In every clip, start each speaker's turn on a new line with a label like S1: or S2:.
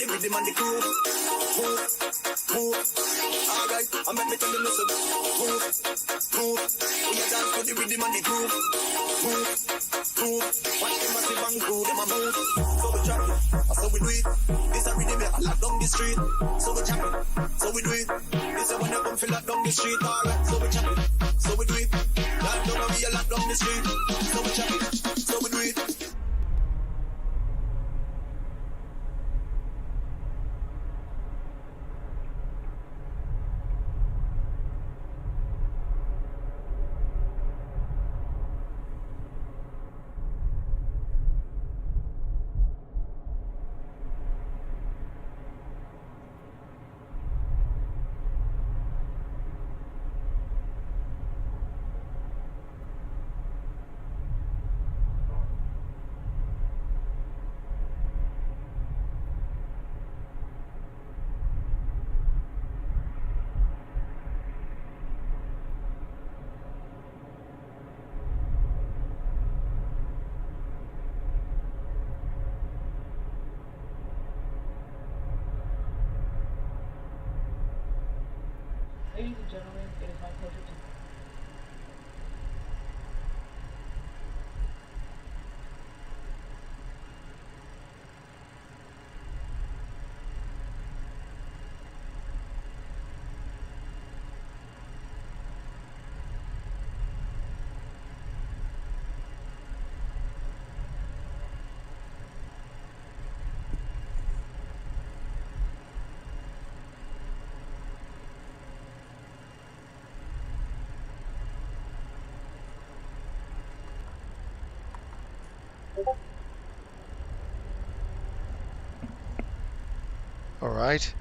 S1: the rhythm and the groove. Move, move. Alright, I make me tell you listen. Move, move. We a dance to the rhythm and the groove. Move, move. Watch them massive and groove, them a move. So we chop it, so we do it. This a rhythm, I lock down the street. So we chop it, so we do it. This a when you come fill up down the street. Alright, so we chop it, so we do it. Lock down we a lock down the street. So we chop it, so we do it.
S2: Ladies and gentlemen, it is my pleasure to
S3: All right.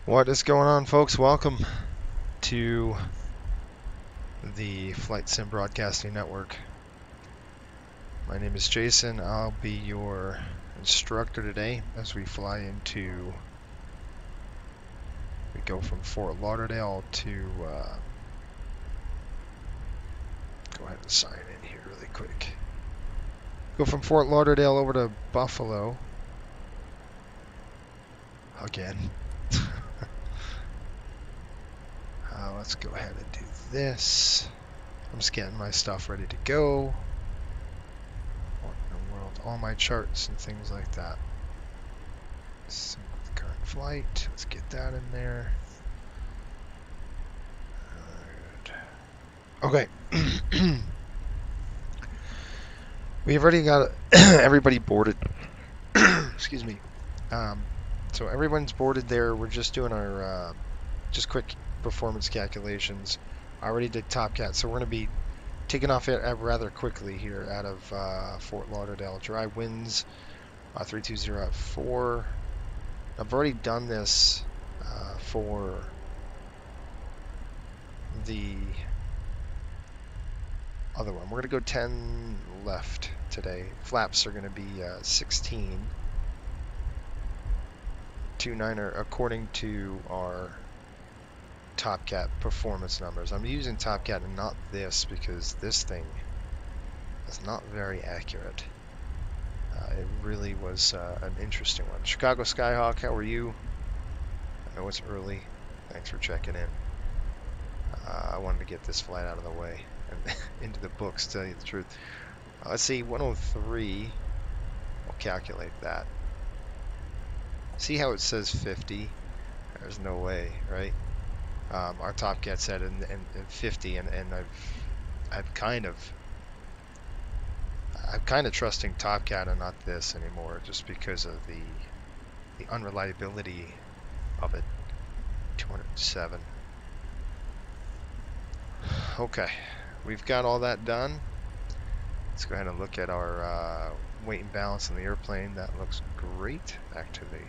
S3: What is going on, folks? Welcome to the Flight Sim Broadcasting Network. My name is Jason. I'll be your instructor today as we fly into, we go from Fort Lauderdale to, go ahead and sign in here really quick. Go from Fort Lauderdale over to Buffalo. Again. Let's go ahead and do this. I'm just getting my stuff ready to go. What in the world? All my charts and things like that. Current flight. Let's get that in there. Good. Okay. We've already got everybody boarded. Excuse me. So everyone's boarded there. We're just doing our just quick performance calculations. I already did Top Cat, so we're going to be taking off rather quickly here out of Fort Lauderdale. Dry winds 320 at 4. I've already done this for the other one. We're going to go 10 left today. Flaps are going to be 16. 29er according to our Top Cat performance numbers. I'm using Top Cat and not this because this thing is not very accurate. It really was an interesting one. Chicago Skyhawk, how are you? I know it's early. Thanks for checking in. I wanted to get this flight out of the way and into the books, to tell you the truth. Let's see, 103. We'll calculate that. See how it says 50? There's no way, right? Our Top Cat said in 50, and I'm kind of trusting Top Cat and not this anymore, just because of the unreliability of it. 207. Okay, we've got all that done. Let's go ahead and look at our weight and balance on the airplane. That looks great. Back to the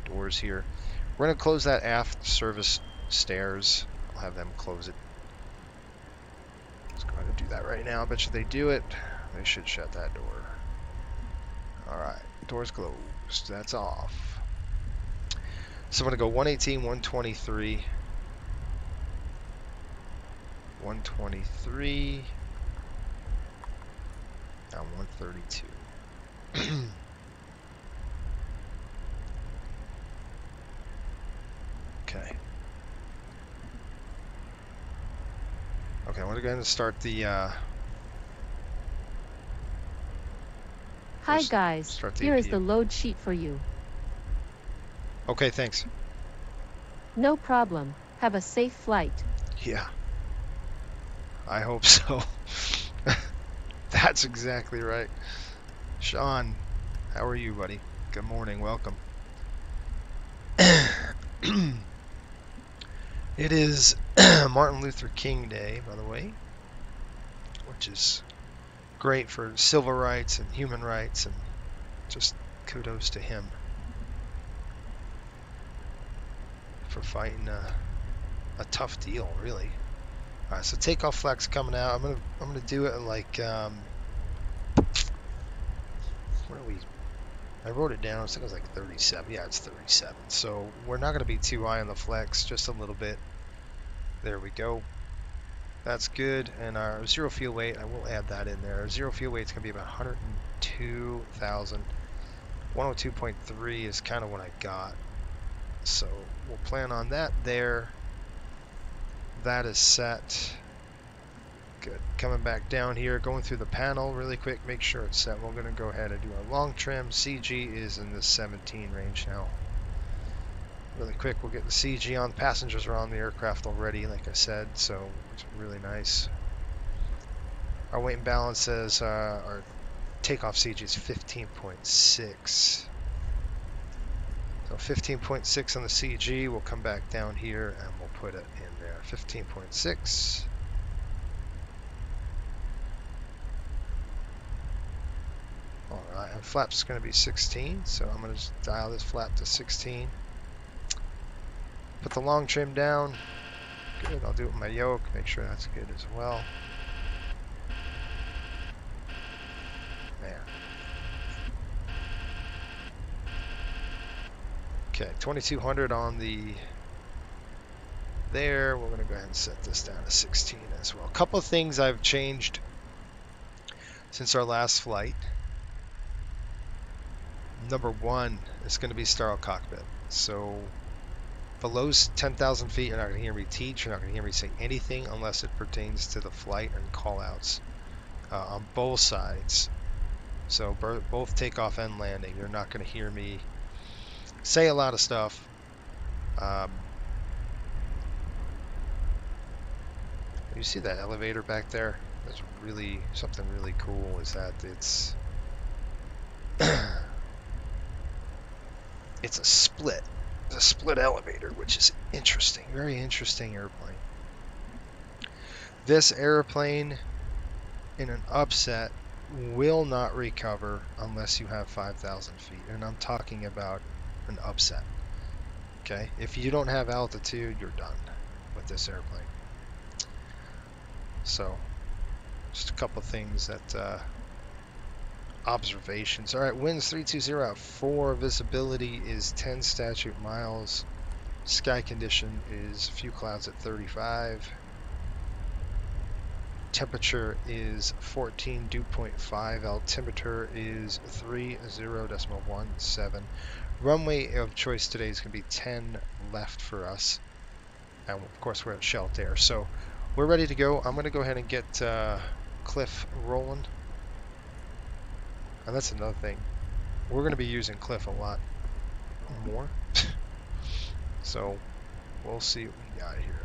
S3: doors here. We're going to close that aft service stairs. I'll have them close it. Let's go ahead and do that right now. I bet you they do it. They should shut that door. Alright, doors closed. That's off. So I'm going to go 118, 123, 123, now 132. to go ahead and start the
S4: Hi guys,
S3: start the
S4: here is the
S3: APU.
S4: load sheet for you.
S3: Okay, thanks.
S4: No problem. Have a safe flight.
S3: Yeah, I hope so. That's exactly right. Sean, how are you, buddy? Good morning, welcome. It is Martin Luther King Day, by the way, which is great for civil rights and human rights, and just kudos to him for fighting a tough deal, really. All right, so takeoff flag's coming out. I'm gonna do it in like where are we? I wrote it down. I think it was like 37. Yeah, it's 37. So we're not gonna be too high on the flex, just a little bit. There we go. That's good. And our zero fuel weight, I will add that in there. Our zero fuel weight is gonna be about 102,000. 102.3 is kind of what I got. So we'll plan on that there. That is set. Good. Coming back down here, going through the panel really quick, make sure it's set. We're going to go ahead and do our long trim. CG is in the 17 range now. Really quick, we'll get the CG on. The passengers are on the aircraft already, like I said, so it's really nice. Our weight and balance says our takeoff CG is 15.6. So 15.6 on the CG. We'll come back down here and we'll put it in there. 15.6. Alright, and flap's going to be 16, so I'm going to just dial this flap to 16. Put the long trim down. Good, I'll do it with my yoke, make sure that's good as well. Man. Okay, 2200 on the there. We're going to go ahead and set this down to 16 as well. A couple of things I've changed since our last flight. Number one is going to be Starl cockpit. So below 10,000 feet, you're not going to hear me teach. You're not going to hear me say anything unless it pertains to the flight and callouts on both sides. So both takeoff and landing, you're not going to hear me say a lot of stuff. You see that elevator back there? That's really something really cool. Is that it's it's a split elevator, which is interesting. Very interesting airplane. This airplane in an upset will not recover unless you have 5,000 feet, and I'm talking about an upset. Okay, if you don't have altitude, you're done with this airplane. So just a couple things that observations. All right, winds 320 at 4, visibility is 10 statute miles, sky condition is a few clouds at 35, temperature is 14 dew point 5, altimeter is 30.17. Runway of choice today is going to be 10 left for us, and of course we're at Shelter, so we're ready to go. I'm going to go ahead and get Cliff rolling. And that's another thing. We're going to be using Cliff a lot more. So we'll see what we got here.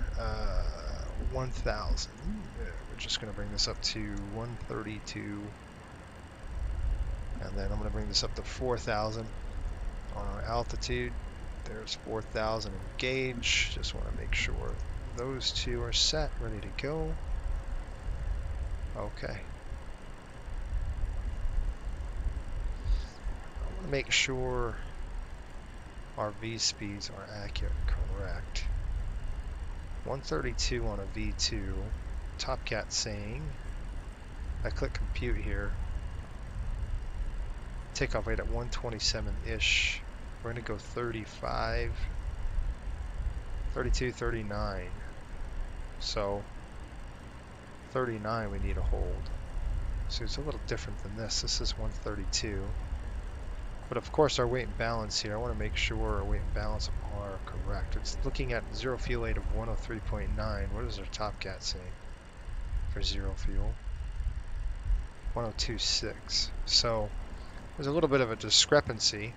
S3: 1,000. We're just going to bring this up to 132. And then I'm going to bring this up to 4,000 on our altitude. There's 4,000 in gauge. Just want to make sure those two are set, ready to go. Okay. Make sure our V speeds are accurate and correct. 132 on a V2. Top Cat saying, I click compute here. Takeoff weight at 127-ish. We're going to go 35, 32, 39. So 39 we need to hold. So it's a little different than this. This is 132. But of course our weight and balance here, I want to make sure our weight and balance are correct. It's looking at zero fuel weight of 103.9. What is our Top Cat saying? for zero fuel. 102.6. So there's a little bit of a discrepancy.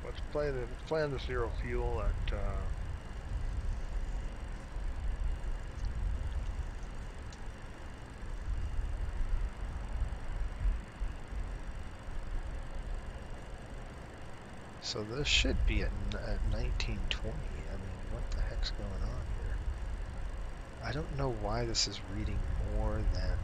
S3: Let's plan the zero fuel at so this should be at 1920. I mean, what the heck's going on here? I don't know why this is reading more than.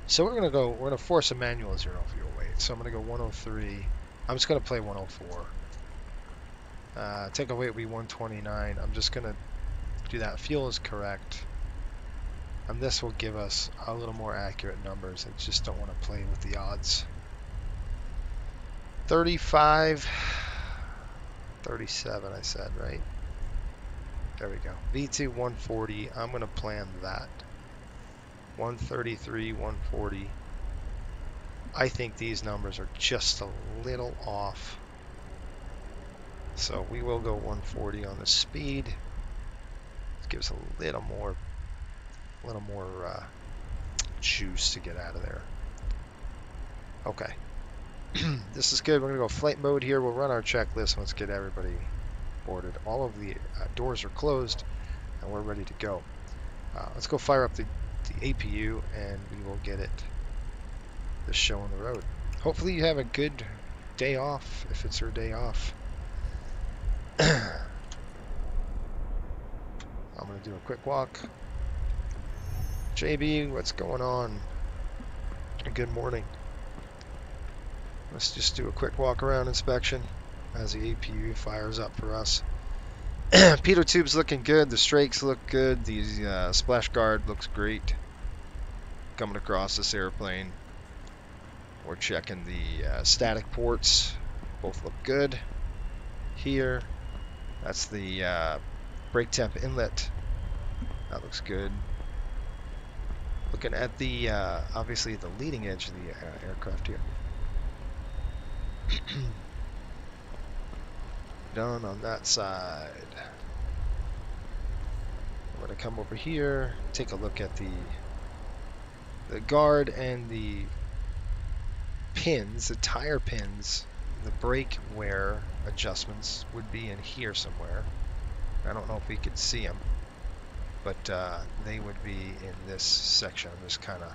S3: So we're gonna force a manual zero fuel weight. So I'm gonna go 103. I'm just gonna play 104. Takeoff weight will be 129. I'm just gonna do that. Fuel is correct. And this will give us a little more accurate numbers. I just don't want to play with the odds. 35, 37 I said, right? There we go. V2 140, I'm going to plan that. 133, 140. I think these numbers are just a little off. So we will go 140 on the speed. It gives a little more juice to get out of there. Okay. This is good. We're going to go flight mode here. We'll run our checklist. Let's get everybody boarded. All of the doors are closed and we're ready to go. Let's go fire up the APU and we will get the show on the road. Hopefully you have a good day off if it's your day off. I'm going to do a quick walk. JB, what's going on? Good morning. Let's just do a quick walk around inspection as the APU fires up for us. Peter tube's looking good. The strakes look good. The splash guard looks great. Coming across this airplane. We're checking the static ports. Both look good. Here, that's the brake temp inlet. That looks good. Looking at the, obviously the leading edge of the aircraft here. Done on that side. I'm going to come over here, take a look at the guard and the pins, the tire pins. The brake wear adjustments would be in here somewhere. I don't know if we could see them, but they would be in this section. I'm just kind of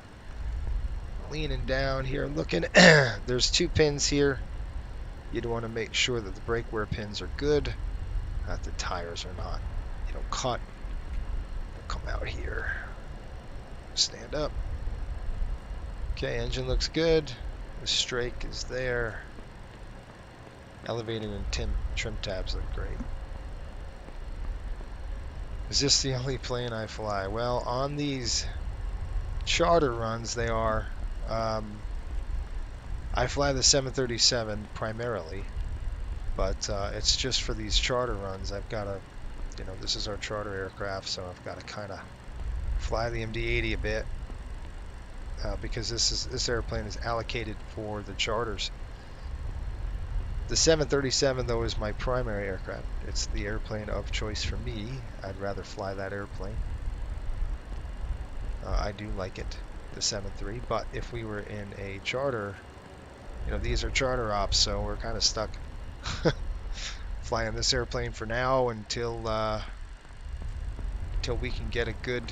S3: leaning down here looking. There's two pins here. You'd want to make sure that the brake wear pins are good, that the tires are not, caught. We'll come out here, stand up. Okay, engine looks good. The strake is there. Elevator and trim tabs look great. Is this the only plane I fly? Well, on these charter runs, they are. I fly the 737 primarily, but it's just for these charter runs. I've got to, this is our charter aircraft, so I've got to kind of fly the MD-80 a bit because this airplane is allocated for the charters. The 737, though, is my primary aircraft. It's the airplane of choice for me. I'd rather fly that airplane. I do like it, the 737, but if we were in a charter, these are charter ops, so we're kind of stuck flying this airplane for now until we can get a good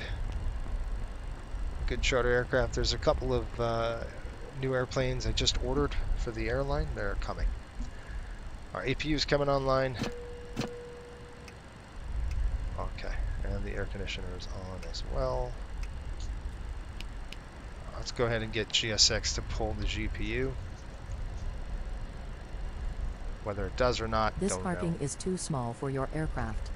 S3: charter aircraft. There's a couple of new airplanes I just ordered for the airline. They're coming. Our APU is coming online. Okay, and the air conditioner is on as well. Let's go ahead and get GSX to pull the GPU. Whether it does or not,
S5: this
S3: don't
S5: parking
S3: know.
S5: is too small for your aircraft.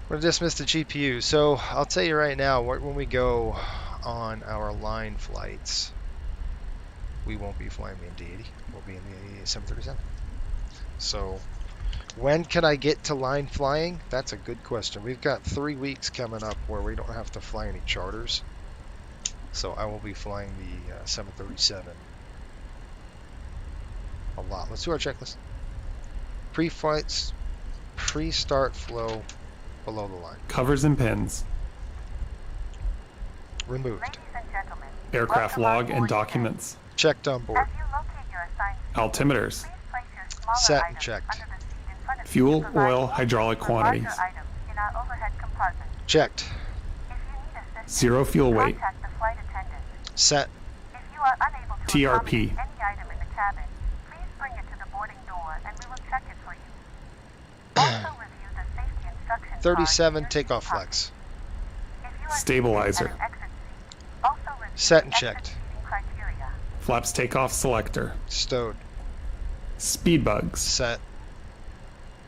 S3: We're going to dismiss the GPU. So I'll tell you right now, when we go on our line flights, we won't be flying the MD-80. We'll be in the 737. So When can I get to line flying? That's a good question. We've got 3 weeks coming up where we don't have to fly any charters. So I will be flying the 737 a lot. Let's do our checklist. Pre-flights, pre-start flow below the line.
S6: Covers and pins.
S3: Removed.
S7: Ladies and gentlemen,
S6: Aircraft
S7: welcome
S6: log
S7: on
S6: and
S7: board
S6: documents.
S3: Checked on
S7: again.
S3: board.
S7: As you locate your assigned seat,
S6: Altimeters.
S7: please place your smaller
S3: Set and
S7: items
S3: checked.
S7: under the seat in front of you
S6: Fuel,
S7: to provide
S6: oil,
S7: more
S6: hydraulic
S7: space for larger
S6: quantities.
S7: items in our overhead compartment.
S3: Checked.
S7: If you need assistance,
S6: Zero fuel weight.
S7: contact the flight attendant.
S3: Set.
S7: If you are unable to
S6: TRP.
S7: accommodate any item in the cabin, please bring it to the boarding door and we will check it for you. Also review the safety instructions
S3: 37
S7: card
S3: takeoff
S7: in your
S3: flex.
S7: pocket. If you are
S6: Stabilizer.
S7: seated at an exit seat, also review
S3: Set
S7: the
S3: and
S7: exit
S3: checked.
S7: seating criteria.
S6: Flaps takeoff selector.
S3: Stowed.
S6: Speed bugs.
S3: Set.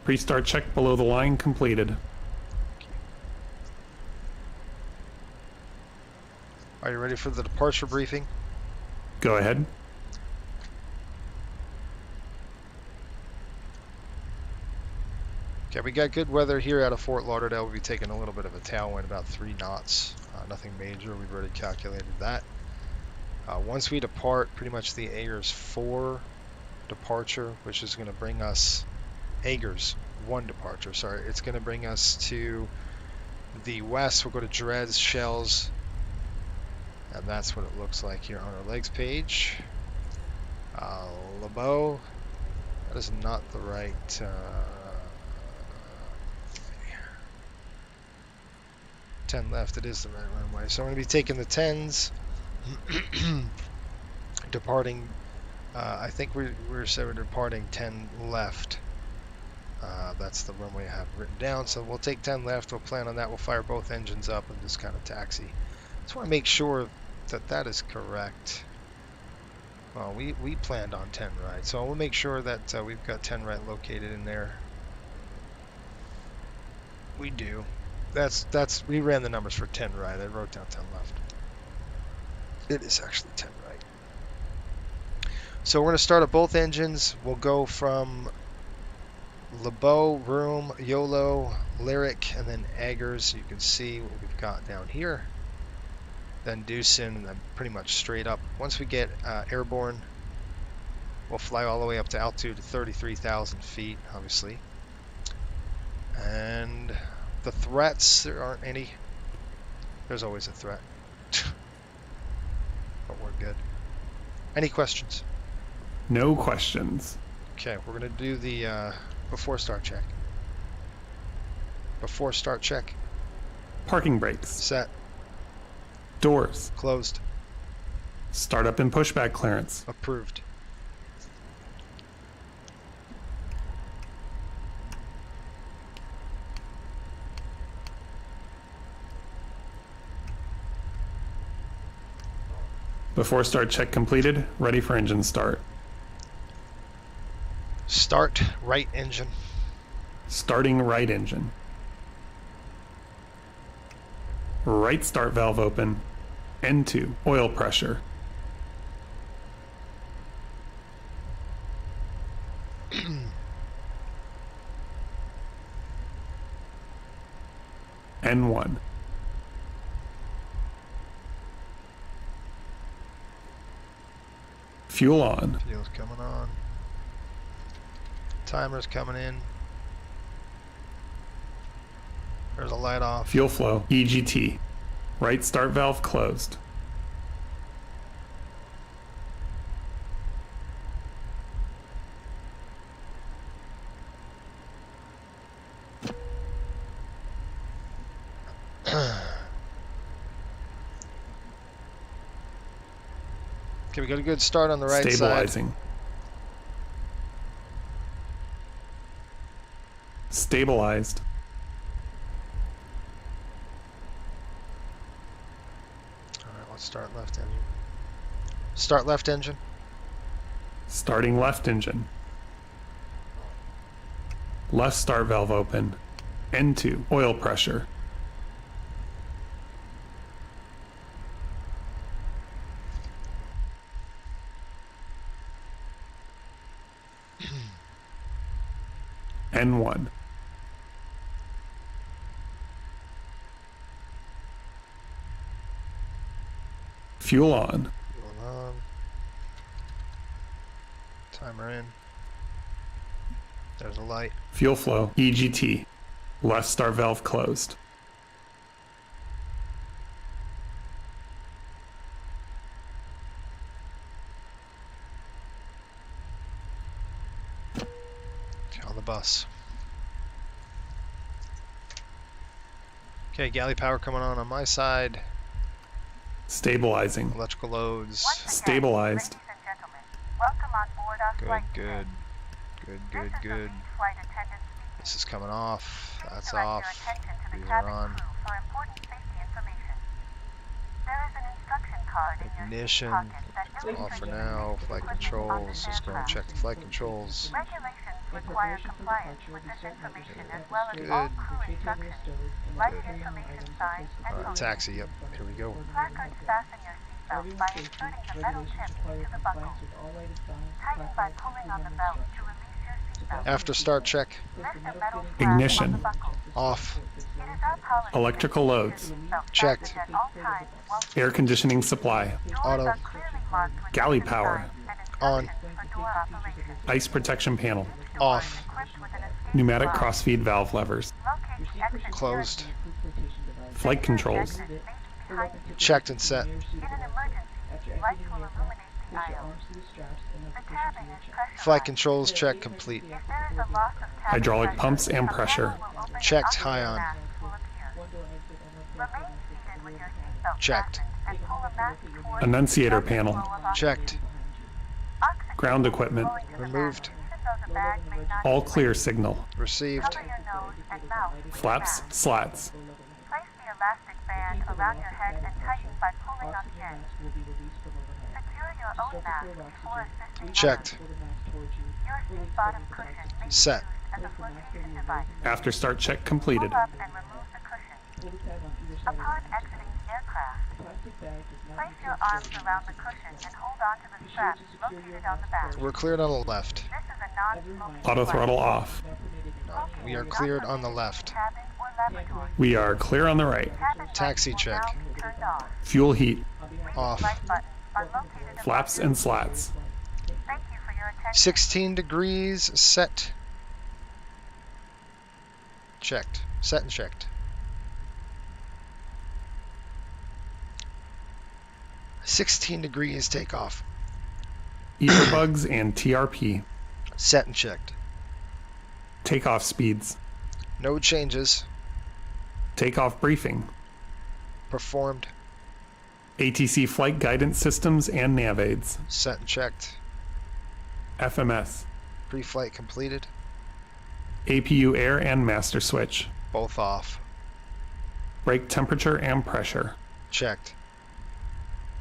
S6: Pre-start check below the line completed.
S3: Are you ready for the departure briefing?
S6: Go ahead.
S3: Okay, we got good weather here out of Fort Lauderdale. We'll be taking a little bit of a tailwind, about 3 knots. Nothing major. We've already calculated that. Once we depart, pretty much the Agers 4 departure, which is going to bring us Agers 1 departure. Sorry, it's going to bring us to the west. We'll go to Jerez, Shells, and that's what it looks like here on our legs page. LeBeau, that is not the right. 10 left, it is the right runway. So I'm going to be taking the 10s, departing, I think we're departing 10 left. That's the runway I have written down. So we'll take 10 left, we'll plan on that, we'll fire both engines up and just kind of taxi. Just want to make sure that that is correct. Well, we planned on 10 right, so we'll make sure that we've got 10 right located in there. We do. We ran the numbers for 10 right. I wrote down 10 left. It is actually 10 right. So we're going to start at both engines. We'll go from LeBeau, Room, YOLO, Lyric, and then Agers. You can see what we've got down here. Then Deucin, and then pretty much straight up. Once we get airborne, we'll fly all the way up to altitude of 33,000 feet, obviously. And the threats, there aren't any. There's always a threat. But we're good. Any questions?
S6: No questions.
S3: Okay, we're going to do the before start check. Before start check.
S6: Parking brakes.
S3: Set.
S6: Doors.
S3: Closed.
S6: Startup and pushback clearance.
S3: Approved.
S6: Before start check completed, ready for engine start.
S3: Start right engine.
S6: Starting right engine. Right start valve open. N2, oil pressure. N1. Fuel on.
S3: Fuel's coming on. Timer's coming in. There's a light off.
S6: Fuel flow. EGT. Right start valve closed.
S3: Okay, we got a good start on the right side.
S6: Stabilizing. Stabilized.
S3: Alright, let's start left engine. Start left engine.
S6: Starting left engine. Left start valve open. N2, oil pressure. N1. Fuel on.
S3: Fuel on. Timer in. There's a light.
S6: Fuel flow. EGT. Left start valve closed.
S3: On the bus. Okay, galley power coming on my side.
S6: Stabilizing.
S3: Electrical loads.
S7: Once again,
S6: Stabilized.
S7: Ladies and gentlemen, welcome on board our
S3: Good,
S7: flight
S3: good.
S7: today.
S3: Good,
S7: This
S3: good,
S7: is the
S3: good.
S7: lead flight attendant speaking.
S3: This is coming off.
S7: Please
S3: That's
S7: direct
S3: off.
S7: your attention to the
S3: These are
S7: cabin
S3: on.
S7: crew for important safety information. There is an instruction card in your seat
S3: Ignition.
S7: pocket that
S3: Off
S7: illustrates
S3: for
S7: the
S3: now.
S7: safety
S3: Flight
S7: equipment on
S3: controls.
S7: this
S3: Just going to
S7: aircraft.
S3: check the flight controls.
S7: Regulations
S2: In
S7: require
S2: preparation for
S7: compliance
S2: departure,
S7: with
S2: be
S7: this
S2: certain that
S7: information
S2: your
S7: as
S2: seat
S7: well as
S2: is
S7: all
S3: Good.
S7: crew
S2: tray table is
S7: instructions,
S2: stowed, and
S7: flight
S2: all carry-on
S7: information
S2: items are
S7: signs,
S2: placed
S7: and
S3: Alright,
S2: appropriately
S3: taxi. Yep.
S2: in front of
S3: Here we
S2: you
S3: go.
S2: according to
S7: Placards
S2: the
S7: fasten your
S2: For
S7: seatbelt
S2: everyone's
S7: by
S2: safety,
S7: inserting the metal
S2: regulations
S7: chip
S2: require
S7: into the buckle.
S2: compliance with all lighted signs,
S7: Tighten by
S2: placards, and
S7: pulling on the
S2: prevailing
S7: belt to
S2: instructions.
S7: release your
S2: To
S7: seatbelt.
S2: fasten
S3: After
S2: your
S3: start
S2: seatbelt,
S3: check.
S2: lift the
S7: Lift the
S2: metal
S7: metal
S2: fitting
S7: flap
S6: Ignition.
S7: from the buckle.
S3: Off.
S7: It is our policy
S6: Electrical
S7: that you
S6: loads.
S7: keep your seatbelt
S3: Checked.
S7: fastened at all times while
S6: Air conditioning supply.
S7: doors
S3: Auto.
S7: are clearly marked with
S6: Galley
S7: exit
S6: power.
S7: signs and
S3: On.
S7: instructions for door operation.
S6: Ice protection panel.
S7: Each door
S3: Off.
S7: is equipped with an escape
S6: Pneumatic
S7: pod.
S6: crossfeed valve levers.
S7: Locate
S2: Your
S7: the
S2: seat
S7: exit
S2: cushions
S3: Closed.
S2: and approved flotation device.
S6: Flight controls.
S2: Remove it,
S7: may be
S2: pull
S7: behind
S2: up and
S7: you.
S2: take
S3: Checked
S2: your
S3: and
S2: seat
S3: set.
S2: from the air seat
S7: In an
S2: above.
S7: emergency,
S2: After
S7: lights
S2: exiting the
S7: will
S2: aircraft,
S7: illuminate the
S2: place your
S7: aisle.
S2: arms through the straps and let
S7: The
S2: the cushions
S7: cabin
S2: to your
S7: is
S2: chest.
S7: pressurized.
S3: Flight controls
S2: Prepare
S3: check
S2: safe
S3: complete.
S2: emergency
S7: If
S2: exit
S7: there is a
S2: before
S7: loss of
S2: takeoff.
S7: cabin
S6: Hydraulic
S7: pressure,
S6: pumps and
S7: a
S6: pressure.
S7: panel will open
S3: Checked.
S7: and
S3: High
S7: oxygen
S3: on.
S7: mask will appear.
S2: One door exit and left
S7: Remain
S2: airport exit
S7: seated
S2: to the
S7: with
S2: rear
S7: your
S2: of the cabin.
S7: seatbelt
S3: Checked.
S7: fastened and
S2: Take a
S7: pull a
S2: moment to
S7: mask
S2: locate your
S7: toward
S2: main
S6: Annunciator
S7: the
S6: panel.
S7: flow of oxygen.
S3: Checked.
S2: behind you.
S7: Oxygen
S6: Ground
S7: will be
S6: equipment.
S7: flowing to the
S3: Removed.
S7: mask, even though the bag may not
S6: All
S7: be
S6: clear
S7: lit.
S6: signal.
S3: Received.
S7: Cover your nose and mouth with the
S6: Flaps,
S7: mask.
S6: slats.
S7: Place the elastic band around your head and tighten by pulling on the end.
S2: Will be released from overhead.
S7: Secure your
S2: To
S7: own
S2: start the
S7: mask
S2: flow of
S7: before
S2: oxygen,
S7: assisting
S3: Checked.
S7: others.
S2: pull the mask towards you.
S7: Your
S2: Fully
S7: seat bottom
S2: extending the
S7: cushion
S2: device
S7: may be
S3: Set.
S7: used as a
S2: Place the mask over
S7: flotation
S2: your
S7: device.
S2: nose and mouth.
S6: After start check completed.
S7: Pull up and remove the cushion.
S2: Pull the tab on either side of the
S7: Upon
S2: mask.
S7: exiting the aircraft,
S2: The plastic bag does not
S7: place
S2: need
S7: your
S2: to
S7: arms
S2: absorb
S7: around the
S2: oxygen
S7: cushion
S2: flow.
S7: and hold on to the
S2: Be sure
S7: straps
S2: to secure your
S7: located on the
S2: mask
S7: back.
S2: first.
S3: We're cleared on the left.
S7: This is a
S2: As a
S7: non-smoking
S2: reminder,
S6: Auto
S7: device.
S6: throttle off.
S2: not permitted in
S7: Locate
S2: any
S3: We are
S7: the
S3: cleared on the
S7: non-permitted
S3: left.
S7: cabin or laboratory.
S6: We are clear on the right.
S7: Cabin
S3: Taxi
S7: lights will
S3: check.
S7: now be turned off.
S6: Fuel heat.
S2: On behalf
S3: Off.
S2: of
S7: Light buttons are located above
S6: Flaps
S7: your
S6: and
S7: seat.
S6: slats.
S7: Thank you for your attention.
S3: 16 degrees. Set. Checked. Set and checked. 16 degrees takeoff.
S6: Ether bugs and TRP.
S3: Set and checked.
S6: Takeoff speeds.
S3: No changes.
S6: Takeoff briefing.
S3: Performed.
S6: ATC flight guidance systems and nav aids.
S3: Set and checked.
S6: FMS.
S3: Pre-flight completed.
S6: APU air and master switch.
S3: Both off.
S6: Brake temperature and pressure.
S3: Checked.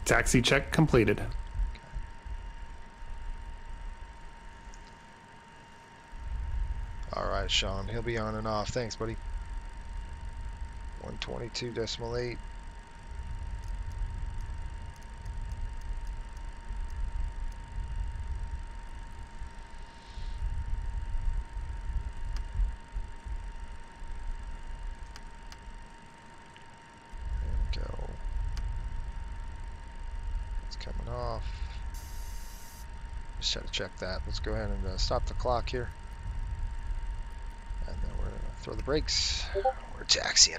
S6: Taxi check completed.
S3: All right, Sean. He'll be on and off. Thanks, buddy. 122.8. There we go. It's coming off. Just had to check that. Let's go ahead and stop the clock here. And then we're going to throw the brakes. We're taxiing.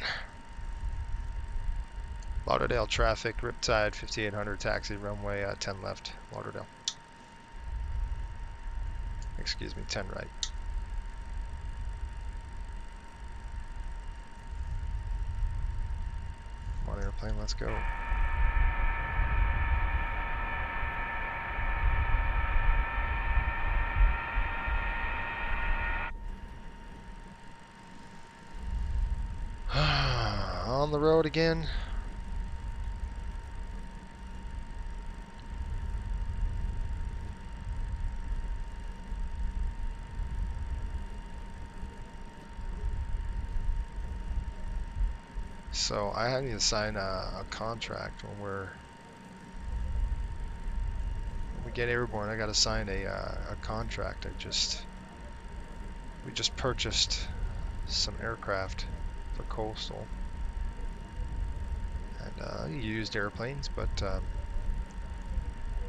S3: Lauderdale traffic, Riptide 5800 taxi, runway 10 left, Lauderdale. Excuse me, 10 right. Come on, airplane, let's go. On the road again. So I need to sign a contract when we get airborne. I got to sign a contract. I just We just purchased some aircraft for coastal and used airplanes, but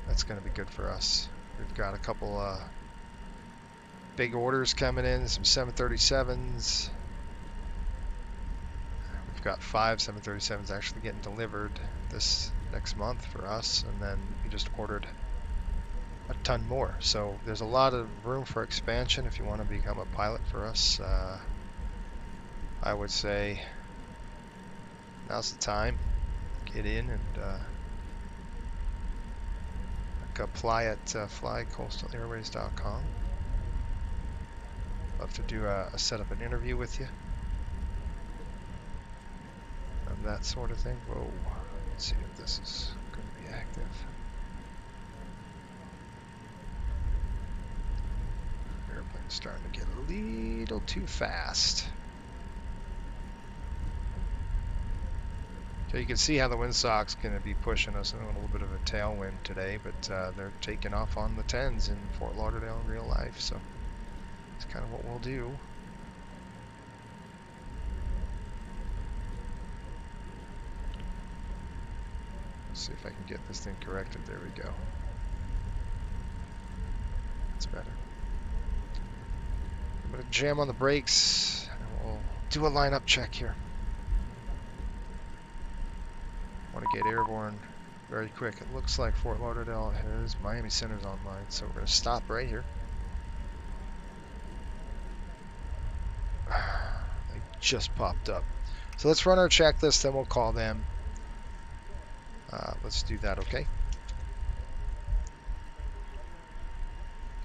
S3: that's going to be good for us. We've got a couple big orders coming in, some 737s. We've got 5 737s actually getting delivered this next month for us, and then we just ordered a ton more. So there's a lot of room for expansion if you want to become a pilot for us. I would say now's the time. Get in and apply at flycoastalairways.com. Love to do set up an interview with you and that sort of thing. Whoa, let's see if this is going to be active. Airplane's starting to get a little too fast. So you can see how the windsock's going to be pushing us in a little bit of a tailwind today, but they're taking off on the 10s in Fort Lauderdale in real life, so it's kind of what we'll do. Let's see if I can get this thing corrected. There we go. That's better. I'm going to jam on the brakes and we'll do a lineup check here. Want to get airborne very quick. It looks like Fort Lauderdale has Miami Center's online, so we're going to stop right here. They just popped up. So let's run our checklist, then we'll call them. Let's do that, okay?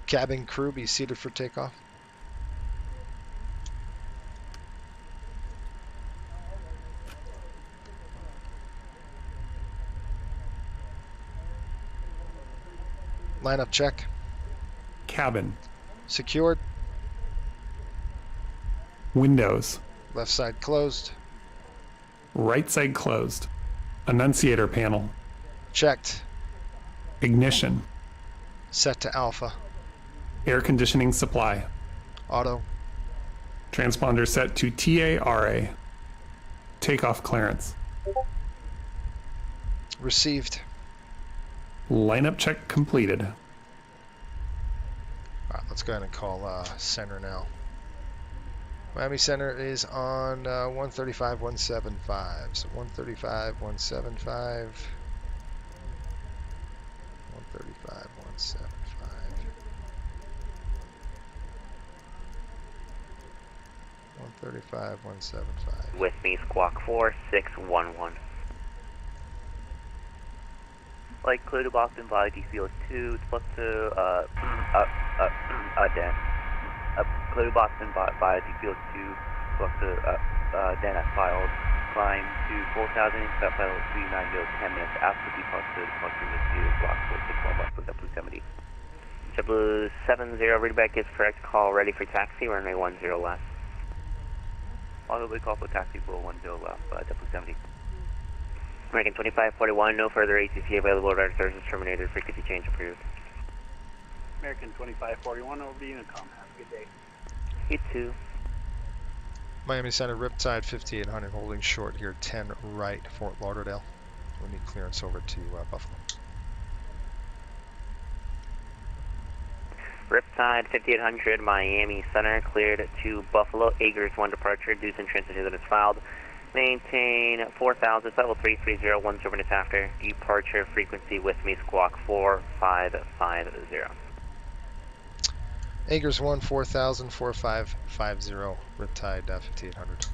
S3: Cabin crew, be seated for takeoff. Lineup check.
S6: Cabin.
S3: Secured.
S6: Windows.
S3: Left side closed.
S6: Right side closed. Annunciator panel.
S3: Checked.
S6: Ignition.
S3: Set to alpha.
S6: Air conditioning supply.
S3: Auto.
S6: Transponder set to TARA. Takeoff clearance.
S3: Received.
S6: Lineup check completed.
S3: All right, let's go ahead and call center now. Miami Center is on 135.175. So 135.175. 135.175.
S8: With me, Squawk 4611. Like clear to Boston via DCO 2, it's supposed to clear to Boston via DCO 2, supposed to Dana filed, climb to 4,000, that file 390, 10 minutes after departure, departure with you, Squawk 4611 with W70. JetBlue 70, readback is correct, call ready for taxi, runway 10 left. Probably call for taxi for 10 left, W70. American 2541, no further ATC available, radar services terminated, frequency change approved.
S9: American 2541, over to Unicom. Have a good day.
S8: You too.
S3: Miami Center, Riptide 5800, holding short here, 10 right, Fort Lauderdale. We need clearance over to Buffalo.
S8: Riptide 5800, Miami Center, cleared to Buffalo. Agers 1 departure, dues and transition that is filed. Maintain 4,000, level 330, 1 minutes after. Departure frequency with me, Squawk 4550.
S3: Agers 1, 4,000, 4550, Riptide 5800.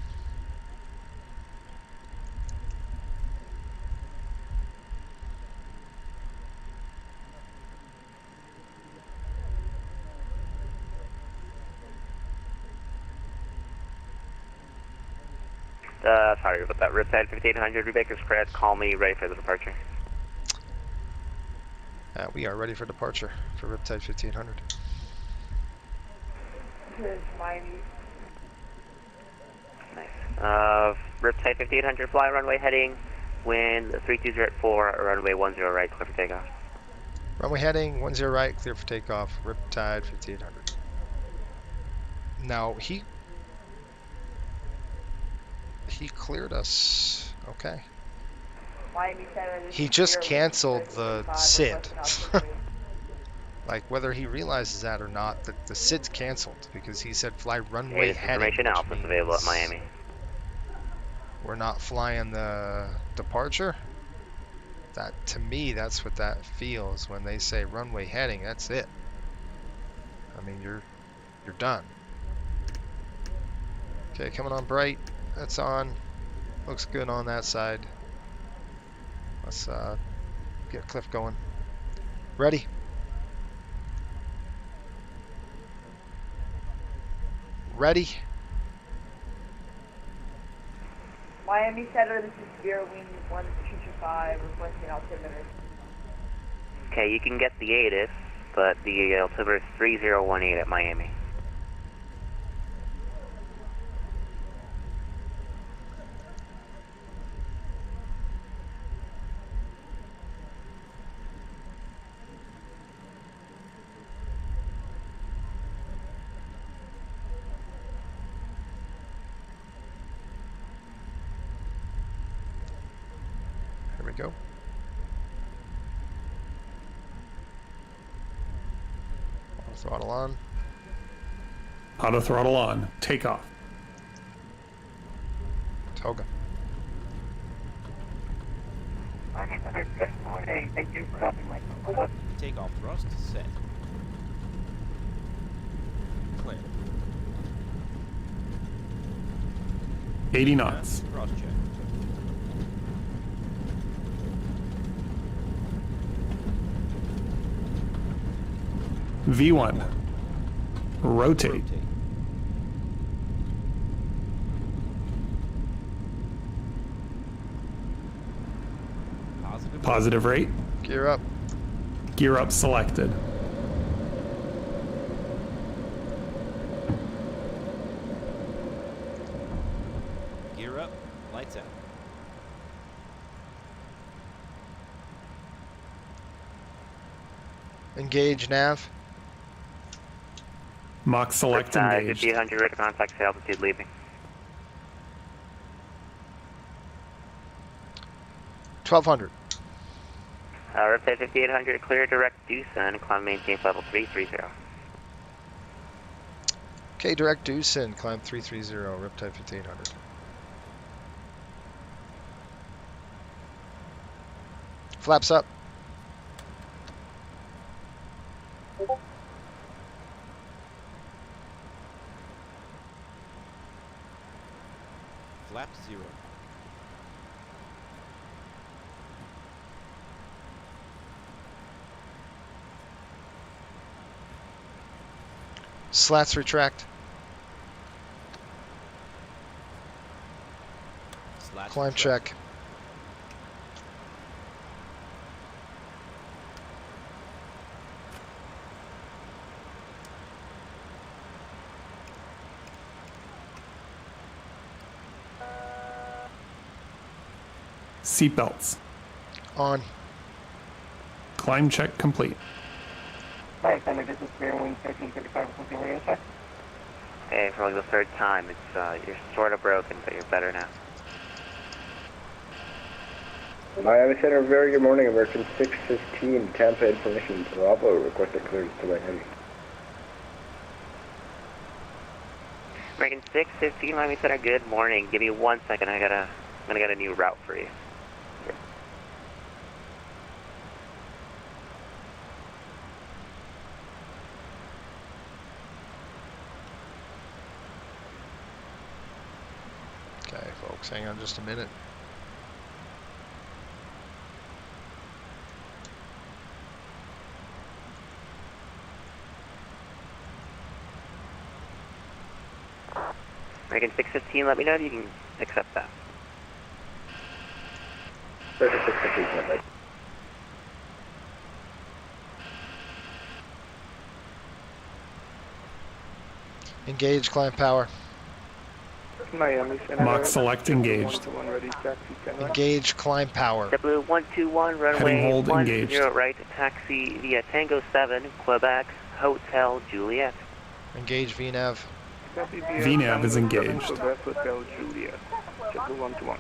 S8: Sorry about that. Riptide 5800, Rebecca's Crest, call me, ready for the departure.
S3: We are ready for departure for Riptide 5800.
S2: Here's Miami.
S8: Nice. Riptide 5800, fly runway heading, wind 320 at 4, runway 10 right, clear for takeoff.
S3: Runway heading 10 right, clear for takeoff, Riptide 5800. No, he cleared us. Okay.
S2: Miami Center, this
S3: He
S2: is
S3: just
S2: Airways,
S3: canceled the
S2: 35,
S3: SID.
S2: requesting altimeter.
S3: Like, whether he realizes that or not, the SID's canceled because he said fly runway
S8: Okay, this is
S3: heading,
S8: information
S3: which
S8: Alpha's available at
S3: means
S8: Miami.
S3: we're not flying the departure. That, to me, that's what that feels when they say runway heading. That's it. I mean, you're done. Okay, coming on bright. That's on. Looks good on that side. Let's get Cliff going. Ready? Ready?
S2: Miami Center, this is Spirit Wing 1225, requesting altimeter.
S8: Okay, you can get the ATIS, but the altimeter is 3018 at Miami.
S3: Here we go. Throttle on.
S6: Auto throttle on. Takeoff.
S3: Toga.
S10: Takeoff thrust set. Clear.
S6: 80 knots.
S10: Cross check.
S6: V1. Rotate.
S10: Rotate. Positive.
S6: Positive rate.
S3: Gear up.
S6: Gear up selected.
S10: Gear up. Lights out.
S3: Engage nav.
S6: Mach select engaged.
S8: 5800, ready contact altitude leaving.
S3: 1200.
S8: Riptide 5800, clear direct Deucin, climb maintain level 330.
S3: Okay, direct Deucin, climb 330, Riptide 5800. Flaps up.
S10: Flap 0.
S3: Slats retract.
S10: Slash
S3: Climb
S10: retract.
S3: check.
S6: Seatbelts.
S3: On.
S6: Climb check complete.
S9: Hi, Thunder, this is Spirit Wing 1335, something radio check.
S8: Okay, for like the third time, it's you're sort of broken, but you're better now.
S11: Miami Center, very good morning. American 615, Tampa information. Bravo, requested clearance to Miami.
S8: American 615, Miami Center, good morning. Give me 1 second, I'm gonna get a new route for you.
S3: Okay, folks, hang on just a minute.
S8: American 615, let me know if you can accept that.
S11: 3615,
S3: Engage climb power.
S9: Miami Center.
S6: Mach select engaged.
S9: 121 ready, taxi 10 right.
S3: Engage climb power.
S8: W121, runway
S6: Heading hold
S8: 10
S6: engaged.
S8: right, taxi via Tango 7, Quebec, Hotel Juliet.
S3: Engage VNAV.
S6: VNAV is engaged.
S11: Quebec Hotel Juliet. JetBlue 121.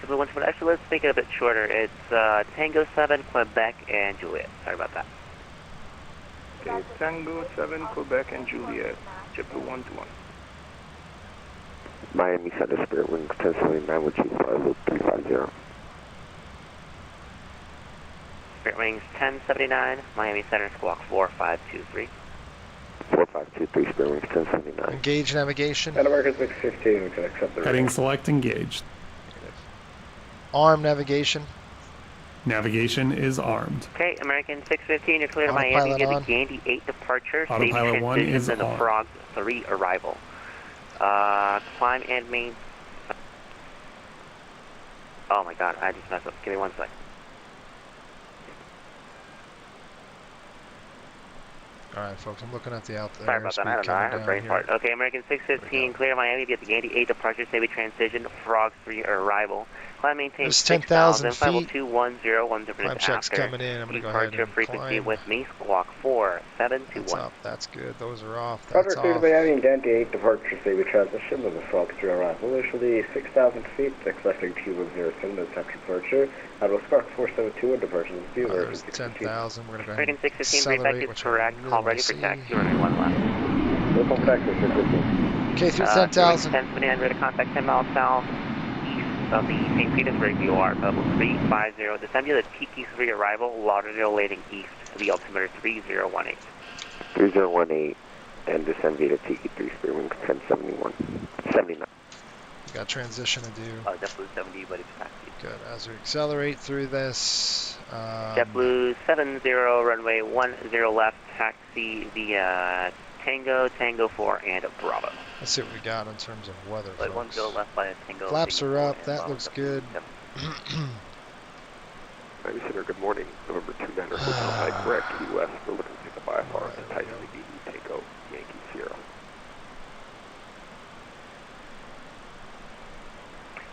S8: JetBlue 121. Actually, let's make it a bit shorter. It's Tango 7, Quebec, and Juliet. Sorry about that.
S11: Okay, Tango 7, Quebec, and Juliet. JetBlue 121.
S12: Miami Center Spirit Wings 1079 with Chief Flight 350.
S8: Spirit Wings 1079, Miami Center Squawk 4523.
S12: 4523, Spirit Wings 1079.
S3: Engage navigation.
S11: And American 615, we can accept the
S6: Heading select engaged.
S3: Arm navigation.
S6: Navigation is armed.
S8: Okay, American 615, you're clear to
S3: Autopilot
S8: Miami. Get
S3: on.
S8: the Gandy 8 departure.
S6: Autopilot
S8: Safe
S6: 1 is
S8: transitions and the
S6: on.
S8: Frog 3 arrival. Climb and main. Oh my god, I just messed up. Give me 1 sec.
S3: Alright, folks, I'm looking at the out there.
S8: Sorry about that, I don't know, I have a brain fart. Okay, American 615, clear Miami, get the Gandy 8 departure, Navy transition, Frog 3 arrival. Climb maintain
S3: There's 10,000 feet.
S8: 50210,
S3: Climb check's coming in. I'm going to go ahead and
S8: departure frequency
S3: climb.
S8: with me, Squawk 4721.
S3: That's up. That's good. Those are off.
S11: Roger,
S3: That's
S11: clear to
S3: off.
S11: Miami and Gandy 8 departure Navy transition with the Frog 3 arrival. Initially 6,000 feet, expecting T107 as after departure. Admiral Spark 472 and departure with view.
S3: There's 10,000. We're going to go ahead
S8: American
S3: and
S8: 615, feedback
S3: accelerate,
S8: is
S3: which
S8: correct.
S3: I really
S8: Call ready
S3: wanna
S8: for
S3: see.
S8: taxi, runway 1 left.
S11: Local taxi, 615.
S3: Okay, through 10,000.
S8: 1079, ready to contact 10 miles south east of the St. Petersburg VOR, level 350. Descend via the TP3 arrival, Lauderdale landing east to the altimeter 3018.
S12: 3018 and descend via Tiki 3 Spirit Wings 1071. 79.
S3: We got transition to do.
S8: JetBlue 70, ready for taxi.
S3: Good. As we accelerate through this.
S8: JetBlue 70, runway 10 left, taxi via Tango 4, and Bravo.
S3: Let's see what we got in terms of weather.
S8: Like 10
S3: folks.
S8: left by a Tango.
S3: Flaps are up. That looks good.
S12: Miami Center, good morning. November 29er Hotel High Correct, Key West. We're looking to pick up IFR and Tyson DE Takeoff, Yankee Sierra.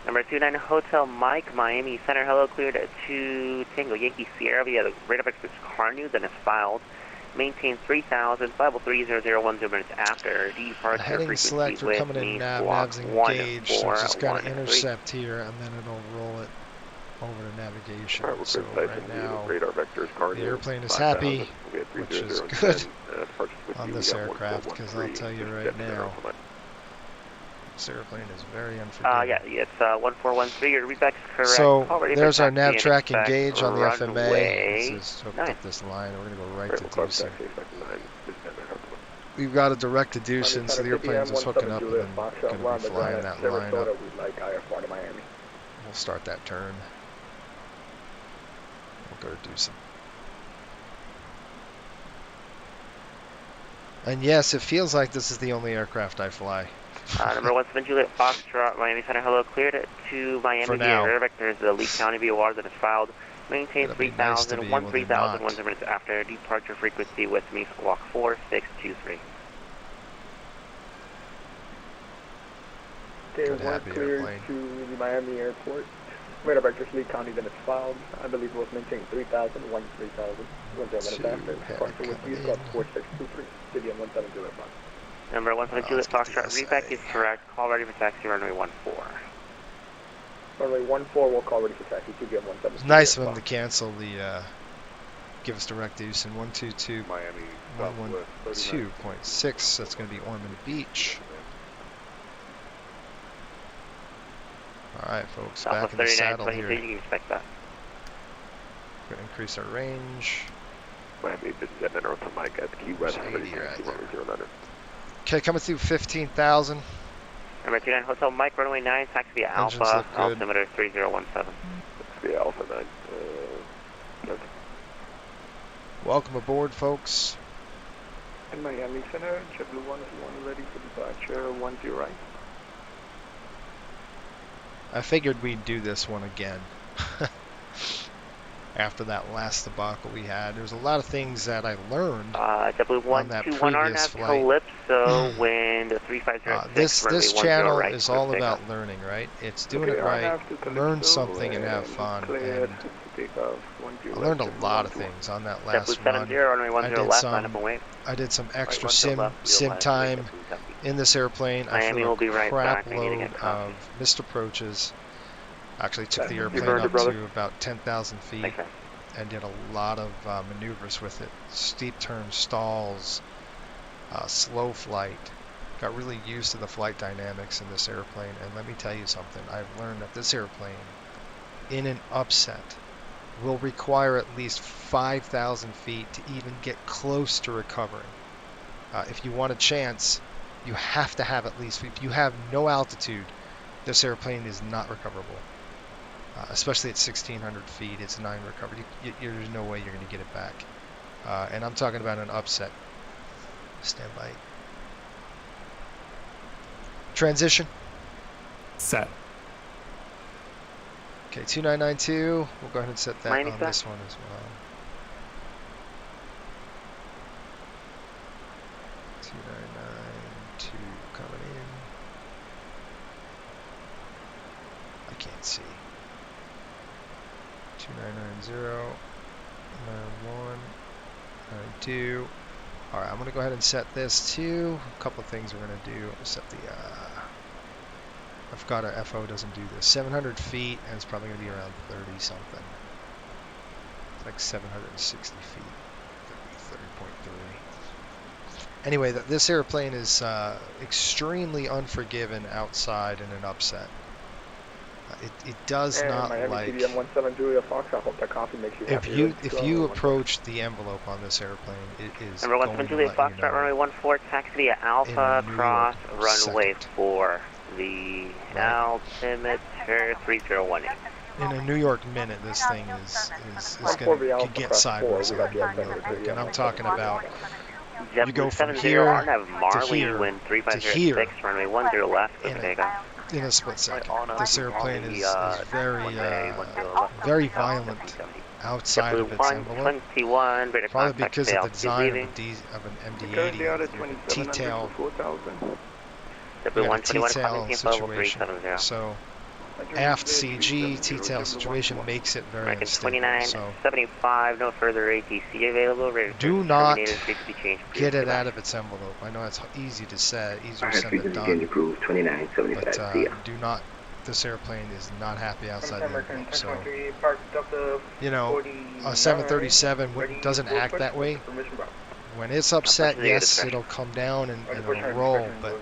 S8: Number 29 Hotel Mike, Miami Center. Hello, cleared to Tango Yankee Sierra via the radar express car news and is filed. Maintain 3,000, 5030010 minutes after departure
S3: Heading
S8: frequency
S3: select, we're
S8: with
S3: coming
S8: me,
S3: in nav,
S8: Squawk
S3: nav's engaged, so we're just going to
S8: 1413.
S3: intercept here, and then it'll roll it over to navigation.
S12: All right, we're
S3: So
S12: good.
S3: right now,
S12: radar vectors, car
S3: the
S12: news,
S3: airplane is
S12: 5,000.
S3: happy,
S12: We had
S3: which is
S12: 3010,
S3: good
S12: with
S3: on
S12: you.
S3: this
S12: We got
S3: aircraft, because I'll
S12: 1413,
S3: tell you
S12: just
S3: right
S12: jet center
S3: now,
S12: on the left.
S3: this airplane is very unforgiving.
S8: Yeah, it's 1413. Your readback is correct.
S3: So
S8: Call ready for
S3: there's our
S8: taxi
S3: nav
S8: and
S3: track
S8: expect
S3: engage on the FMA.
S8: runway
S3: This is hooked
S8: 9.
S3: up this line. We're going to go right
S12: Right,
S3: to
S12: we'll call
S3: Deucin.
S12: taxi, expect 9, just stand there.
S3: We've got a direct to Deucin, so the airplane's just hooking up and then going to be flying that line up.
S11: We'd like IFR to Miami.
S3: We'll start that turn. We'll go to Deucin. And yes, it feels like this is the only aircraft I fly.
S8: Number 17 Juliet Foxtrot, Miami Center. Hello, cleared to Miami
S3: For
S8: via
S3: now.
S8: rear vector is the Lee County VOR that is filed. Maintain
S3: It'll be nice to
S8: 3,000,
S3: be able to
S8: 13,000,
S3: not.
S8: 1 minutes after departure frequency with me, Squawk 4623.
S11: Okay,
S3: Good,
S11: one
S3: happy
S11: cleared
S3: airplane.
S11: to the Miami airport. Radar vectors Lee County, then it's filed. I believe it was maintained 3,000, 3,000. 1 minutes
S3: Two
S11: after.
S3: heavy
S11: Departure with
S3: coming
S11: you, Squawk
S3: in.
S11: 4623. City on 170 5.
S8: Number 17 Juliet
S3: let's get
S8: Foxtrot,
S3: the
S8: readback
S3: SA.
S8: is correct. Call ready for taxi, runway 14.
S11: Runway 14 will call ready for taxi. 2 170.
S3: It's nice of them to cancel the, give us direct Deucin. 122,
S12: Miami,
S3: 112.6. That's going to be Ormond Beach. Alright, folks, back
S8: Southwest
S3: in the
S8: 39,
S3: saddle
S8: 23,
S3: here.
S8: you can expect that.
S3: We're going to increase our range.
S12: Miami, just jet center to Mike at Key West,
S3: There's 80 right there.
S12: 09.
S3: Okay, coming through 15,000.
S8: Number 29 Hotel Mike, runway 9, taxi via
S3: Engines
S8: Alpha,
S3: look good.
S8: altimeter 3017.
S12: That's the Alpha 9.
S3: Welcome aboard, folks.
S11: In Miami Center, JetBlue 1 ready for departure. 10 right.
S3: I figured we'd do this one again. after that last debacle we had. There's a lot of things that I learned on that
S8: W121
S3: previous
S8: RNAV
S3: flight.
S8: Calypso, wind 3506,
S3: This
S8: runway 10
S3: channel
S8: right,
S3: is
S8: clear
S3: all
S8: for
S3: about
S8: takeoff.
S3: learning, right? It's doing it right, learn something and have fun. And I learned a lot of things on that last run. I did some extra sim time in this airplane. I flew a crap load of missed approaches. Actually took the airplane up to about 10,000 feet and did a lot of maneuvers with it. Steep turns, stalls, slow flight. Got really used to the flight dynamics in this airplane, and let me tell you something. I've learned that this airplane, in an upset, will require at least 5,000 feet to even get close to recovering. If you want a chance, you have to have at least, if you have no altitude, this airplane is not recoverable. Especially at 1,600 feet, it's 9 recovered. There's no way you're going to get it back. And I'm talking about an upset. Stand by. Transition.
S6: Set.
S3: Okay, 2992. We'll go ahead and set that
S8: Miami,
S3: on
S8: sir.
S3: this one as well. 2992 coming in. I can't see. 2990. 91. 92. Alright, I'm going to go ahead and set this to a couple of things we're going to do. Set the, I forgot our FO doesn't do this. 700 feet, and it's probably going to be around 30 something. It's like 760 feet. 30.3. Anyway, this airplane is extremely unforgiving outside in an upset. It does not like if you approach the envelope on this airplane, it is
S8: Number
S3: going
S8: 17
S3: to
S8: Juliet
S3: let you
S8: Foxtrot,
S3: know
S8: runway 14, taxi via Alpha, cross runway 4, the altimeter 3018.
S3: in a New York minute. This thing is going to get sideways on you real quick, and I'm talking about you go from here to here to here in a split second. This airplane is very violent outside of its envelope, probably because of the design of an MD-80 T-tail. We got a T-tail situation, so aft CG T-tail situation makes it very unstable. So
S8: 75, no further ATC available.
S3: do not get it out of its envelope. I know it's easy to say, easier said than done. But do not. This airplane is not happy outside the envelope. So you know, a 737 doesn't act that way. When it's upset, yes, it'll come down and it'll roll, but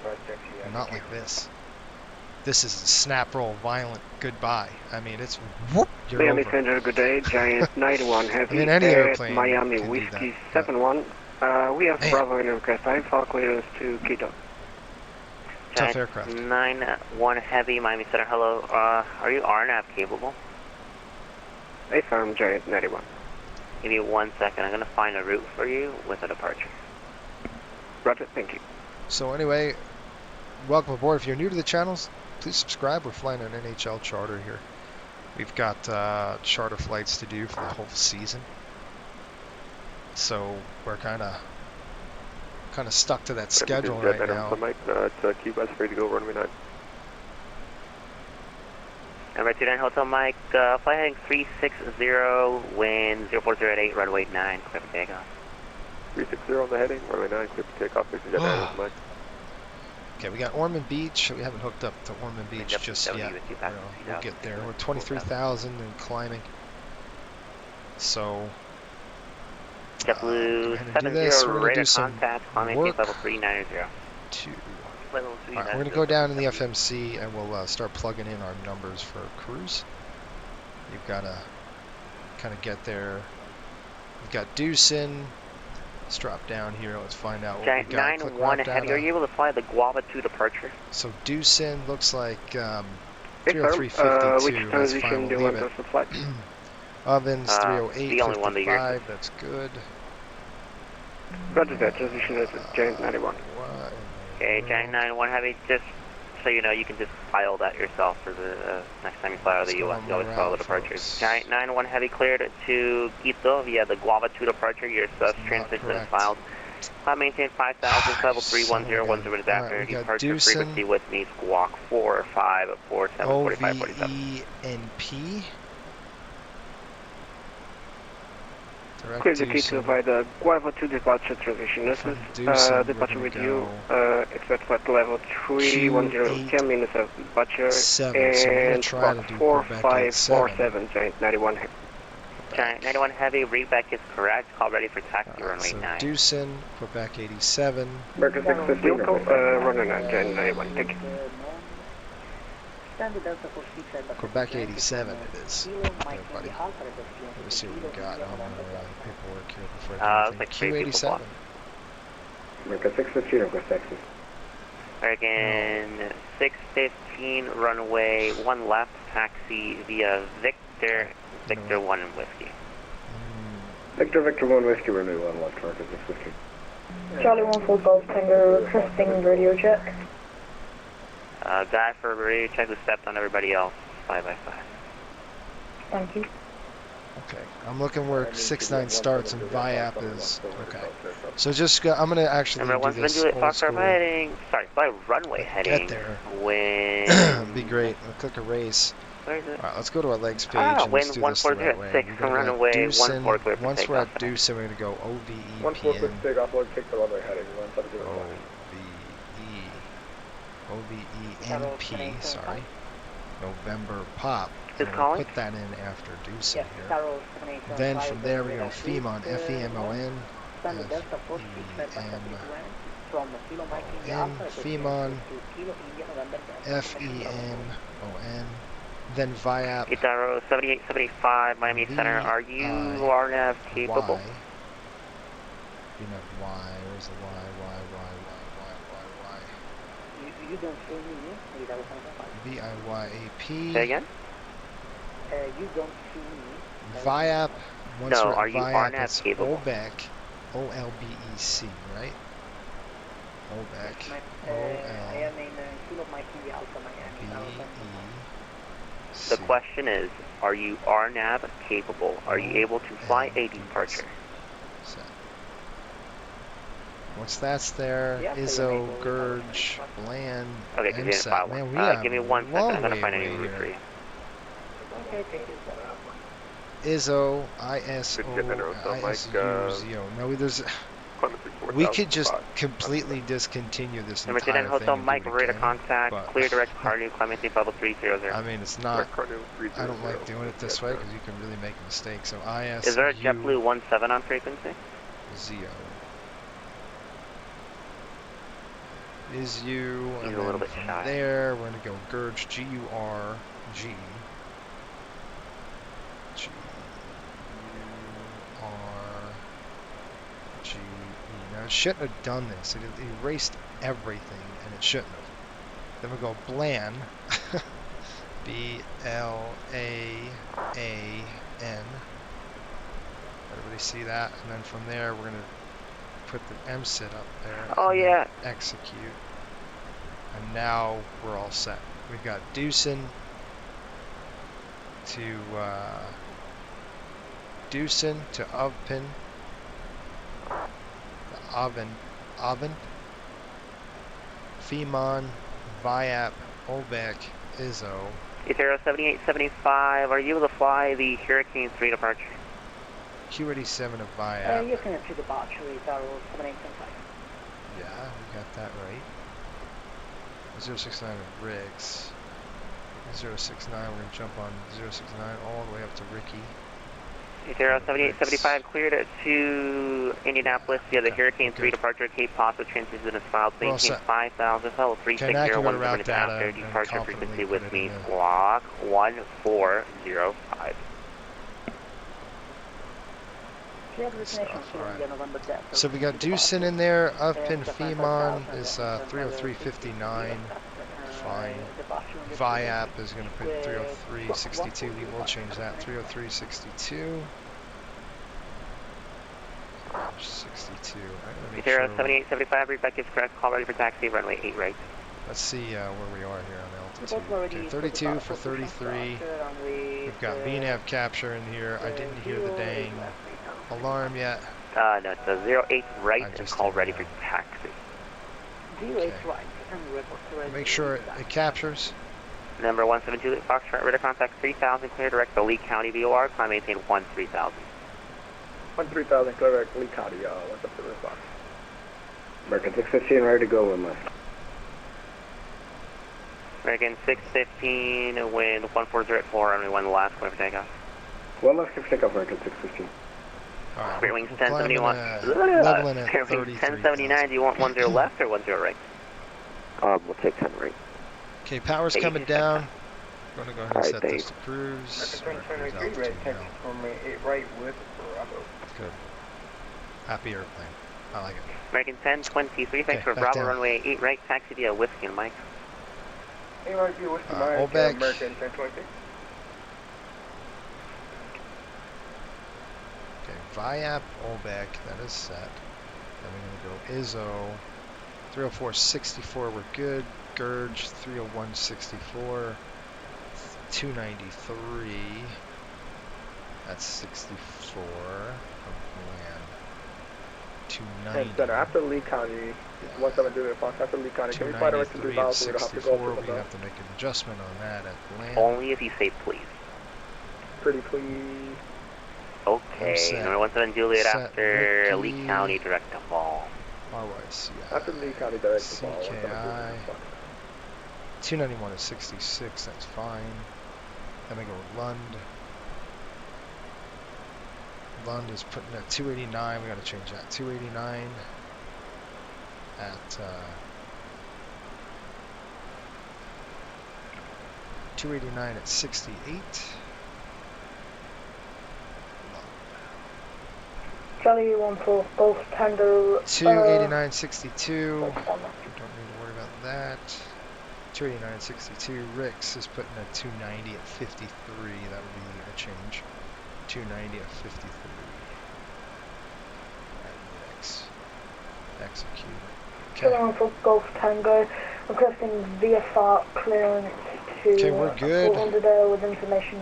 S3: not like this. This is a snap roll, violent goodbye. I mean, it's whoop, you're
S13: Miami
S3: over.
S13: Center, good day. Giant 91 Heavy.
S3: In any airplane,
S13: Miami
S3: can
S13: Whiskey
S3: do that,
S13: 71. We have Bravo in request. I fall clearance to Quito.
S3: Tough aircraft.
S8: 91 Heavy, Miami Center, hello. Are you RNAV capable?
S13: Affirm, Giant 91.
S8: Give me 1 second. I'm going to find a route for you with a departure.
S13: Roger, thank you.
S3: So anyway, welcome aboard. If you're new to the channels, please subscribe. We're flying an NHL Charter here. We've got charter flights to do for the whole season. So we're kind of stuck to that schedule right now.
S12: It's Key West, ready to go, runway 9.
S8: Number 29 Hotel Mike, flight heading 360, wind 0408, runway 9, clear for takeoff.
S12: 360 on the heading, runway 9, clear for takeoff, Jet 9, Mike.
S3: Okay, we got Ormond Beach. We haven't hooked up to Ormond Beach just yet. We'll get there. We're 23,000 and climbing. So
S8: JetBlue 70, radar contact, climbing case level 390.
S3: Alright, we're going to go down in the FMC and we'll start plugging in our numbers for cruise. You've got to kind of get there. We've got Deucin. Let's drop down here. Let's find out what we got.
S8: 91 Heavy, are you able to fly the Guava 2 departure?
S3: So Deucin looks like 303.52. That's fine, we'll leave it. Ovens 308.55. That's good.
S13: Roger that, transition is Giant 91.
S8: Okay, Giant 91 Heavy, just so you know, you can just file that yourself for the next time you fly out of the U.S. You always follow the departures. Giant 9-1 Heavy cleared to Quito via the Guava 2 departure. Your transition is filed. Maintain 5,000, level 3101 minutes after. Departure frequency with me, squawk 454, 45, 47.
S3: OVENP.
S13: Clear the Quito by the Guava 2 departure transition. This is departure with you. Expect flight level 310, 10 minutes of departure. And squawk 4547, Giant 91.
S8: Giant 91 Heavy, readback is correct. Call ready for taxi, runway 9.
S3: Deucin, Quebec 87.
S13: American 650, runway 9, Giant 91, thank you.
S3: Quebec 87 it is. There, buddy. Let me see what we got on our paperwork here before I do anything. Q87.
S11: American 615, request taxi.
S8: American 615, runway 1 left, taxi via Victor 1 and Whiskey.
S11: Victor 1 Whiskey, runway 1 left, American 615.
S2: Charlie 1 Golf Tango requesting radio check.
S8: Guy for radio check who stepped on everybody else, 5x5.
S2: Thank you.
S3: Okay, I'm looking where 69 starts and VIAP is. Okay, so just go, I'm gonna actually do this old school.
S8: Fly runway heading.
S3: Get there.
S8: When
S3: be great. I'll click erase.
S8: Where is it?
S3: All right, let's go to our legs page and let's do this the right way.
S8: Runway 14 clear for
S3: once we're at
S8: takeoff.
S3: Deucin, we're gonna go OVEPN.
S11: 146 takeoff, Lord, take the runway heading.
S3: OVENP, sorry. November Pop.
S8: Just calling?
S3: Put that in after Deucin here. Then from there we go FEMON, FEMON, FEMON, FEMON, then VIAP.
S8: Guitarro 7875, Miami Center. Are you RNAV capable?
S3: Y, where's the Y?
S2: You don't see me.
S3: VIYAP.
S8: Say again?
S2: You don't see me.
S3: VIAP. Once
S8: no,
S3: we're
S8: are you
S3: VIAP,
S8: RNAV capable?
S3: OBEC, OLBEC, right? OBEC,
S8: The question is, are you RNAV capable? Are you able to fly a departure?
S3: Once that's there, Izzo, Gurge, Bland,
S8: okay,
S3: MSAT. Man, we have
S8: give me 1 second, I'm gonna find a new route for you.
S3: Izzo, ISO, ISU, no, there's... We could just completely discontinue this entire thing.
S8: Hotel Mike, radar contact, clear direct Carnew, Clemente, level 300.
S3: I mean, it's not... I don't like doing it this way because you can really make mistakes. So ISU...
S8: Is there a JetBlue 17 on frequency?
S3: Zio. Is you, and
S8: a little bit
S3: from
S8: shy.
S3: there, we're going to go Gurge, G-U-R-G. G-U-R-G-E. Now, it shouldn't have done this. It erased everything, and it shouldn't have. Then we go Blan. B-L-A-A-N. Everybody see that? And then from there, we're going to put the MSIT up there.
S8: Oh, yeah.
S3: Execute. And now we're all set. We've got Deucin to Ovpin. Oven. FEMON, VIAP, OBEC, Izzo.
S8: Guitarro 7875, are you able to fly the Hurricane 3 departure?
S3: Q87 of VIAP.
S2: You can enter the departure, Guitarro 7875.
S3: Yeah, we got that right. 069 of Riggs. 069, we're going to jump on 069 all the way up to Ricky.
S8: Guitarro 7875 cleared to Indianapolis via the Hurricane 3 departure. Cape Pasa transition is filed. Maintain 5,000, level 360, minutes after departure frequency with me. Squawk 1405.
S3: So we got Deucin in there, Ovpin FEMON is 303.59, fine. VIAP is going to put 303.62, we will change that, 303.62. 62,
S8: Guitarro 7875, readback is correct, call ready for taxi, runway 8 right.
S3: Let's see where we are here on altitude. Okay, 32 for 33. We've got VNAV capture in here. I didn't hear the dang alarm yet.
S8: No, it's a 08 right and call ready for taxi.
S3: 08 right and make sure it captures.
S8: Number 172 Foxtrot, radar contact 3000, clear direct to Lee County VOR, climb maintain 13000.
S11: 13000, clear direct Lee County, what's up to the Fox? American 615, ready to go, wind left.
S8: American 615, wind 140 at 4, runway 1 last, clear for takeoff.
S11: 1 left, clear for takeoff, American 615.
S8: Alright, Spirit Wings 1071. Spirit Wings 1079, do you want 10 left or 10 right?
S12: We'll take 10 right.
S3: Okay, power's coming down. I'm going to go ahead and set this to cruise. Good. Happy airplane. I like it.
S8: American 1023, thanks for Bravo,
S3: down.
S8: runway 8 right, taxi via Whiskey and Mike.
S3: Olbeck.
S11: American 1023.
S3: Okay, VIAP, Olbeck, that is set. Then we're going to go ISO. 304.64, we're good. Gurge, 301.64. 293. That's 64. Land. 290.
S11: After Lee County, 172 Fox, after Lee County, can we fly direct to 3000? We'd have to go
S3: we have to make an adjustment on that at land.
S8: Only if you say please.
S11: Pretty please.
S8: Okay, number 17 Juliet
S3: Set
S8: after
S3: Ricky.
S8: Lee County direct to ball.
S3: RYCI.
S11: After Lee County direct to ball.
S3: CKI. 291 is 66, that's fine. Then we go Lund. Lund is putting at 289, we gotta change that. 289 at 289 at 68.
S2: Charlie 14 Golf Tango.
S3: 289.62. We don't need to worry about that. 289.62. Rix is putting at 290 at 53. That would be a change. 290 at 53. And Rix. Execute.
S2: Charlie 14 Golf Tango. Requesting VFR clearance to
S3: we're good.
S2: Fort Lauderdale with information.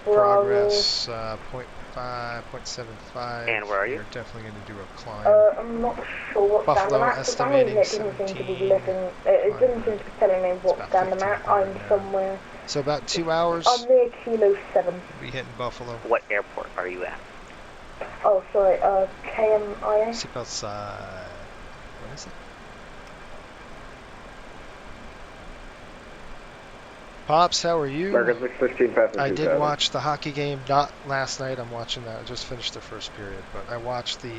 S3: Progress 0.5, 0.75.
S8: And where are you?
S3: You're definitely going to do a climb.
S2: I'm not sure what
S3: Buffalo
S2: stand I'm at. For some reason, it didn't seem to be letting. It didn't seem to be telling me what stand I'm at. I'm somewhere.
S3: So about 2 hours.
S2: I'm near Kilo 7.
S3: We'll be hitting Buffalo.
S8: What airport are you at?
S2: Oh, sorry. KMIA.
S3: Seatbelts. What is it? Pops, how are you?
S11: American 615 passenger.
S3: I did watch the hockey game, not last night. I'm watching that. I just finished the first period, but I watched the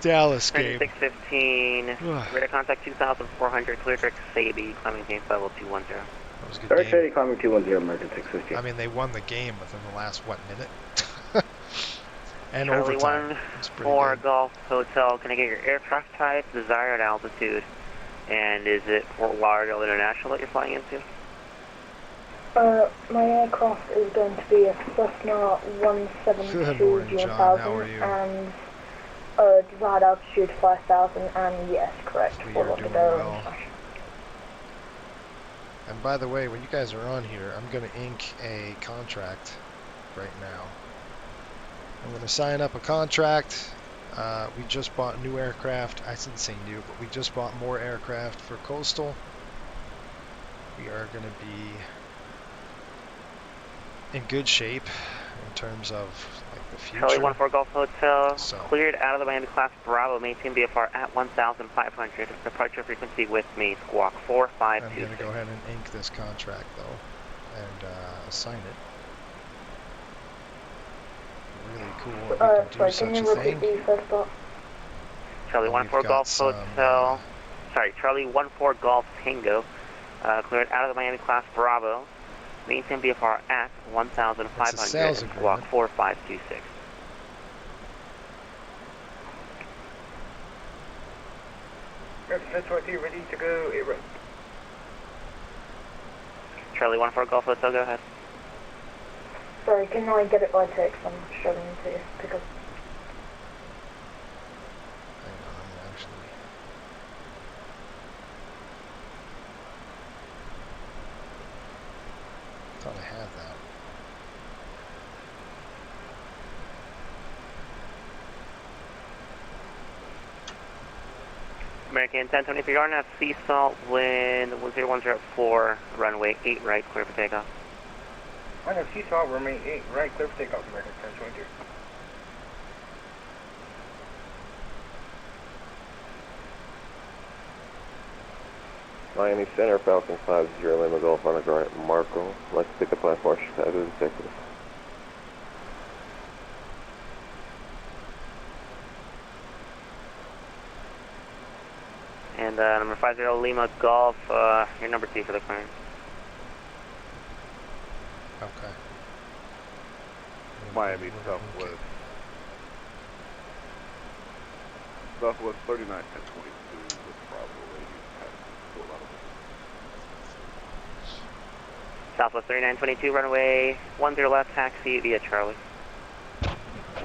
S3: Dallas game.
S8: 615, radar contact 2400, clear direct Sadie, climbing James level 210.
S3: That was a good
S11: Direct
S3: game.
S11: Sadie, climbing 210, American 615.
S3: I mean, they won the game within the last, minute? And
S8: Charlie
S3: overtime.
S8: 14 Golf Hotel, can I get your aircraft type, desired altitude, and is it Fort Lauderdale International that you're flying into?
S2: My aircraft is going to be a Cessna 172 G1000 and desired altitude 5000, and yes, correct, Fort Lauderdale International.
S3: And by the way, when you guys are on here, I'm going to ink a contract right now. I'm going to sign up a contract. We just bought new aircraft. I didn't say new, but we just bought more aircraft for Coastal. We are going to be in good shape in terms of like the future.
S8: Charlie 14 Golf Hotel,
S3: So.
S8: cleared out of the Miami class Bravo, maintain VFR at 1,500. Departure frequency with me, squawk 4526.
S3: I'm going to go ahead and ink this contract though, and sign it. Really cool that we can do
S2: sorry, can you
S3: such a
S2: repeat
S3: thing.
S2: the first part?
S8: Charlie 14 Golf Hotel, sorry, Charlie 14 Golf Tango, cleared out of the Miami class Bravo, maintain VFR at 1,500, squawk 4526.
S11: That's right here, ready to go, Airways.
S8: Charlie 14 Golf Hotel, go ahead.
S2: Sorry, can I get it by text? I'm struggling to pick up.
S3: Hang on,
S8: American 1023, RNF sea salt, wind 1010 at 4, runway 8 right, clear for takeoff.
S13: RNF sea salt, runway 8 right, clear for takeoff, American 1023.
S12: Miami Center, Falcon 50 Lima Golf on the right, Marco. Let's take the platform, Chicago to Texas.
S8: And number 50 Lima Golf, your number 2 for the clearance.
S3: Okay.
S14: Miami Southwest. Southwest 39 1022 with Bravo radio Fort Lauderdale.
S8: Southwest 3922, runway 10 left, taxi via Charlie.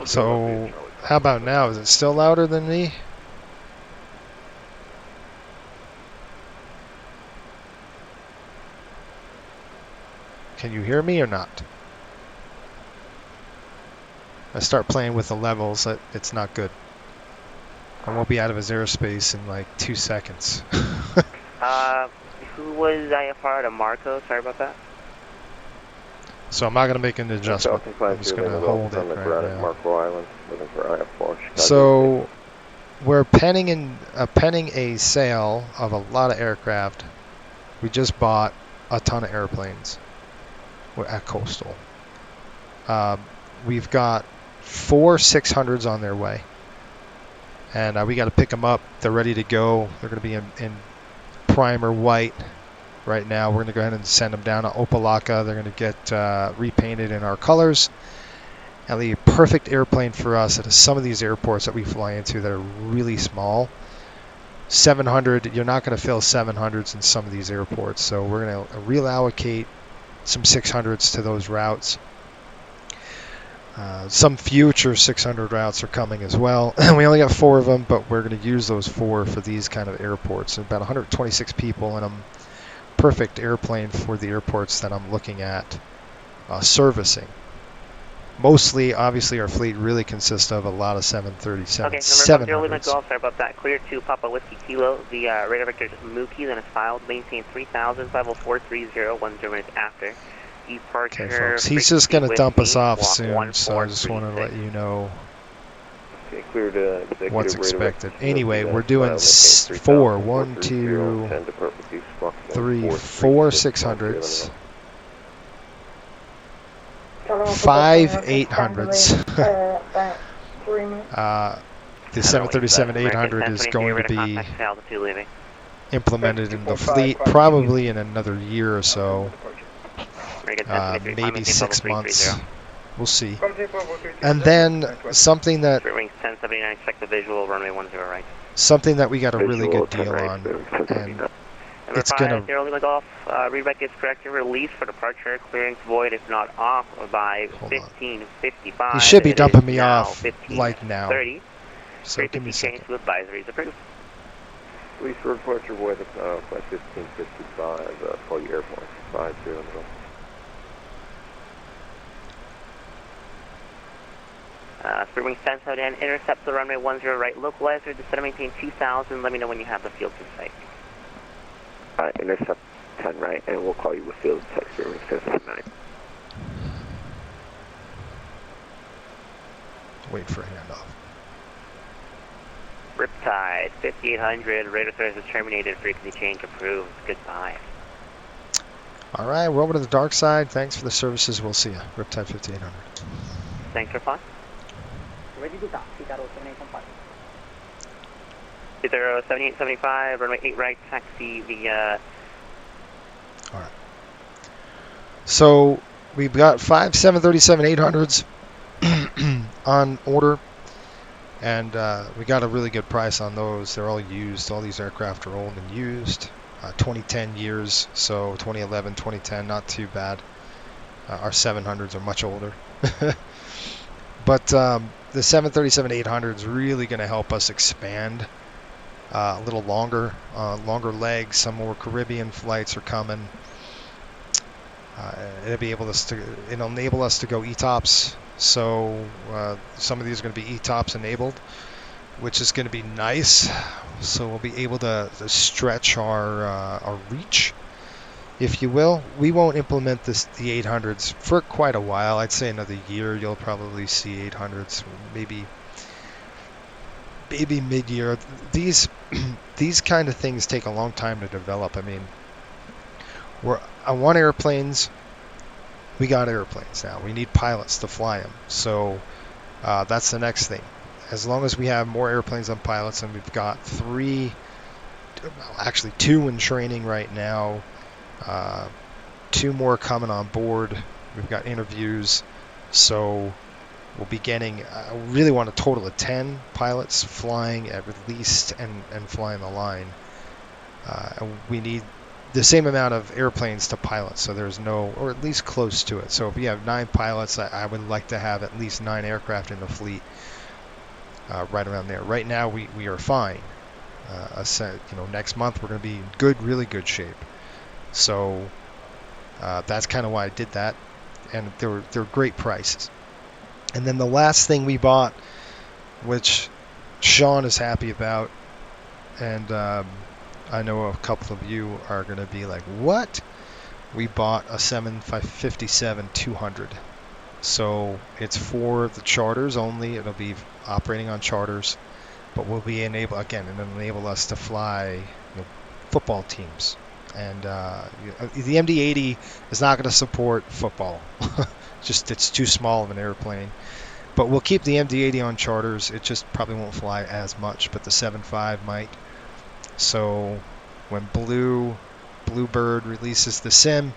S3: So, how about now? Is it still louder than me? Can you hear me or not? I start playing with the levels, it's not good. I won't be out of his airspace in like 2 seconds.
S8: Who was IFR to Marco? Sorry about that.
S3: So I'm not going to make an adjustment. I'm just going to hold it right now.
S12: Marco Island, looking for IF4, Chicago.
S3: So we're penning a sale of a lot of aircraft. We just bought a ton of airplanes. We're at Coastal. We've got 4 600s on their way. And we got to pick them up. They're ready to go. They're going to be in primer white right now. We're going to go ahead and send them down to Opelika. They're going to get repainted in our colors. And the perfect airplane for us at some of these airports that we fly into that are really small. 700, you're not going to fill 700s in some of these airports. So we're going to reallocate some 600s to those routes. Some future 600 routes are coming as well. We only got 4 of them, but we're going to use those 4 for these kind of airports. About 126 people in them. Perfect airplane for the airports that I'm looking at servicing. Mostly, obviously, our fleet really consists of a lot of 737.
S8: Okay, number 50 Lima Golf, sorry about that. Clear to Papa Whiskey Kilo. The radar vector is Mookie, then it's filed. Maintain 3000, 50430, 1 minutes after. Departure.
S3: Okay, folks, he's just going to dump us off soon, so I just wanted to let you know what's expected. Anyway, we're doing 4, 1, 2, 3, 4 600s. 5 800s. The 737-800 is going to be implemented in the fleet probably in another year or so. Maybe 6 months. We'll see. And then something that something that we got a really good deal on, and it's gonna.
S8: Golf, readback is correct and release for departure. Clearance void if not off by 15:55.
S3: He should be dumping me off like now.
S8: 30.
S3: So give me a second.
S8: To advisories approved.
S12: Release for departure void by 15:55. Call your airport 50.
S8: Speedwing stands out and intercept the runway 10 right. Localizer, descend and maintain 2000. Let me know when you have the field in sight.
S12: Intercept 10 right, and we'll call you with field text Speedwing stands 9.
S3: Wait for a handoff.
S8: Riptide, 5800. Radar service terminated. Frequency change approved. Goodbye.
S3: All right, we're over to the dark side. Thanks for the services. We'll see you. Riptide 5800.
S8: Thanks for fun.
S9: Ready to taxi, 7875.
S8: 7875, runway 8 right, taxi via...
S3: Alright. So, we've got 5 737-800s on order, and we got a really good price on those. They're all used. All these aircraft are old and used. 2010 years, so 2011, 2010, not too bad. Our 700s are much older. But the 737-800 is really going to help us expand a little longer, longer legs. Some more Caribbean flights are coming. It'll enable us to go ETOPS. So some of these are going to be ETOPS enabled. which is going to be nice. So we'll be able to stretch our reach, if you will. We won't implement the 800s for quite a while. I'd say another year you'll probably see 800s, maybe mid-year. These kind of things take a long time to develop. I mean, I want airplanes. We got airplanes now. We need pilots to fly them. So that's the next thing. As long as we have more airplanes than pilots, and we've got 2 in training right now, 2 more coming on board. We've got interviews, so we'll be getting, I really want a total of 10 pilots flying at least and flying the line. And we need the same amount of airplanes to pilot, so there's no, or at least close to it. So if we have 9 pilots, I would like to have at least 9 aircraft in the fleet. Right around there. Right now we are fine. Next month we're going to be in really good shape. So that's kind of why I did that, and they're great prices. And then the last thing we bought, which Sean is happy about, and I know a couple of you are going to be like, what? We bought a 757-200. So it's for the charters only. It'll be operating on charters, but we'll be it'll enable us to fly football teams. And the MD-80 is not going to support football. It's too small of an airplane. But we'll keep the MD-80 on charters. It just probably won't fly as much, but the 7.5 might. So when Bluebird releases the sim,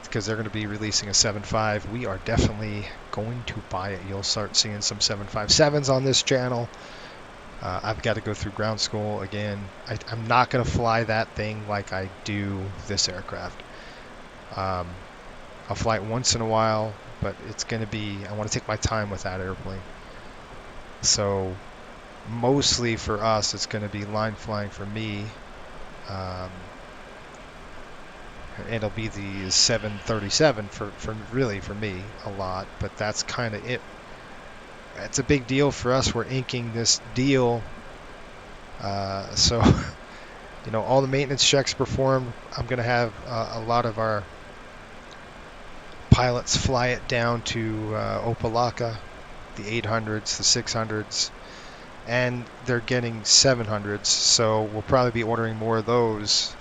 S3: because they're going to be releasing a 7.5, we are definitely going to buy it. You'll start seeing some 757s on this channel. I've got to go through ground school again. I'm not going to fly that thing like I do this aircraft. I'll fly it once in a while, but it's going to be, I want to take my time with that airplane. So mostly for us, it's going to be line flying for me. It'll be the 737 for me a lot, but that's kind of it. It's a big deal for us. We're inking this deal, so all the maintenance checks performed. I'm going to have a lot of our pilots fly it down to Opelika, the 800s, the 600s, and they're getting 700s. So we'll probably be ordering more of those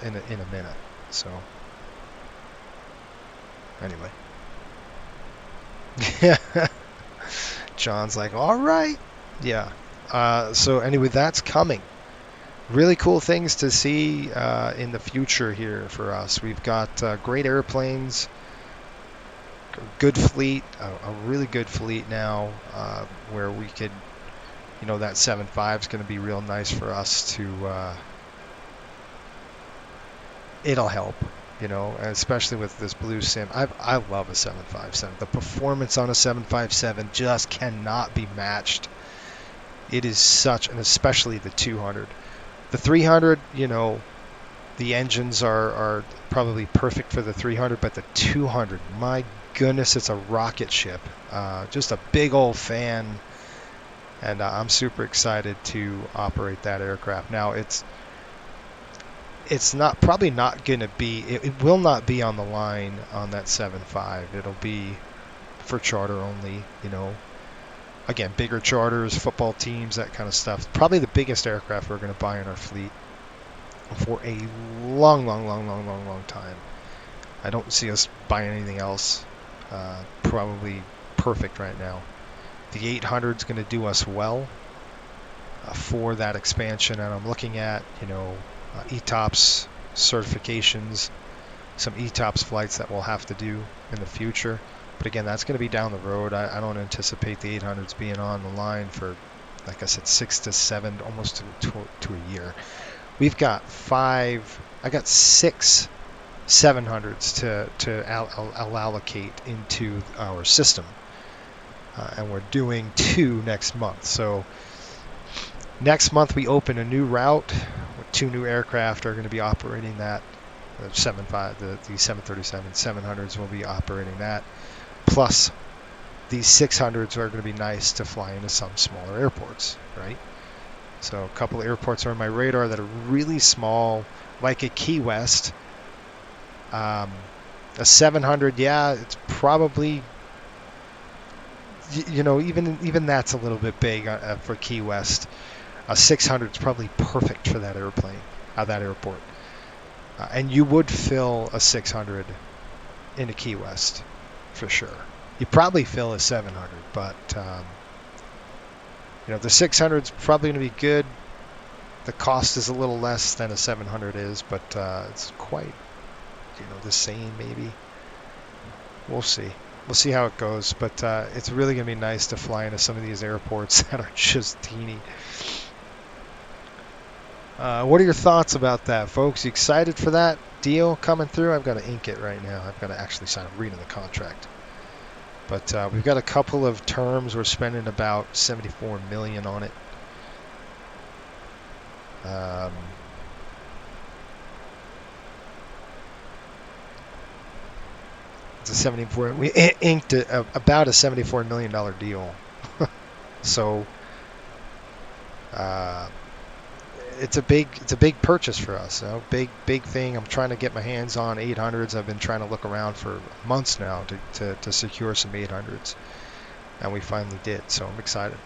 S3: in a minute. So anyway, John's like, all right, yeah. So anyway, that's coming. Really cool things to see in the future here for us. We've got great airplanes, good fleet, a really good fleet now, where we could, that 7.5 is going to be real nice for us to. It'll help, especially with this blue sim. I love a 757. The performance on a 757 just cannot be matched. It is such, and especially the 200. The 300, the engines are probably perfect for the 300, but the 200, my goodness, it's a rocket ship. Just a big old fan, and I'm super excited to operate that aircraft. Now, it's probably not going to be, it will not be on the line on that 7.5. It'll be for charter only, again, bigger charters, football teams, that kind of stuff. Probably the biggest aircraft we're going to buy in our fleet for a long time. I don't see us buying anything else. Probably perfect right now. The 800 is going to do us well for that expansion, and I'm looking at, ETOPS certifications, some ETOPS flights that we'll have to do in the future. But again, that's going to be down the road. I don't anticipate the 800s being on the line for, like I said, 6 to 7, almost to a year. We've got 6 700s to allocate into our system. And we're doing 2 next month. So next month we open a new route. 2 new aircraft are going to be operating that. The 737 700s will be operating that. Plus, these 600s are going to be nice to fly into some smaller airports, right? So a couple of airports are on my radar that are really small, like a Key West. A 700, yeah, it's probably, even that's a little bit big for Key West. A 600 is probably perfect for that that airport. And you would fill a 600 in a Key West, for sure. You probably fill a 700, but the 600 is probably going to be good. The cost is a little less than a 700 is, but it's quite, the same maybe. We'll see. We'll see how it goes, but it's really going to be nice to fly into some of these airports that are just teeny. What are your thoughts about that, folks? You excited for that deal coming through? I've got to ink it right now. I've got to actually sign a reading the contract. But we've got a couple of terms. We're spending about $74 million on it. It's a 74. We inked about a $74 million deal. So it's a big purchase for us. Big thing. I'm trying to get my hands on 800s. I've been trying to look around for months now to secure some 800s, and we finally did. So I'm excited.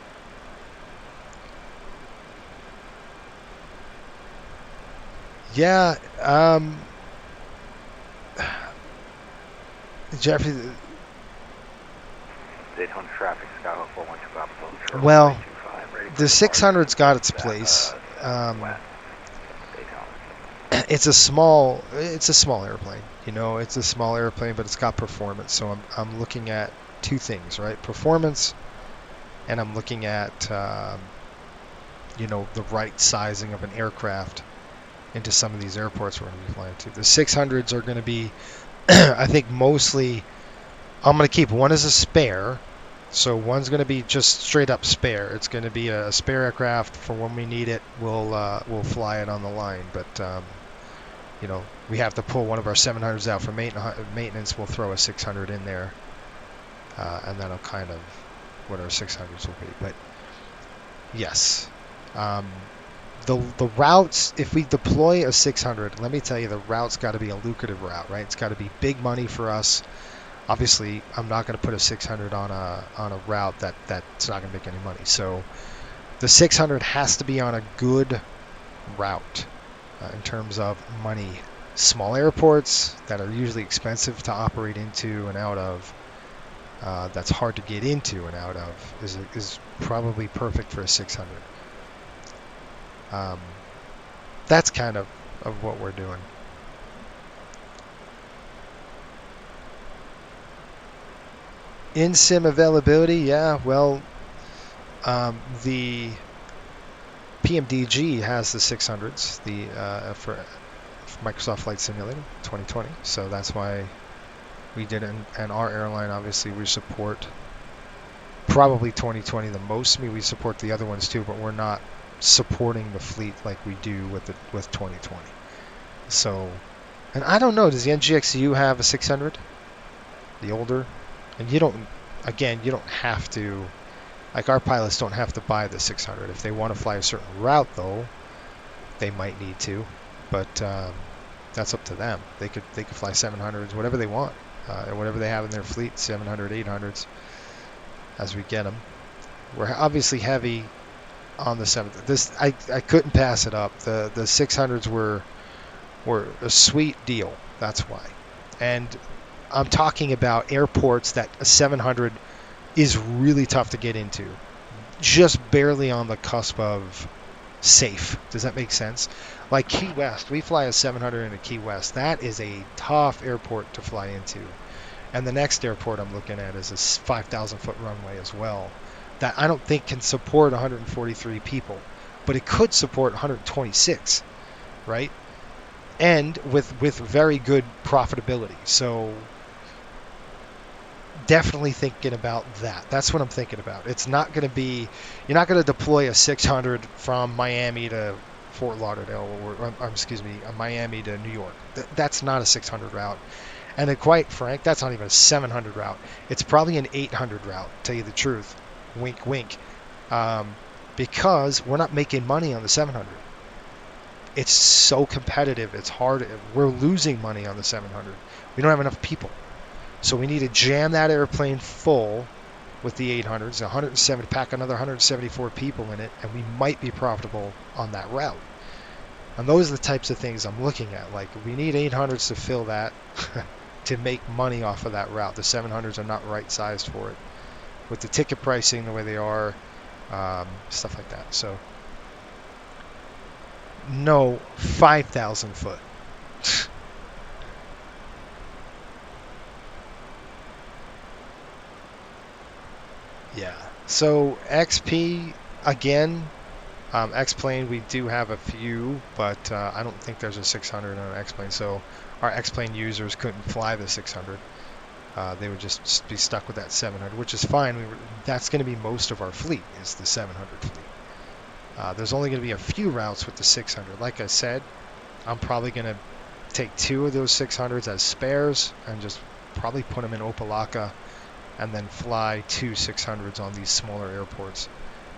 S3: Yeah, Jeffrey.
S15: Daytona traffic, Skyhawk 412
S3: well, the 600's got its place. It's a small airplane. It's a small airplane, but it's got performance. So I'm looking at two things, right? Performance, and I'm looking at the right sizing of an aircraft into some of these airports we're going to be flying to. The 600s are going to be, I think, mostly. I'm going to keep one as a spare. So one's going to be just straight up spare. It's going to be a spare aircraft for when we need it. We'll fly it on the line. But we have to pull one of our 700s out for maintenance. We'll throw a 600 in there, and that'll kind of what our 600s will be. But yes, the routes. If we deploy a 600, let me tell you, the route's got to be a lucrative route, right? It's got to be big money for us. Obviously, I'm not going to put a 600 on a route that's not going to make any money. So the 600 has to be on a good route in terms of money. Small airports that are usually expensive to operate into and out of, that's hard to get into and out of, is probably perfect for a 600. That's kind of what we're doing. In-sim availability, yeah, well, the PMDG has the 600s, for Microsoft Flight Simulator 2020, so that's why we did it. And our airline, obviously, we support probably 2020 the most. I mean, we support the other ones too, but we're not supporting the fleet like we do with 2020. So, and I don't know, does the NGXU have a 600? The older? And you don't have to, like, our pilots don't have to buy the 600. If they want to fly a certain route, though, they might need to. But that's up to them. They could fly 700s, whatever they want, whatever they have in their fleet, 700, 800s, as we get them. We're obviously heavy on the 700. I couldn't pass it up. The 600s were a sweet deal. That's why. And I'm talking about airports that a 700 is really tough to get into. Just barely on the cusp of safe. Does that make sense? Like Key West, we fly a 700 into Key West. That is a tough airport to fly into. And the next airport I'm looking at is a 5,000-foot runway as well, that I don't think can support 143 people, but it could support 126, right? And with very good profitability. So definitely thinking about that. That's what I'm thinking about. It's not going to be, you're not going to deploy a 600 from Miami to Fort Lauderdale, or Miami to New York. That's not a 600 route. And to quite frank, that's not even a 700 route. It's probably an 800 route, to tell you the truth. Wink, wink. because we're not making money on the 700. It's so competitive. It's hard. We're losing money on the 700. We don't have enough people. So we need to jam that airplane full with the 800s, 170, pack another 174 people in it, and we might be profitable on that route. And those are the types of things I'm looking at. Like, we need 800s to fill that to make money off of that route. The 700s are not right sized for it. With the ticket pricing the way they are, stuff like that. So, no, 5,000 foot. Yeah. So XP again, X-plane we do have a few, but I don't think there's a 600 on X-plane. So our X-plane users couldn't fly the 600. They would just be stuck with that 700, which is fine. That's going to be most of our fleet is the 700 fleet. There's only going to be a few routes with the 600. Like I said, I'm probably going to take 2 of those 600s as spares and just probably put them in Opelika and then fly 2 600s on these smaller airports.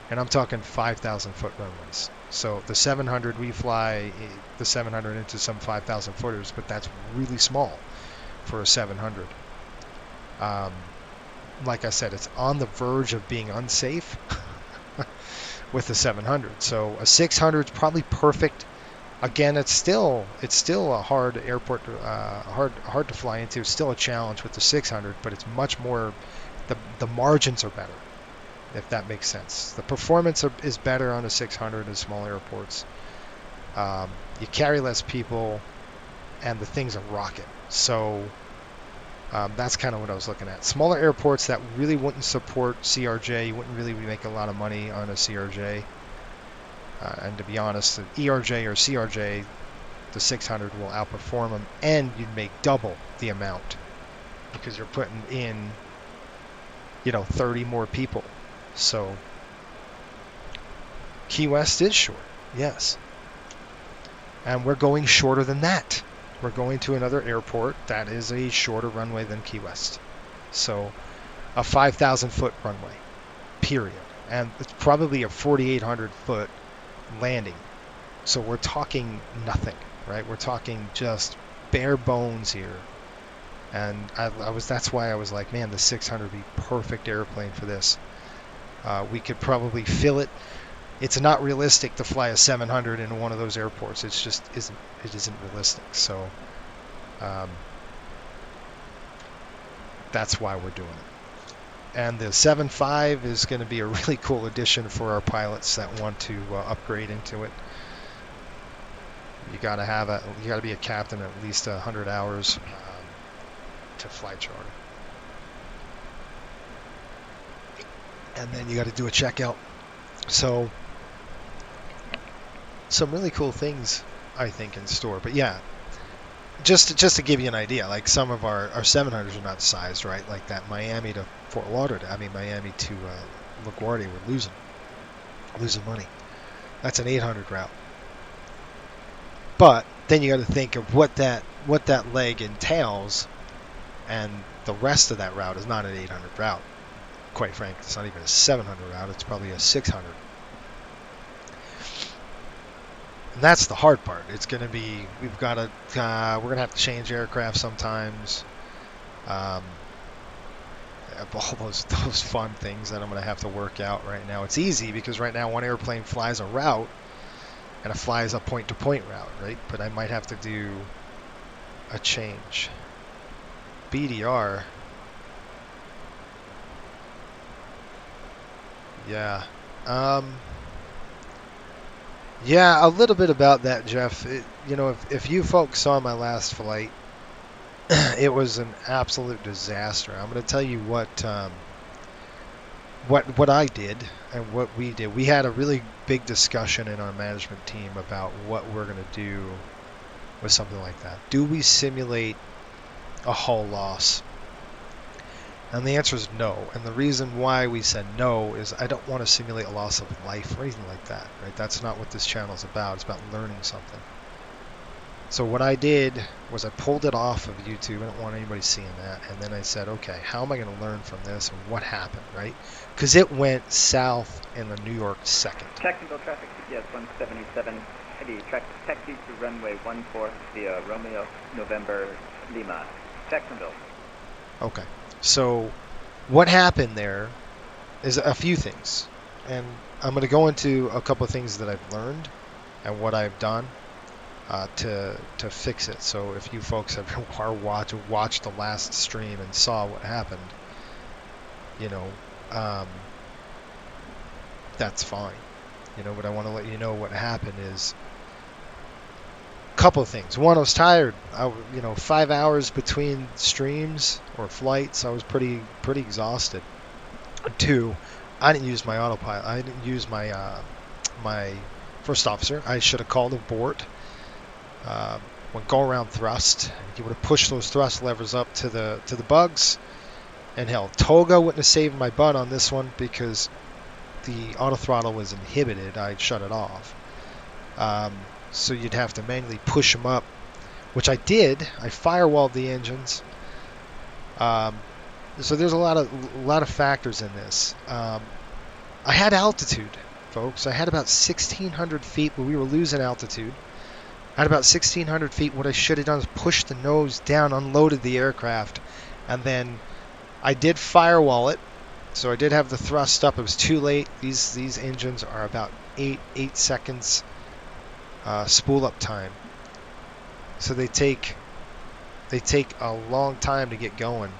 S3: And I'm talking 5,000 foot runways. So the 700, we fly the 700 into some 5,000 footers, but that's really small for a 700. Like I said, it's on the verge of being unsafe with the 700. So a 600 is probably perfect. Again, it's still a hard airport, hard to fly into. It's still a challenge with the 600, but it's much more. The margins are better, if that makes sense. The performance is better on a 600 in small airports. You carry less people, and the thing's a rocket. So that's kind of what I was looking at. Smaller airports that really wouldn't support CRJ, you wouldn't really make a lot of money on a CRJ. And to be honest, the ERJ or CRJ, the 600 will outperform them, and you'd make double the amount because you're putting in, 30 more people. So Key West is short, yes. And we're going shorter than that. We're going to another airport that is a shorter runway than Key West. So a 5,000 foot runway, period. And it's probably a 4,800 foot landing. So we're talking nothing, right? We're talking just bare bones here. And that's why I was like, man, the 600 would be perfect airplane for this. We could probably fill it. It's not realistic to fly a 700 into one of those airports. It just isn't realistic. So that's why we're doing it. And the 7.5 is going to be a really cool addition for our pilots that want to upgrade into it. You got to be a captain at least 100 hours to fly charter. And then you got to do a checkout. So some really cool things, I think, in store. But yeah, just to give you an idea, like some of our 700s are not sized right, like that Miami to Fort Lauderdale. Miami to LaGuardia, we're losing money. That's an 800 route. But then you got to think of what that leg entails, and the rest of that route is not an 800 route. Quite frankly, it's not even a 700 route. It's probably a 600. And that's the hard part. It's going to be, we're going to have to change aircraft sometimes. All those fun things that I'm going to have to work out right now. It's easy because right now one airplane flies a route and it flies a point-to-point route, right? But I might have to do a change. BDR. Yeah. Yeah, a little bit about that, Jeff. If you folks saw my last flight, it was an absolute disaster. I'm going to tell you what I did and what we did. We had a really big discussion in our management team about what we're going to do with something like that. Do we simulate a hull loss? And the answer is no. And the reason why we said no is I don't want to simulate a loss of life or anything like that, right? That's not what this channel is about. It's about learning something. So what I did was I pulled it off of YouTube. I don't want anybody seeing that. And then I said, okay, how am I going to learn from this and what happened, right? Because it went south in the New York second.
S16: Jacksonville traffic, CPS 177, heavy taxi to runway 14 via Romeo, November, Lima, Jacksonville.
S3: Okay, so what happened there is a few things. And I'm going to go into a couple of things that I've learned and what I've done to fix it. So if you folks have watched the last stream and saw what happened, you know, that's fine. You know, but I want to let you know what happened is a couple of things. One, I was tired. 5 hours between streams or flights, I was pretty exhausted. Two, I didn't use my autopilot. I didn't use my my first officer. I should have called abort. When go around thrust, you would have pushed those thrust levers up to the bugs. And hell, Toga wouldn't have saved my butt on this one because the auto throttle was inhibited. I'd shut it off. So you'd have to manually push them up, which I did. I firewalled the engines. So there's a lot of factors in this. I had altitude, folks. I had about 1,600 feet, but we were losing altitude. I had about 1,600 feet. What I should have done is push the nose down, unloaded the aircraft, and then I did firewall it. So I did have the thrust up. It was too late. These engines are about 8 seconds spool up time. So they take a long time to get going.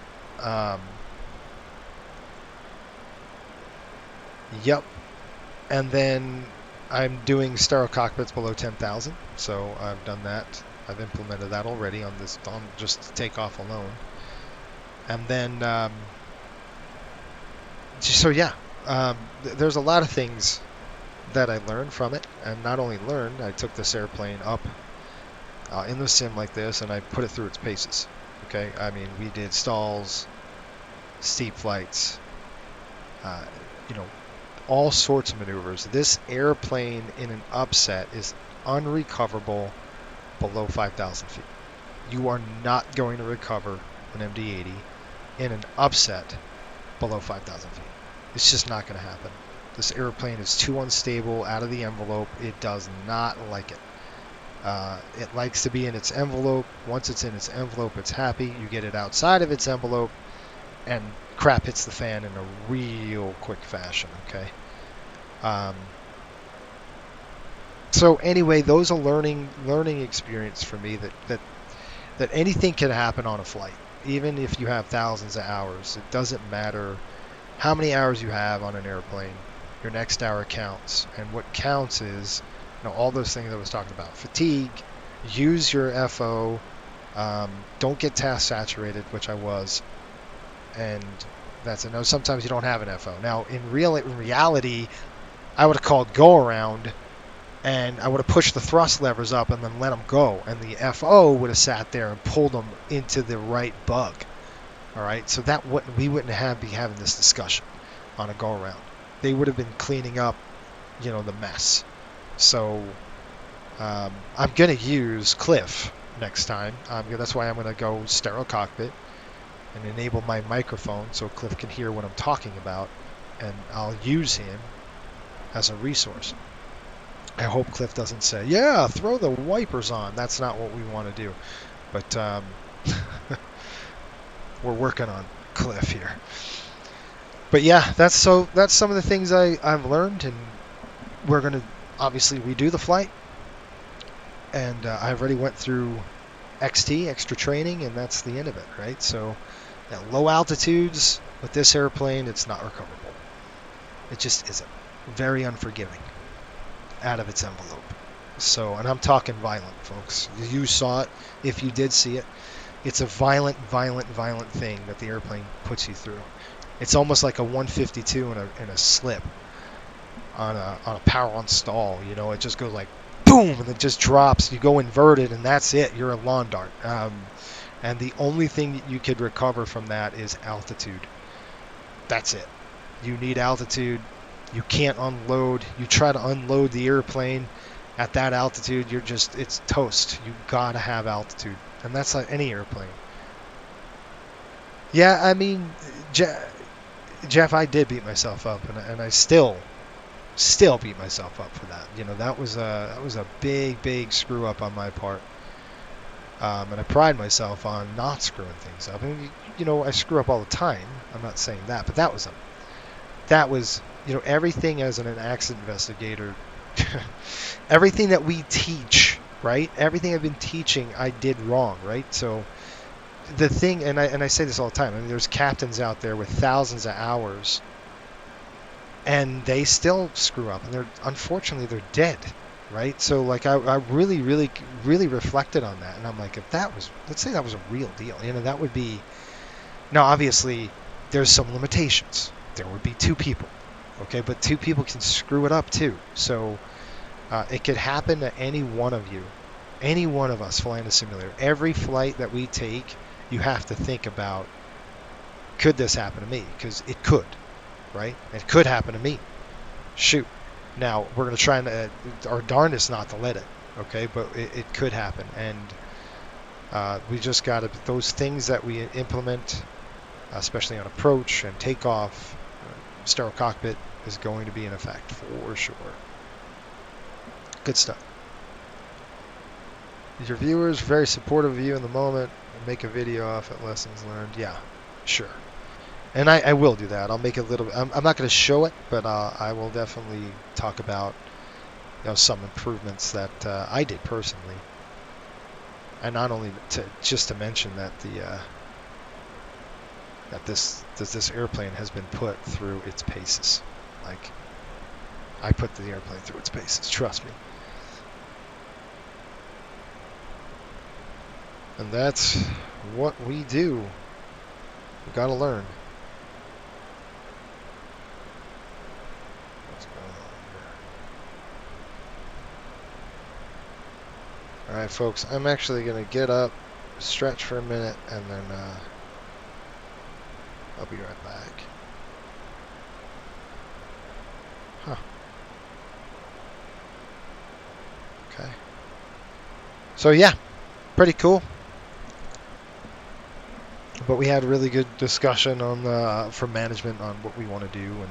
S3: Yep. And then I'm doing sterile cockpits below 10,000. So I've done that. I've implemented that already on just takeoff alone. And then there's a lot of things that I learned from it, and not only learned, I took this airplane up in the sim like this, and I put it through its paces. Okay, I mean, we did stalls, steep flights, all sorts of maneuvers. This airplane in an upset is unrecoverable below 5,000 feet. You are not going to recover an MD-80 in an upset below 5,000 feet. It's just not going to happen. This airplane is too unstable, out of the envelope. It does not like it. It likes to be in its envelope. Once it's in its envelope, it's happy. You get it outside of its envelope, and crap hits the fan in a real quick fashion, okay? So anyway, those are learning experience for me that anything can happen on a flight. Even if you have thousands of hours, it doesn't matter how many hours you have on an airplane. Your next hour counts, and what counts is, all those things I was talking about. Fatigue, use your FO, don't get task saturated, which I was, and that's it. No, sometimes you don't have an FO. Now, in reality, I would have called go around, and I would have pushed the thrust levers up and then let them go, and the FO would have sat there and pulled them into the right bug. All right, so we wouldn't be having this discussion on a go around. They would have been cleaning up, the mess. So I'm going to use Cliff next time. That's why I'm going to go sterile cockpit and enable my microphone so Cliff can hear what I'm talking about, and I'll use him as a resource. I hope Cliff doesn't say, yeah, throw the wipers on. That's not what we want to do. But we're working on Cliff here. But yeah, that's some of the things I've learned, and we're going to obviously redo the flight. And I already went through XT, extra training, and that's the end of it, right? So at low altitudes with this airplane, it's not recoverable. It just isn't. Very unforgiving. Out of its envelope. So, and I'm talking violent, folks. You saw it. If you did see it, it's a violent thing that the airplane puts you through. It's almost like a 152 in a slip on a power on stall. It just goes like boom, and it just drops. You go inverted, and that's it. You're a lawn dart. And the only thing that you could recover from that is altitude. That's it. You need altitude. You can't unload. You try to unload the airplane, At that altitude, it's toast. You gotta have altitude, and that's like any airplane. Yeah, I mean, Jeff, I did beat myself up, and I still beat myself up for that. You know, that was a big screw up on my part, and I pride myself on not screwing things up. I mean, you know, I screw up all the time. I'm not saying that, but that was you know, everything as an accident investigator. Everything that we teach, right? Everything I've been teaching, I did wrong, right? So the thing, and I say this all the time, I mean, there's captains out there with thousands of hours, and they still screw up, and unfortunately they're dead, right? So like I really reflected on that, and I'm like, if that was, let's say that was a real deal, you know, that would be. Now obviously there's some limitations. There would be 2 people, okay, but 2 people can screw it up too. So it could happen to any one of you, any one of us flying a simulator. Every flight that we take, you have to think about, could this happen to me? Because it could, right? It could happen to me. Shoot. Now, we're going to try our darndest not to let it, okay? But it could happen. And we just got to, those things that we implement, especially on approach and takeoff, sterile cockpit is going to be in effect for sure. Good stuff. Your viewers very supportive of you in the moment. Make a video off at lessons learned. Yeah, sure. And I will do that. I'll make it a little bit. I'm not going to show it, but I will definitely talk about, you know, some improvements that I did personally. And not only just to mention that this airplane has been put through its paces. Like, I put the airplane through its paces. Trust me. And that's what we do. We gotta learn. What's going on here? Alright folks, I'm actually gonna get up, stretch for a minute, and then I'll be right back. Huh. Okay. So yeah, pretty cool. But we had a really good discussion on for management on what we want to do, and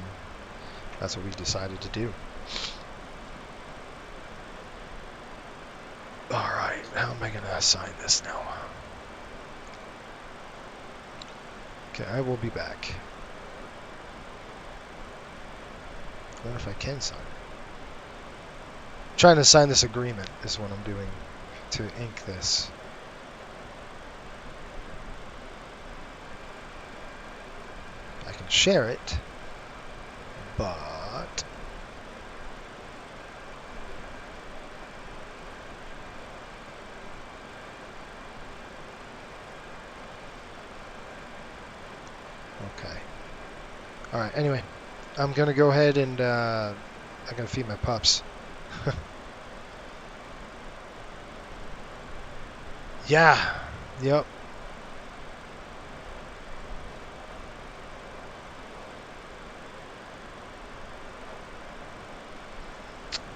S3: that's what we decided to do. All right, how am I going to assign this now? Okay, I will be back. I wonder if I can sign it. I'm trying to sign this agreement is what I'm doing to ink this. I can share it, but okay. All right. Anyway, I'm gonna go ahead and I'm gonna feed my pups. Yeah. Yep.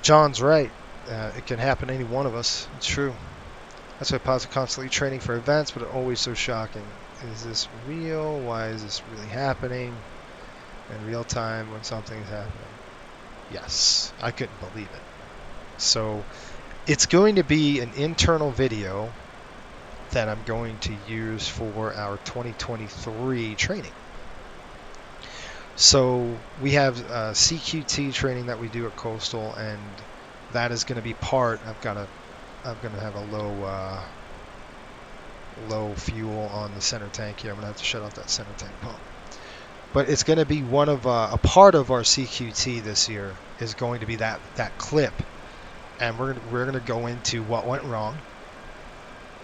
S3: John's right. It can happen to any one of us. It's true. That's why pilots are constantly training for events, but it's always so shocking. Is this real? Why is this really happening? In real time when something's happening. Yes, I couldn't believe it. So it's going to be an internal video that I'm going to use for our 2023 training. So we have CQT training that we do at Coastal, and that is going to be part. I'm going to have a low fuel on the center tank here. I'm going to have to shut off that center tank pump. But it's going to be one of a part of our CQT this year is going to be that clip, and we're going to go into what went wrong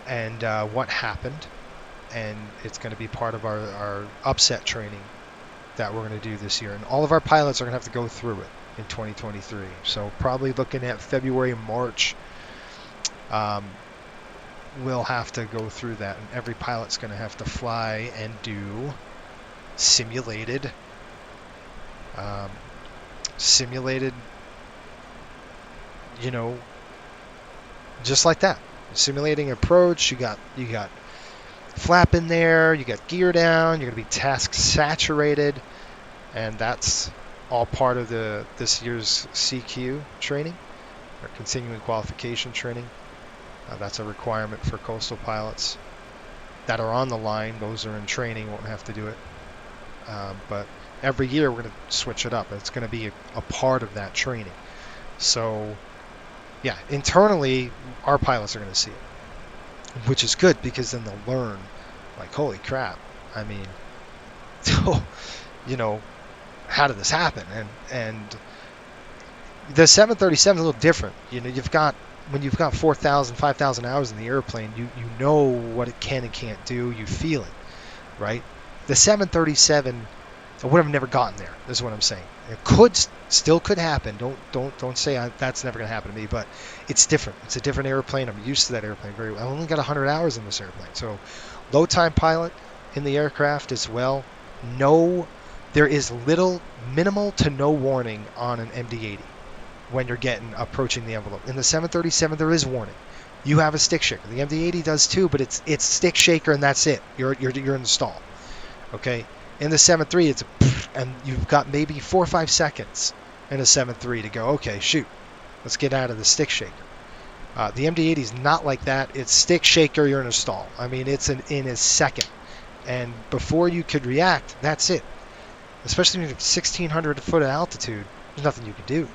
S3: and what happened, and it's going to be part of our upset training that we're going to do this year. And all of our pilots are going to have to go through it in 2023. So probably looking at February, March, we'll have to go through that, and every pilot's going to have to fly and do simulated just like that. Simulating approach, you got flap in there, you got gear down, you're going to be task saturated, and that's all part of this year's CQ training, or continuing qualification training. That's a requirement for coastal pilots that are on the line. Those are in training, won't have to do it. But every year we're going to switch it up. It's going to be a part of that training. So, yeah, internally, our pilots are going to see it, which is good because then they'll learn, like, holy crap, I mean, you know, how did this happen? And the 737 is a little different. You know, when you've got 4,000, 5,000 hours in the airplane, you know what it can and can't do. You feel it, right? The 737, I would have never gotten there. Is what I'm saying. It still could happen. Don't say that's never going to happen to me. But it's different. It's a different airplane. I'm used to that airplane very well. I only got 100 hours in this airplane. So, low time pilot in the aircraft as well. No, there is minimal to no warning on an MD-80 when you're approaching the envelope. In the 737, there is warning. You have a stick shaker. The MD-80 does too, but it's stick shaker and that's it. You're in the stall. Okay. In the 7.3, it's and you've got maybe 4 or 5 seconds in a 7.3 to go, okay, shoot, let's get out of the stick shaker. The MD-80 is not like that. It's stick shaker, you're in a stall. I mean, it's in a second. And before you could react, that's it. Especially when you're at 1,600 foot of altitude, there's nothing you can do.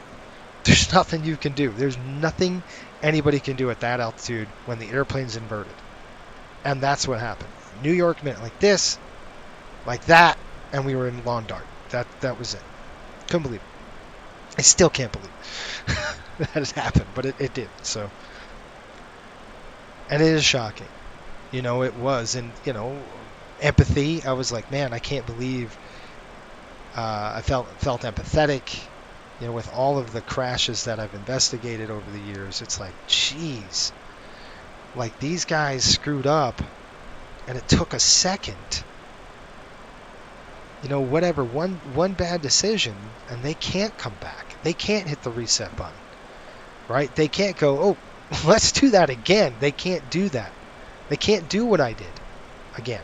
S3: There's nothing you can do. There's nothing anybody can do at that altitude when the airplane's inverted. And that's what happened. New York minute like this, like that, and we were in Lawn Dart. That was it. Couldn't believe it. I still can't believe that has happened, but it did. So, and it is shocking. You know, it was. And, you know, empathy, I was like, man, I can't believe I felt empathetic. You know, with all of the crashes that I've investigated over the years, it's like, geez, like these guys screwed up and it took a second. You know, whatever, one bad decision and they can't come back. They can't hit the reset button, right? They can't go, oh, let's do that again. They can't do that. They can't do what I did again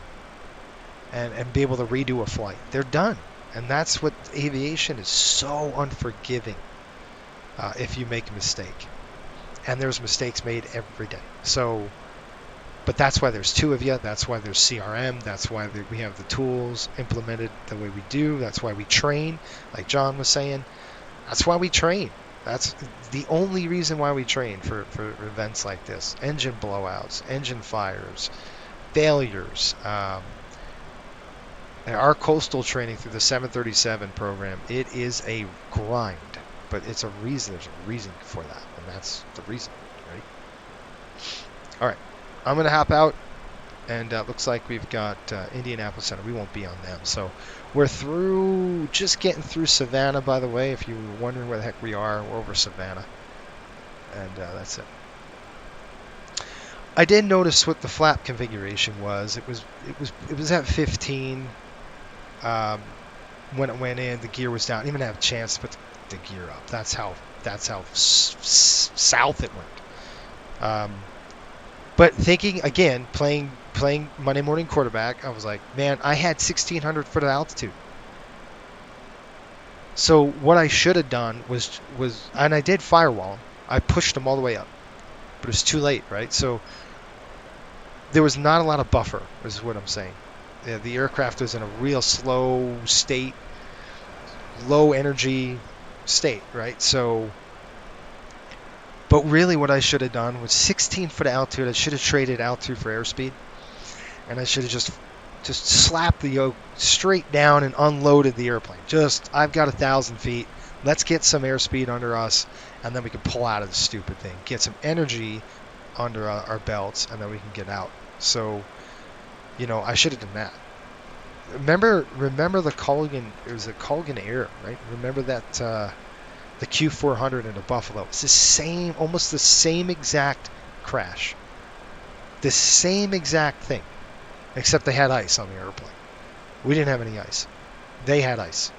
S3: and be able to redo a flight. They're done. And that's what aviation is, so unforgiving if you make a mistake. And there's mistakes made every day. So, but that's why there's 2 of you. That's why there's CRM. That's why we have the tools implemented the way we do. That's why we train, like John was saying. That's why we train. That's the only reason why we train for events like this. Engine blowouts, engine fires, failures. And our coastal training through the 737 program, it is a grind, but it's a reason. There's a reason for that, and that's the reason, right? All right, I'm going to hop out, and looks like we've got Indianapolis Center. We won't be on them, so we're through, just getting through Savannah, by the way. If you were wondering where the heck we are, we're over Savannah, and that's it. I did notice what the flap configuration was. It was at 15. When it went in, the gear was down. I didn't even have a chance to put the gear up. That's how south it went. But thinking again, playing Monday morning quarterback, I was like, man, I had 1,600 foot of altitude. So what I should have done was, and I did firewall them. I pushed them all the way up, but it was too late, right? So there was not a lot of buffer, is what I'm saying. The aircraft was in a real slow state, low energy state, right? So, but really what I should have done was 16 foot of altitude. I should have traded altitude for airspeed, and I should have just slapped the yoke straight down and unloaded the airplane. I've got 1,000 feet. Let's get some airspeed under us, and then we can pull out of the stupid thing. Get some energy under our belts, and then we can get out. So, you know, I should have done that. Remember the Culligan, it was a Culligan Air, right? Remember that, the Q400 in a Buffalo. It's the same, almost the same exact crash. The same exact thing, except they had ice on the airplane. We didn't have any ice. They had ice.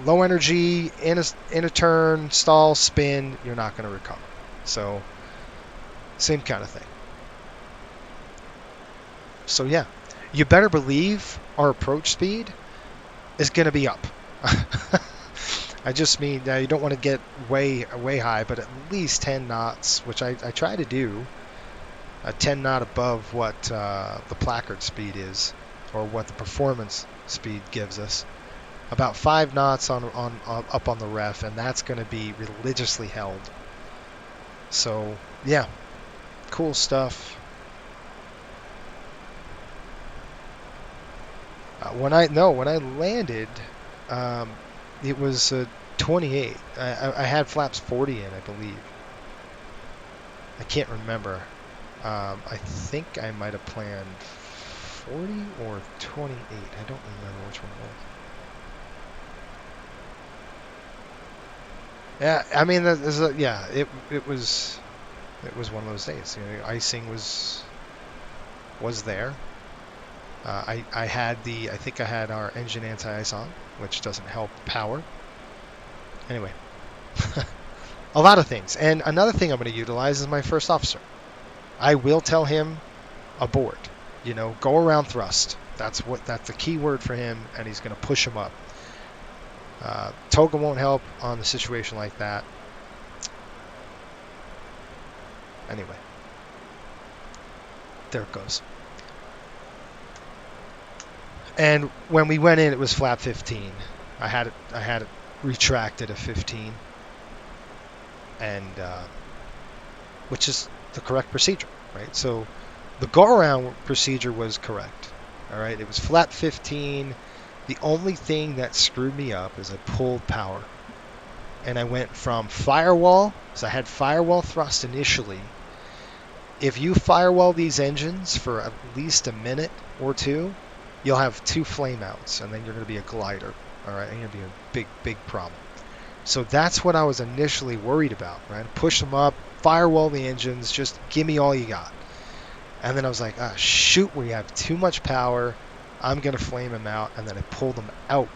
S3: low energy, in a turn, stall, spin, you're not going to recover. So same kind of thing. So yeah, you better believe our approach speed is going to be up. I just mean you don't want to get way high, but at least 10 knots, which I try to do. 10 knot above what the placard speed is, or what the performance speed gives us. About 5 knots on up on the ref, and that's going to be religiously held. So yeah, cool stuff. When I landed, it was 28. I had flaps 40 in, I believe. I can't remember. I think I might have planned 40 or 28. I don't remember which one it was. Yeah, I mean, it was one of those days. You know, icing was there. I think I had our engine anti-ice on, which doesn't help power. Anyway, a lot of things. And another thing I'm going to utilize is my first officer. I will tell him aboard. You know, go around thrust. That's the key word for him, and he's going to push him up. Toga won't help on the situation like that. Anyway, there it goes. And when we went in, it was flap 15. I had it retracted at 15, and which is the correct procedure, right? So the go-around procedure was correct. All right, it was flap 15. The only thing that screwed me up is I pulled power, and I went from firewall. So I had firewall thrust initially. If you firewall these engines for at least a minute or two, you'll have 2 flameouts, and then you're going to be a glider. All right, and you're going to be a big problem. So that's what I was initially worried about, right? Push them up, firewall the engines, just give me all you got. And then I was like, shoot, we have too much power. I'm going to flame them out, and then I pulled them out.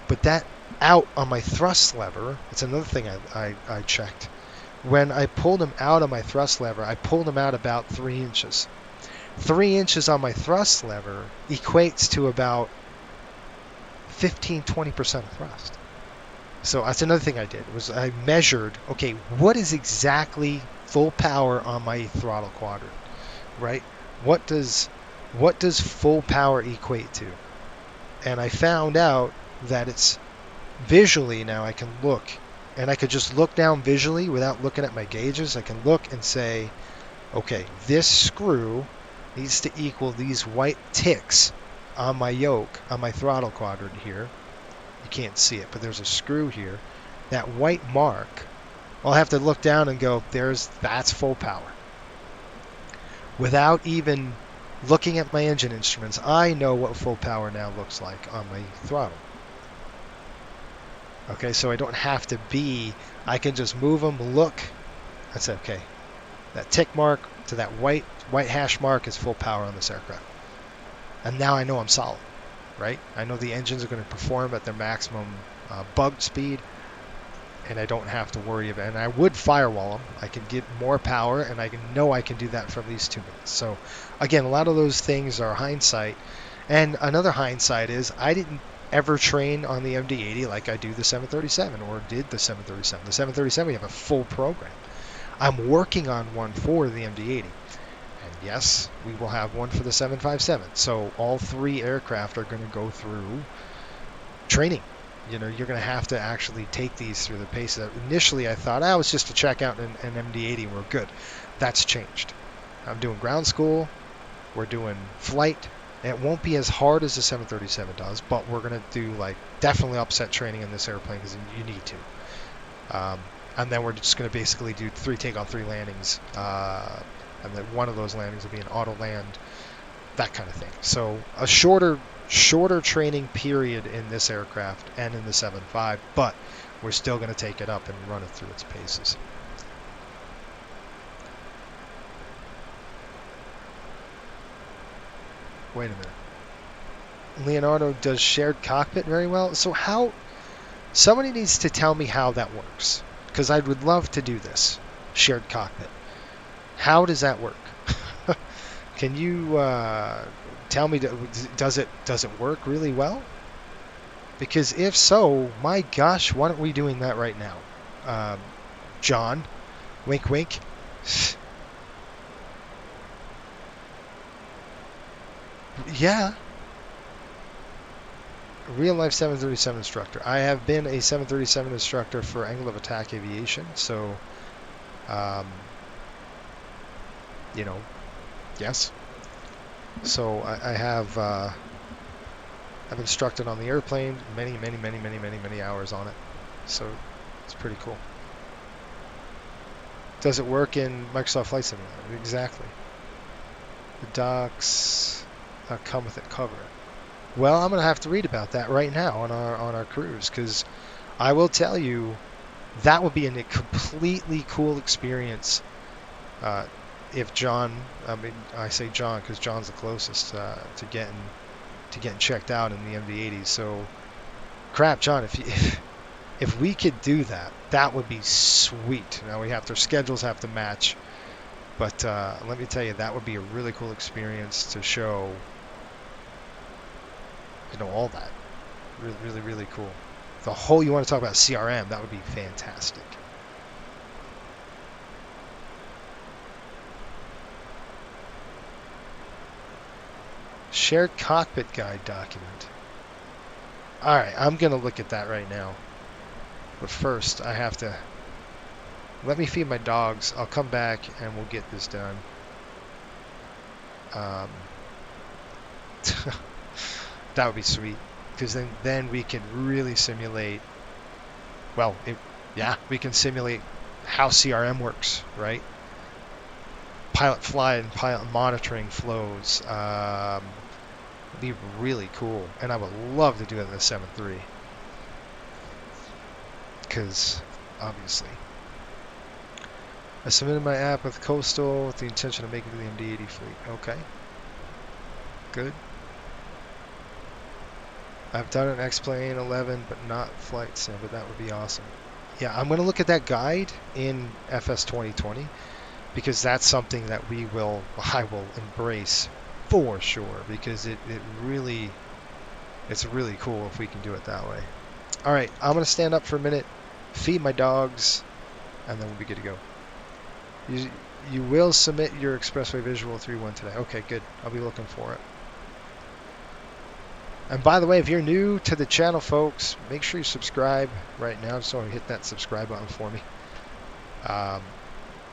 S3: But that out on my thrust lever, it's another thing I checked. When I pulled them out on my thrust lever, I pulled them out about 3 inches. 3 inches on my thrust lever equates to about 15-20% of thrust. So that's another thing I did, was I measured, okay, what is exactly full power on my throttle quadrant, right? What does full power equate to? And I found out that it's visually, now I can look, and I could just look down visually without looking at my gauges. I can look and say, okay, this screw needs to equal these white ticks on my yoke, on my throttle quadrant here. You can't see it, but there's a screw here. That white mark, I'll have to look down and go, that's full power. Without even looking at my engine instruments, I know what full power now looks like on my throttle. Okay, so I don't have to I can just move them, look, and say, okay, that tick mark to that white hash mark is full power on this aircraft. And now I know I'm solid, right? I know the engines are going to perform at their maximum bugged speed, and I don't have to worry about it. And I would firewall them. I can get more power, and I know I can do that for at least 2 minutes. So, again, a lot of those things are hindsight. And another hindsight is I didn't ever train on the MD-80 like I do the 737 or did the 737. The 737, we have a full program. I'm working on one for the MD-80. And yes, we will have one for the 757. So all 3 aircraft are going to go through training. You know, you're going to have to actually take these through the paces. Initially, I thought, it was just to check out an MD-80, we're good. That's changed. I'm doing ground school. We're doing flight. It won't be as hard as the 737 does, but we're going to do definitely upset training in this airplane because you need to. And then we're just going to basically do 3 take-on 3 landings. And then one of those landings will be an auto land, that kind of thing. So a shorter training period in this aircraft and in the 7.5, but we're still going to take it up and run it through its paces. Wait a minute. Leonardo does shared cockpit very well. So how Somebody needs to tell me how that works, because I would love to do this shared cockpit. How does that work? Can you tell me, does it work really well? Because if so, my gosh, why aren't we doing that right now? John, wink wink. Yeah. Real life 737 instructor. I have been a 737 instructor for angle of attack aviation, so you know, yes. So I have I've instructed on the airplane many hours on it, so it's pretty cool. Does it work in Microsoft Flight Simulator? Exactly. The docs come with it cover. Well, I'm gonna have to read about that right now on our cruise, because I will tell you that would be a completely cool experience if John, I mean, I say John because John's the closest to getting checked out in the MD-80s. So, crap, John, if we could do that, that would be sweet. Now their schedules have to match, but let me tell you, that would be a really cool experience to show. You know, all that. Really cool. You want to talk about CRM, that would be fantastic. Shared cockpit guide document. Alright, I'm going to look at that right now. But first, I have to... Let me feed my dogs. I'll come back and we'll get this done. That would be sweet, because then we can really simulate. Well, we can simulate how CRM works, right? Pilot flight and pilot monitoring flows. It'd be really cool, and I would love to do it in the 7.3, because obviously I submitted my app with Coastal with the intention of making it to the MD-80 fleet. Okay, good. I've done an X-Plane 11, but not flight sim, but that would be awesome. Yeah, I'm going to look at that guide in FS 2020, because that's something that I will embrace for sure, because it's really cool if we can do it that way. All right, I'm going to stand up for a minute, feed my dogs, and then we'll be good to go. You will submit your Expressway Visual 3.1 today. Okay, good. I'll be looking for it. And by the way, if you're new to the channel, folks, make sure you subscribe right now. So hit that subscribe button for me.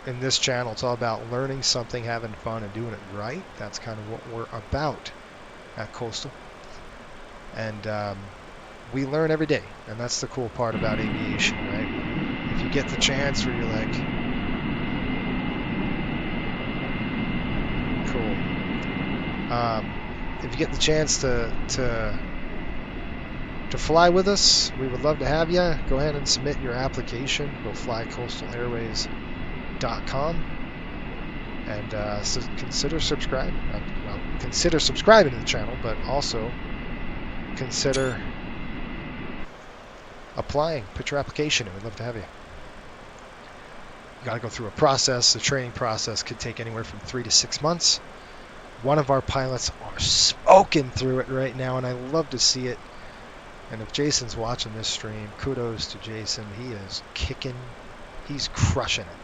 S3: In this channel, it's all about learning something, having fun, and doing it right. That's kind of what we're about at Coastal. And we learn every day, and that's the cool part about aviation, right? If you get the chance where you're like, cool. If you get the chance to fly with us, we would love to have you. Go ahead and submit your application. Go flycoastalairways.com and consider subscribing. Well, consider subscribing to the channel, but also consider applying. Put your application in. We'd love to have you. You got to go through a process. The training process could take anywhere from 3 to 6 months. One of our pilots are smoking through it right now, and I love to see it. And if Jason's watching this stream, kudos to Jason. He is kicking. He's crushing it.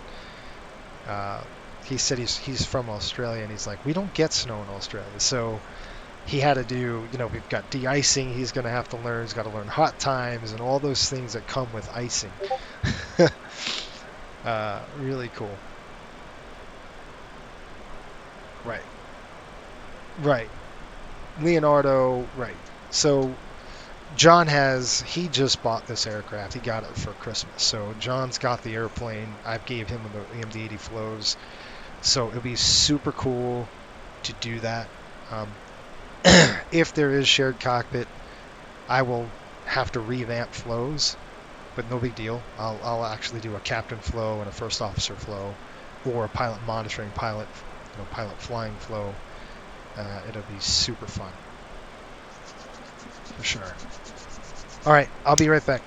S3: He said he's from Australia, and he's like, we don't get snow in Australia. So he had to do, we've got de-icing he's going to have to learn. He's got to learn hot times and all those things that come with icing. Really cool. Right. Leonardo, right. So John he just bought this aircraft. He got it for Christmas. So John's got the airplane. I gave him the MD-80 flows. So it'll be super cool to do that. If there is shared cockpit, I will have to revamp flows, but no big deal. I'll actually do a captain flow and a first officer flow, or a pilot monitoring, pilot flying flow. It'll be super fun. For sure. Alright, I'll be right back.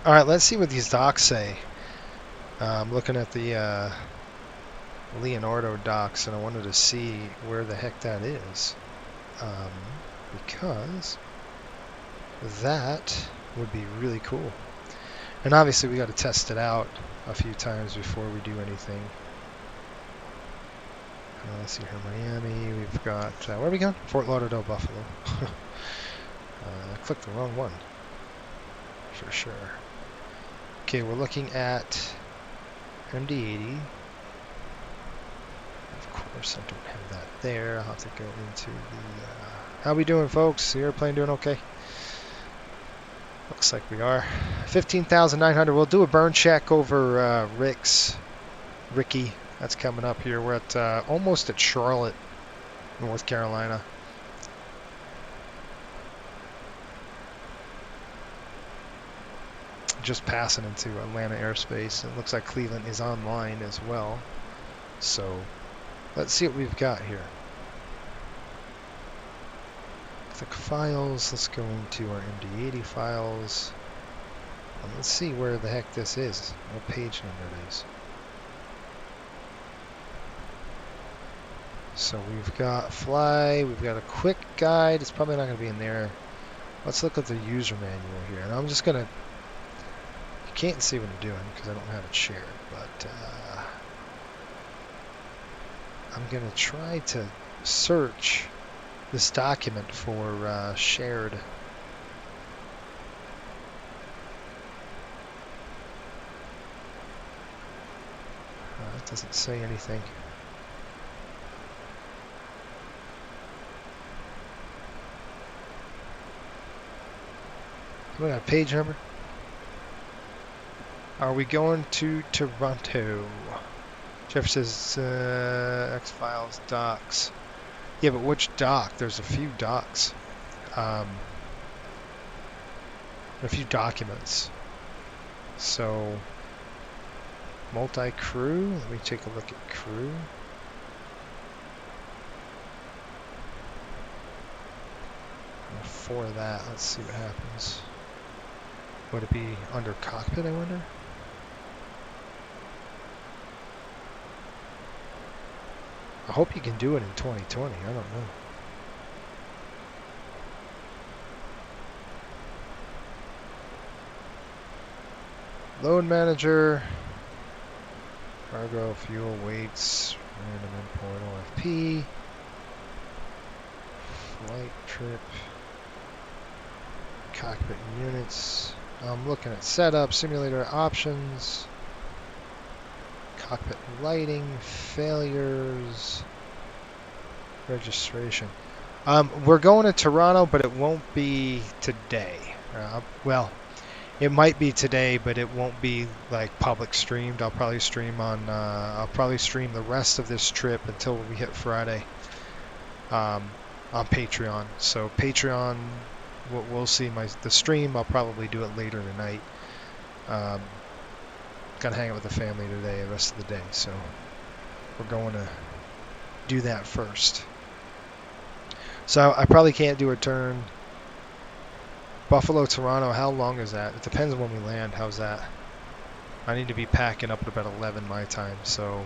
S3: All right, let's see what these docs say. I'm looking at the Leonardo docs, and I wanted to see where the heck that is, because that would be really cool. And obviously we got to test it out a few times before we do anything. Let's see here, Miami. We've got, where are we going? Fort Lauderdale, Buffalo. I clicked the wrong one, for sure. Okay, we're looking at MD-80. Of course, I don't have that there. I'll have to go into the... how we doing, folks? The airplane doing okay? Looks like we are. 15,900. We'll do a burn check over Ricky. That's coming up here. We're at almost at Charlotte, North Carolina. Just passing into Atlanta airspace. It looks like Cleveland is online as well. So let's see what we've got here. Click files. Let's go into our MD-80 files. And let's see where the heck this is. What page number it is. So we've got fly. We've got a quick guide. It's probably not going to be in there. Let's look at the user manual here. And I'm just going to... You can't see what I'm doing because I don't have it shared. But I'm going to try to search this document for shared. It doesn't say anything. We got a page number. Are we going to Toronto? Jeff says X-Files docs. Yeah, but which doc? There's a few docs. A few documents. So, multi-crew. Let me take a look at crew. And for that, let's see what happens. Would it be under cockpit, I wonder? I hope you can do it in 2020. I don't know. Load manager, cargo, fuel, weights, random import, OFP, flight trip, cockpit units. I'm looking at setup, simulator options, cockpit lighting, failures, registration. We're going to Toronto, but it won't be today. Well, it might be today, but it won't be like public streamed. I'll probably stream on. I'll probably stream the rest of this trip until we hit Friday on Patreon. So Patreon, we'll see the stream. I'll probably do it later tonight. Gotta hang out with the family today, the rest of the day. So we're going to do that first. So I probably can't do a turn. Buffalo, Toronto, how long is that? It depends on when we land. How's that? I need to be packing up at about 11 my time, so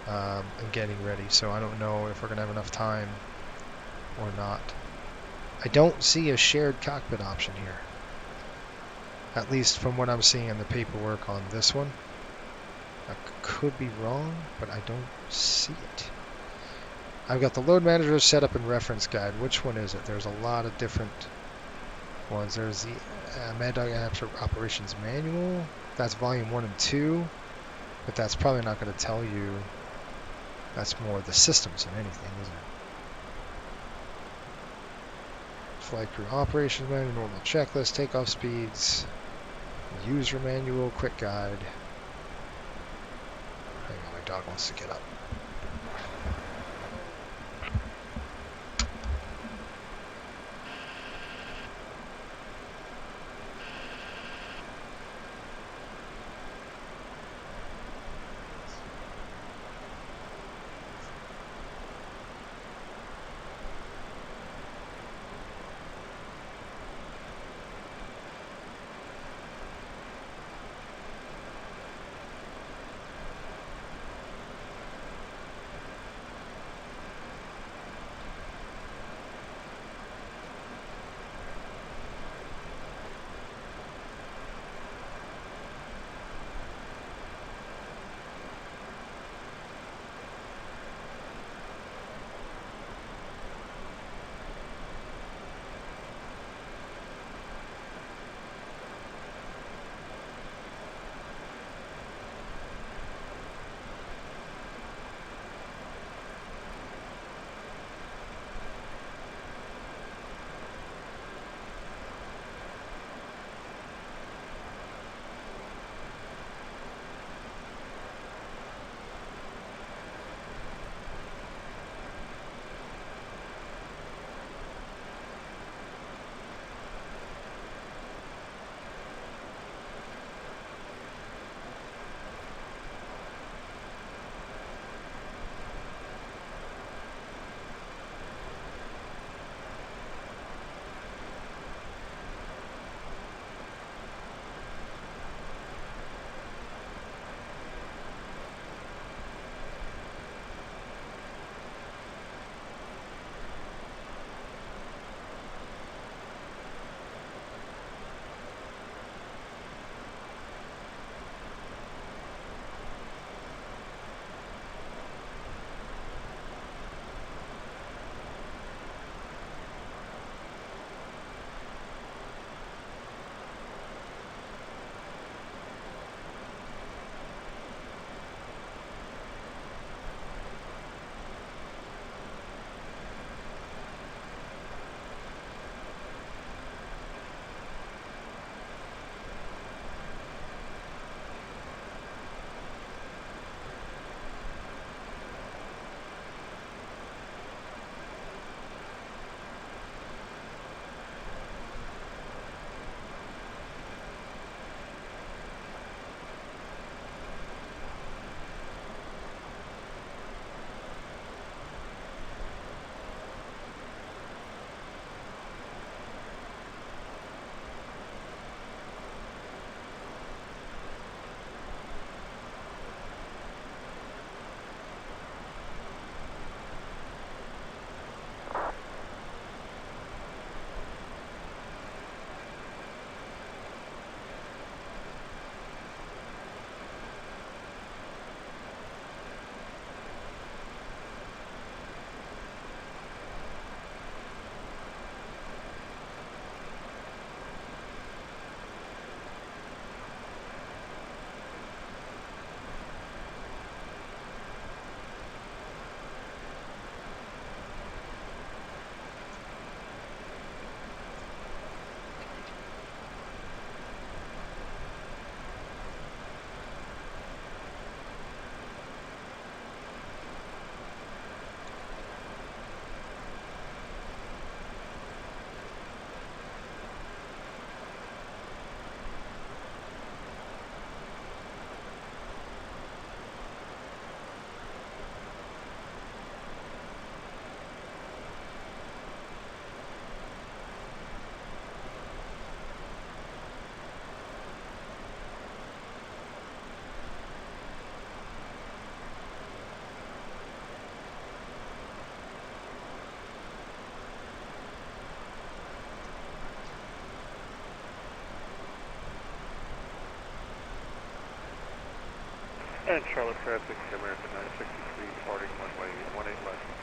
S3: and getting ready. So I don't know if we're going to have enough time or not. I don't see a shared cockpit option here. At least from what I'm seeing in the paperwork on this one. I could be wrong, but I don't see it. I've got the load manager setup and reference guide. Which one is it? There's a lot of different ones. There's the Mad Dog Operations Manual. That's volume 1 and 2, but that's probably not going to tell you. That's more the systems than anything, isn't it? Flight crew operations manual, normal checklist, takeoff speeds, user manual, quick guide. Hang on, my dog wants to get up.
S12: Charlotte Traffic, American 963, departing runway 18 left.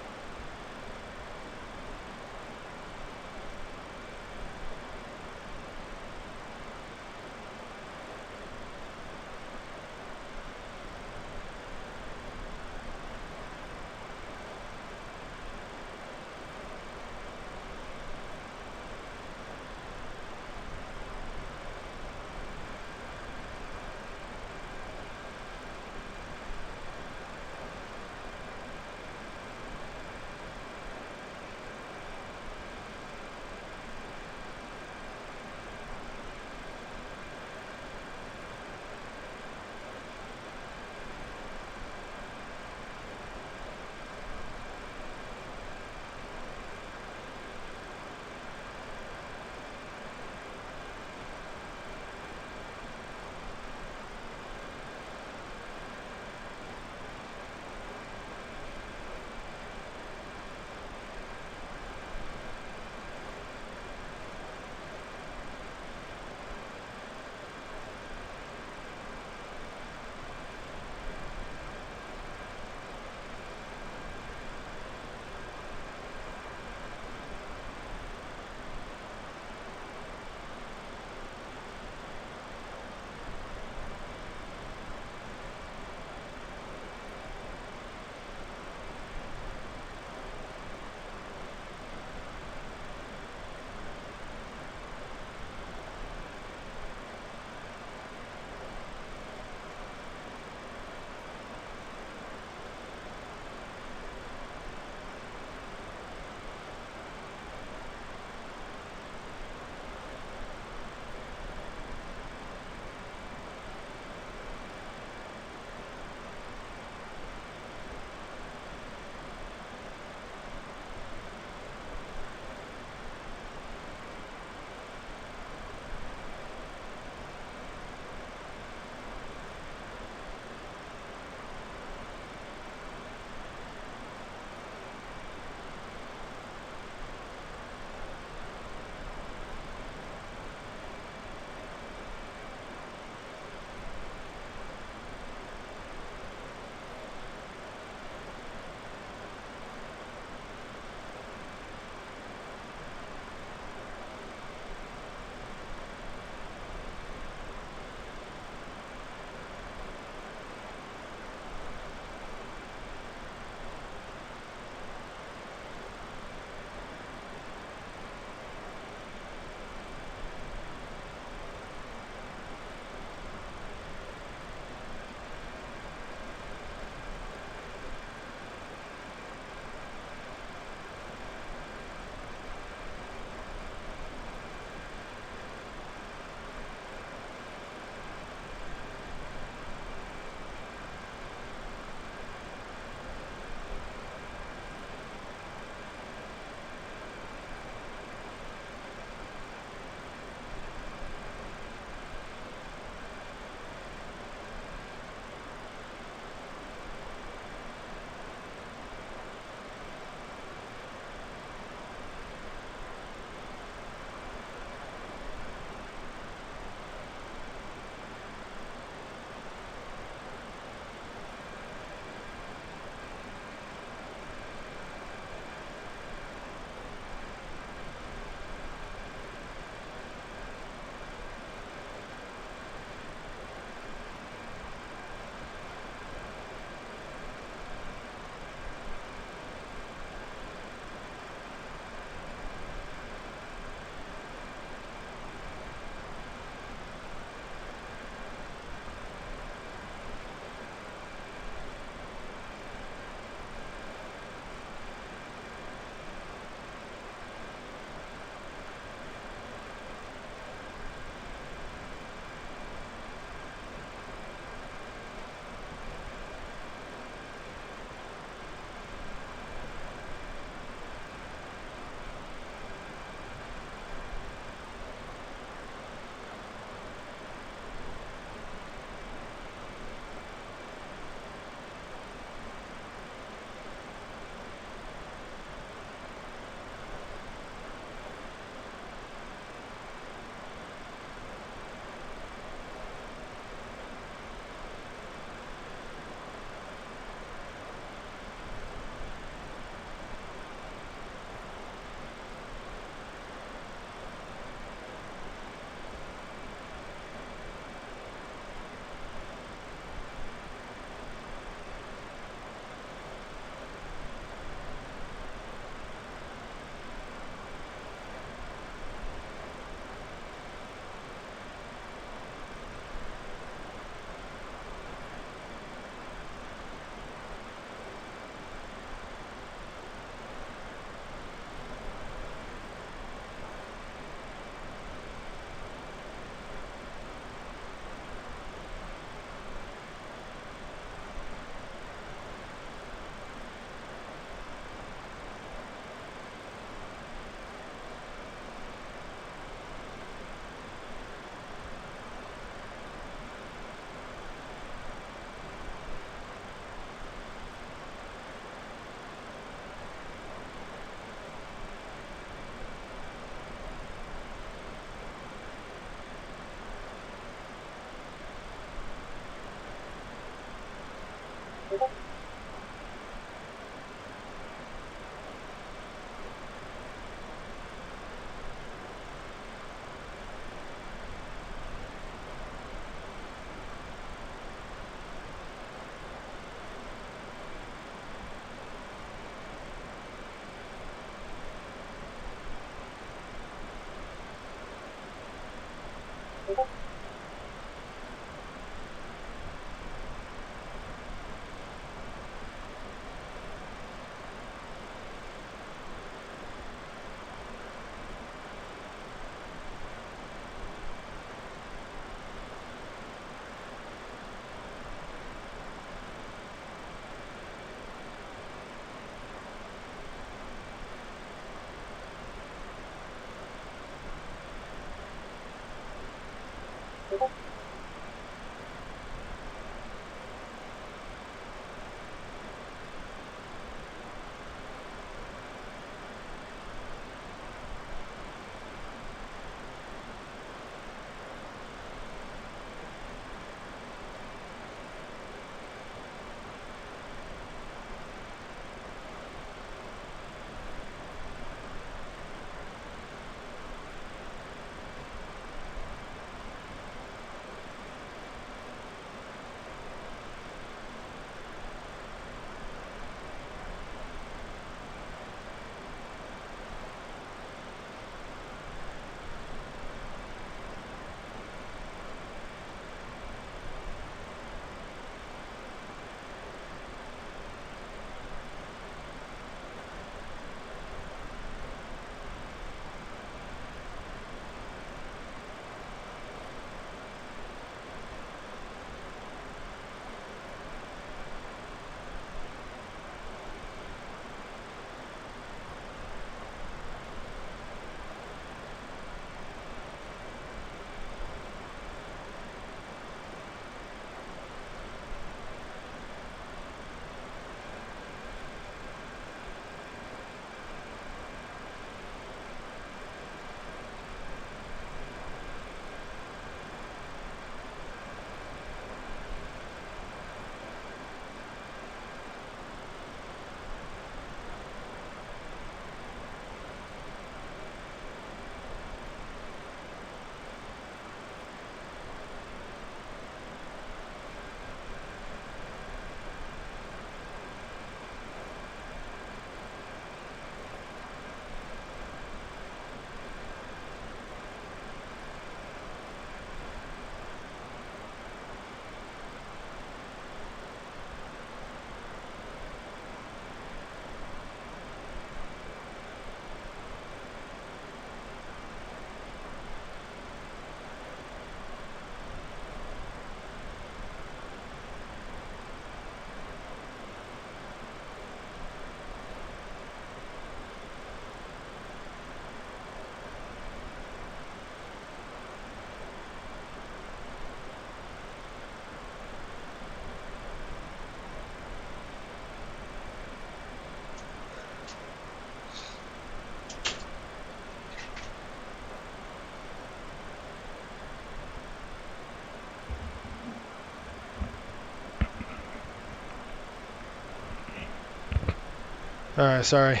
S3: Alright, sorry.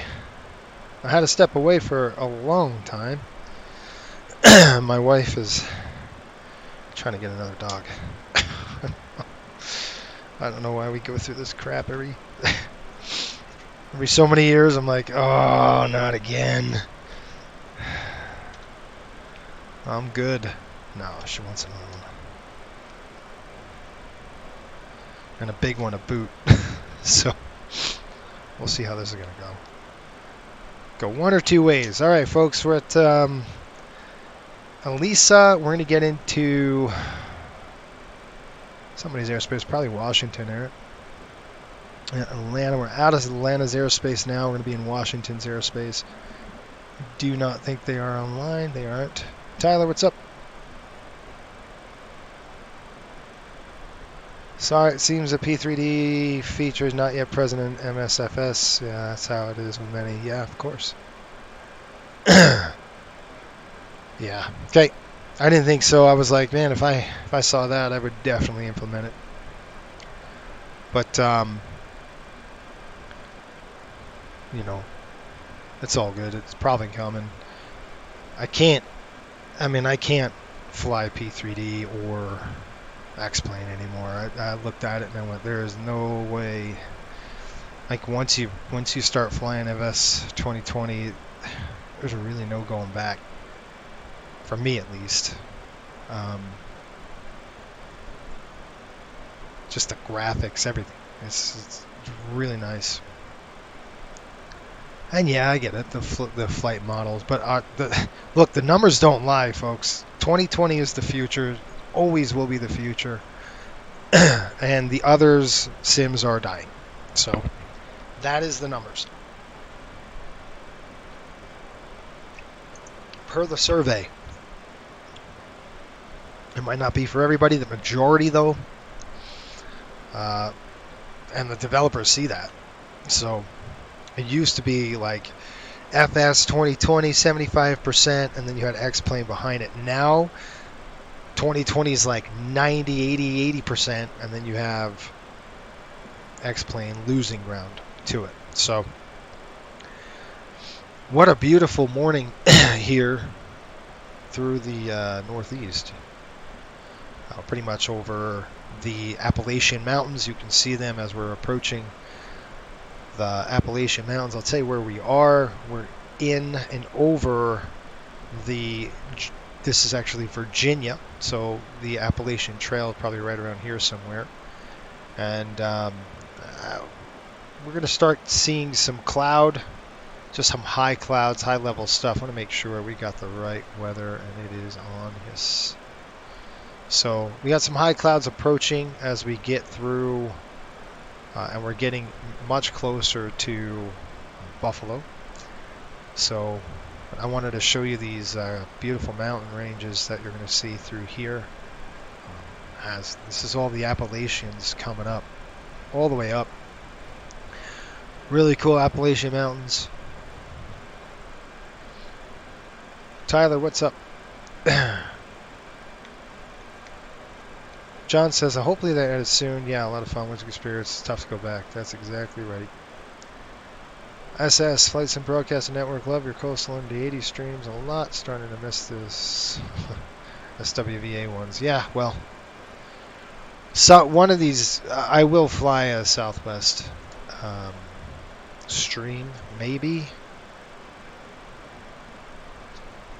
S3: I had to step away for a long time. My wife is trying to get another dog. I don't know why we go through this crap every so many years. I'm like, oh, not again. I'm good. No, she wants another one. And a big one to boot. So we'll see how this is going to go. Go one or two ways. All right, folks, we're at Elisa. We're going to get into somebody's airspace, probably Washington area. Atlanta. We're out of Atlanta's airspace now. We're going to be in Washington's airspace. Do not think they are online. They aren't. Tyler, what's up? Sorry, it seems the P3D feature is not yet present in MSFS. Yeah, that's how it is with many. Yeah, of course. Yeah. Okay. I didn't think so. I was like, man, if I saw that, I would definitely implement it. But you know, it's all good. It's probably coming. I can't fly P3D or X-Plane anymore. I looked at it and I went, there is no way. Like once you start flying FS 2020, there's really no going back. For me at least. Just the graphics, everything. It's really nice. And yeah, I get it, the flight models, but look, the numbers don't lie, folks. 2020 is the future, always will be the future, and the others sims are dying. So that is the numbers per the survey. It might not be for everybody, the majority though, and the developers see that. So it used to be like FS 2020 75%, and then you had X-Plane behind it. Now 2020 is like 90, 80%, and then you have X-Plane losing ground to it. So what a beautiful morning here through the Northeast. Pretty much over the Appalachian Mountains. You can see them as we're approaching the Appalachian Mountains. I'll tell you where we are. We're in and over this is actually Virginia, so the Appalachian Trail is probably right around here somewhere. And we're going to start seeing some cloud, just some high clouds, high level stuff. I want to make sure we got the right weather, and it is on. Yes. So we got some high clouds approaching as we get through, and we're getting much closer to Buffalo. So I wanted to show you these beautiful mountain ranges that you're going to see through here. As this is all the Appalachians coming up, all the way up. Really cool Appalachian Mountains. Tyler, what's up? John says, hopefully they edit soon. Yeah, a lot of fun. Winter Spirits. It's tough to go back. That's exactly right. SS, Flights and Broadcasting Network. Love your coastal MD-80 streams. A lot starting to miss this SWVA ones. Yeah, well. So one of these, I will fly a Southwest stream, maybe.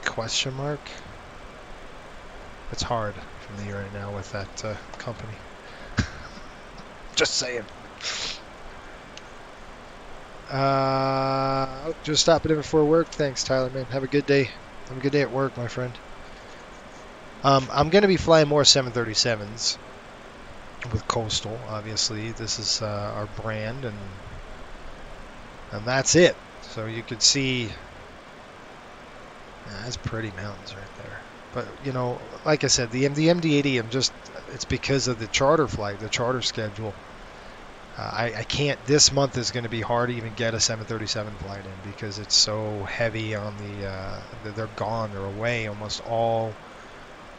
S3: Question mark. It's hard for me right now with that company. Just saying. Just stopping in before work. Thanks, Tyler, man. Have a good day. Have a good day at work, my friend. I'm going to be flying more 737s with Coastal, obviously. This is our brand, and that's it. So you could see, that's pretty mountains right there. But, you know, like I said, the MD-80, it's because of the charter flight, the charter schedule. I can't, this month is going to be hard to even get a 737 flight in because it's so heavy on they're gone, they're away almost all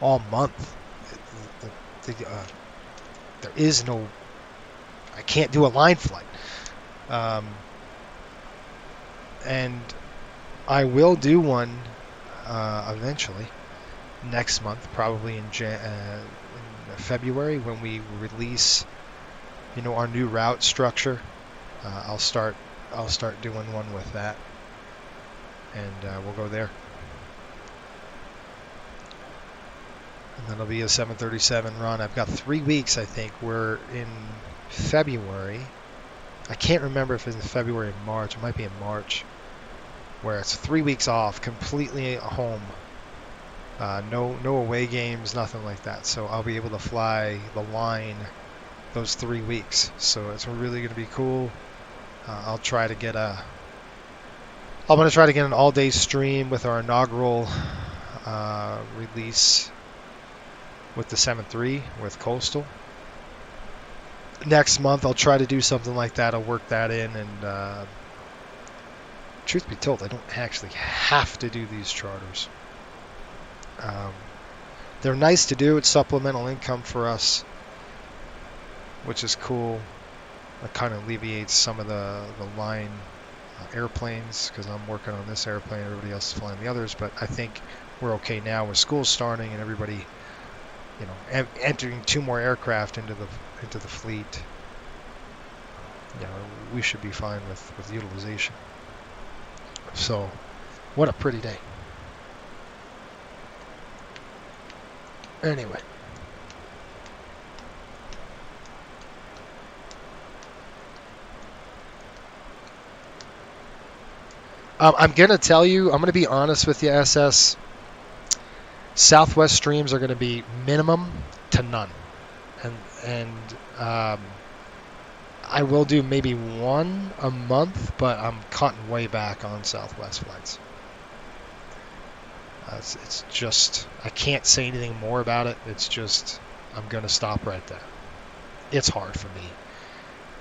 S3: month. There is no, I can't do a line flight. And I will do one eventually next month, probably in February when we release, you know, our new route structure. I'll start doing one with that, and we'll go there. And that'll be a 737 run. I've got 3 weeks, I think. We're in February. I can't remember if it's in February or March. It might be in March, where it's 3 weeks off, completely home. No away games, nothing like that. So I'll be able to fly the line those 3 weeks. So it's really going to be cool. I'm going to try to get an all-day stream with our inaugural release with the 7.3 with Coastal. Next month I'll try to do something like that. I'll work that in, and truth be told, I don't actually have to do these charters. They're nice to do. It's supplemental income for us, which is cool. That kind of alleviates some of the line airplanes, because I'm working on this airplane, everybody else is flying the others. But I think we're okay now with school starting and everybody, you know, entering 2 more aircraft into the fleet. You know, we should be fine with utilization. So, what a pretty day. Anyway. I'm going to tell you, I'm going to be honest with you, SS. Southwest streams are going to be minimum to none. And I will do maybe 1 a month, but I'm cutting way back on Southwest flights. It's just, I can't say anything more about it. It's just, I'm going to stop right there. It's hard for me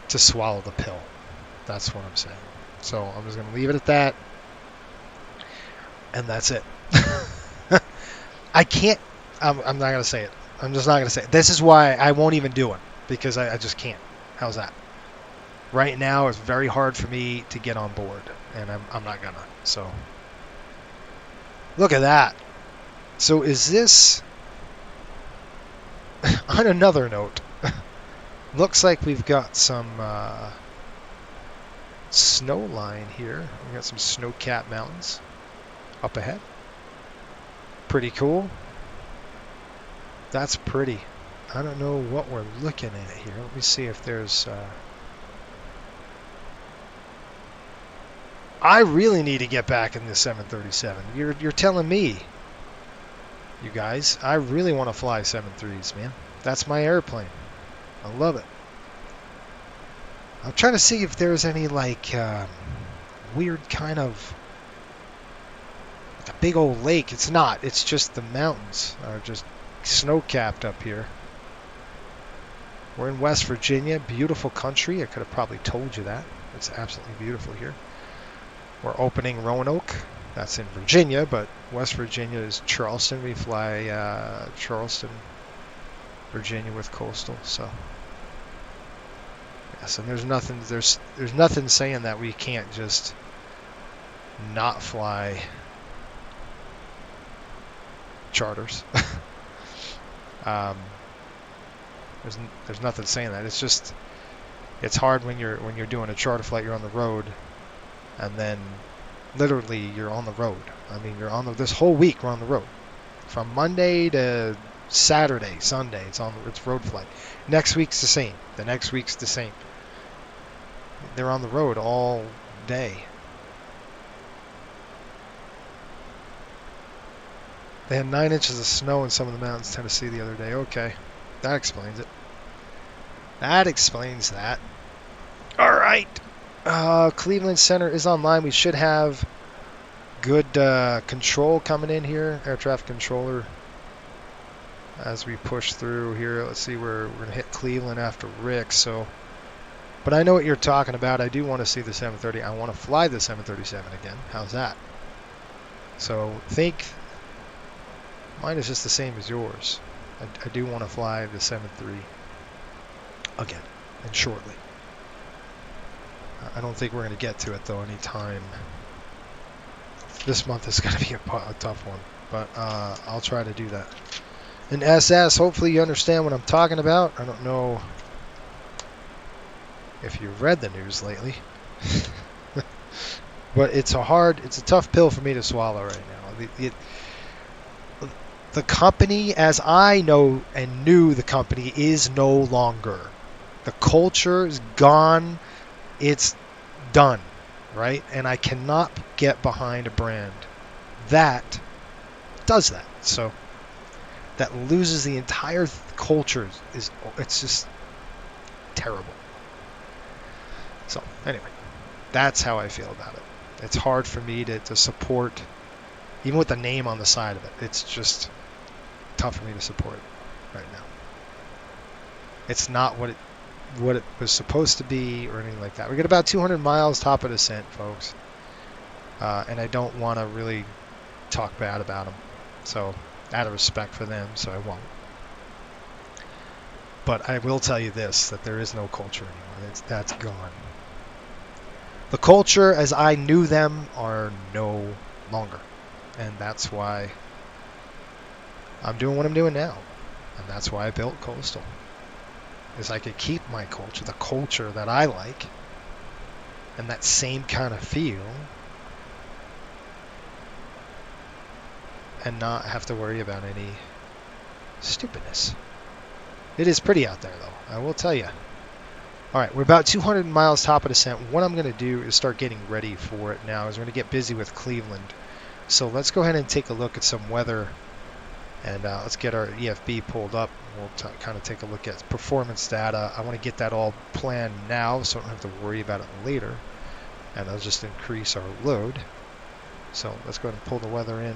S3: to swallow the pill. That's what I'm saying. So I'm just going to leave it at that. And that's it. I can't, I'm not going to say it. I'm just not going to say it. This is why I won't even do it, because I just can't. How's that? Right now, it's very hard for me to get on board, and I'm not going to. So, look at that. So is this, on another note, looks like we've got some snow line here. We got some snow-capped mountains up ahead. Pretty cool. That's pretty. I don't know what we're looking at here. Let me see if there's... I really need to get back in the 737. You're telling me, you guys. I really want to fly 737s, man. That's my airplane. I love it. I'm trying to see if there's any, like, weird kind of... like a big old lake. It's not. It's just the mountains are just snow-capped up here. We're in West Virginia. Beautiful country. I could have probably told you that. It's absolutely beautiful here. We're opening Roanoke. That's in Virginia, but West Virginia is Charleston. We fly Charleston, Virginia with coastal. So yes, and there's nothing saying that we can't just not fly charters. There's nothing saying that. It's just, it's hard when you're doing a charter flight. You're on the road, and then literally you're on the road. I mean, you're on this whole week. We're on the road from Monday to Saturday, Sunday. It's road flight. Next week's the same. The next week's the same. They're on the road all day. They had 9 inches of snow in some of the mountains, Tennessee, the other day. Okay, that explains it. That explains that. All right. Cleveland Center is online. We should have good control coming in here. Air traffic controller. As we push through here, let's see, we're going to hit Cleveland after Rick. So, but I know what you're talking about. I do want to see the 730. I want to fly the 737 again. How's that? So think mine is just the same as yours. I do want to fly the 73 again, and shortly. I don't think we're going to get to it, though, anytime. This month is going to be a tough one, but I'll try to do that. And SS, hopefully you understand what I'm talking about. I don't know if you've read the news lately, but it's a tough pill for me to swallow right now. The company, as I know and knew the company, is no longer. The culture is gone. It's done, right? And I cannot get behind a brand that does that. So that loses the entire culture. It's just terrible. So anyway, that's how I feel about it. It's hard for me to support, even with the name on the side of it. It's just tough for me to support it right now. It's not what it was supposed to be or anything like that. We got about 200 miles top of descent, folks, and I don't want to really talk bad about them, so out of respect for them, so I won't. But I will tell you this, that there is no culture anymore. That's gone. The culture as I knew them are no longer. And that's why I'm doing what I'm doing now. And that's why I built Coastal. Is I could keep my culture, the culture that I like, and that same kind of feel, and not have to worry about any stupidness. It is pretty out there, though, I will tell you. All right, we're about 200 miles top of descent. What I'm going to do is start getting ready for it now, is we're going to get busy with Cleveland. So let's go ahead and take a look at some weather, and let's get our EFB pulled up. We'll kind of take a look at performance data. I want to get that all planned now so I don't have to worry about it later. And I'll just increase our load. So let's go ahead and pull the weather in.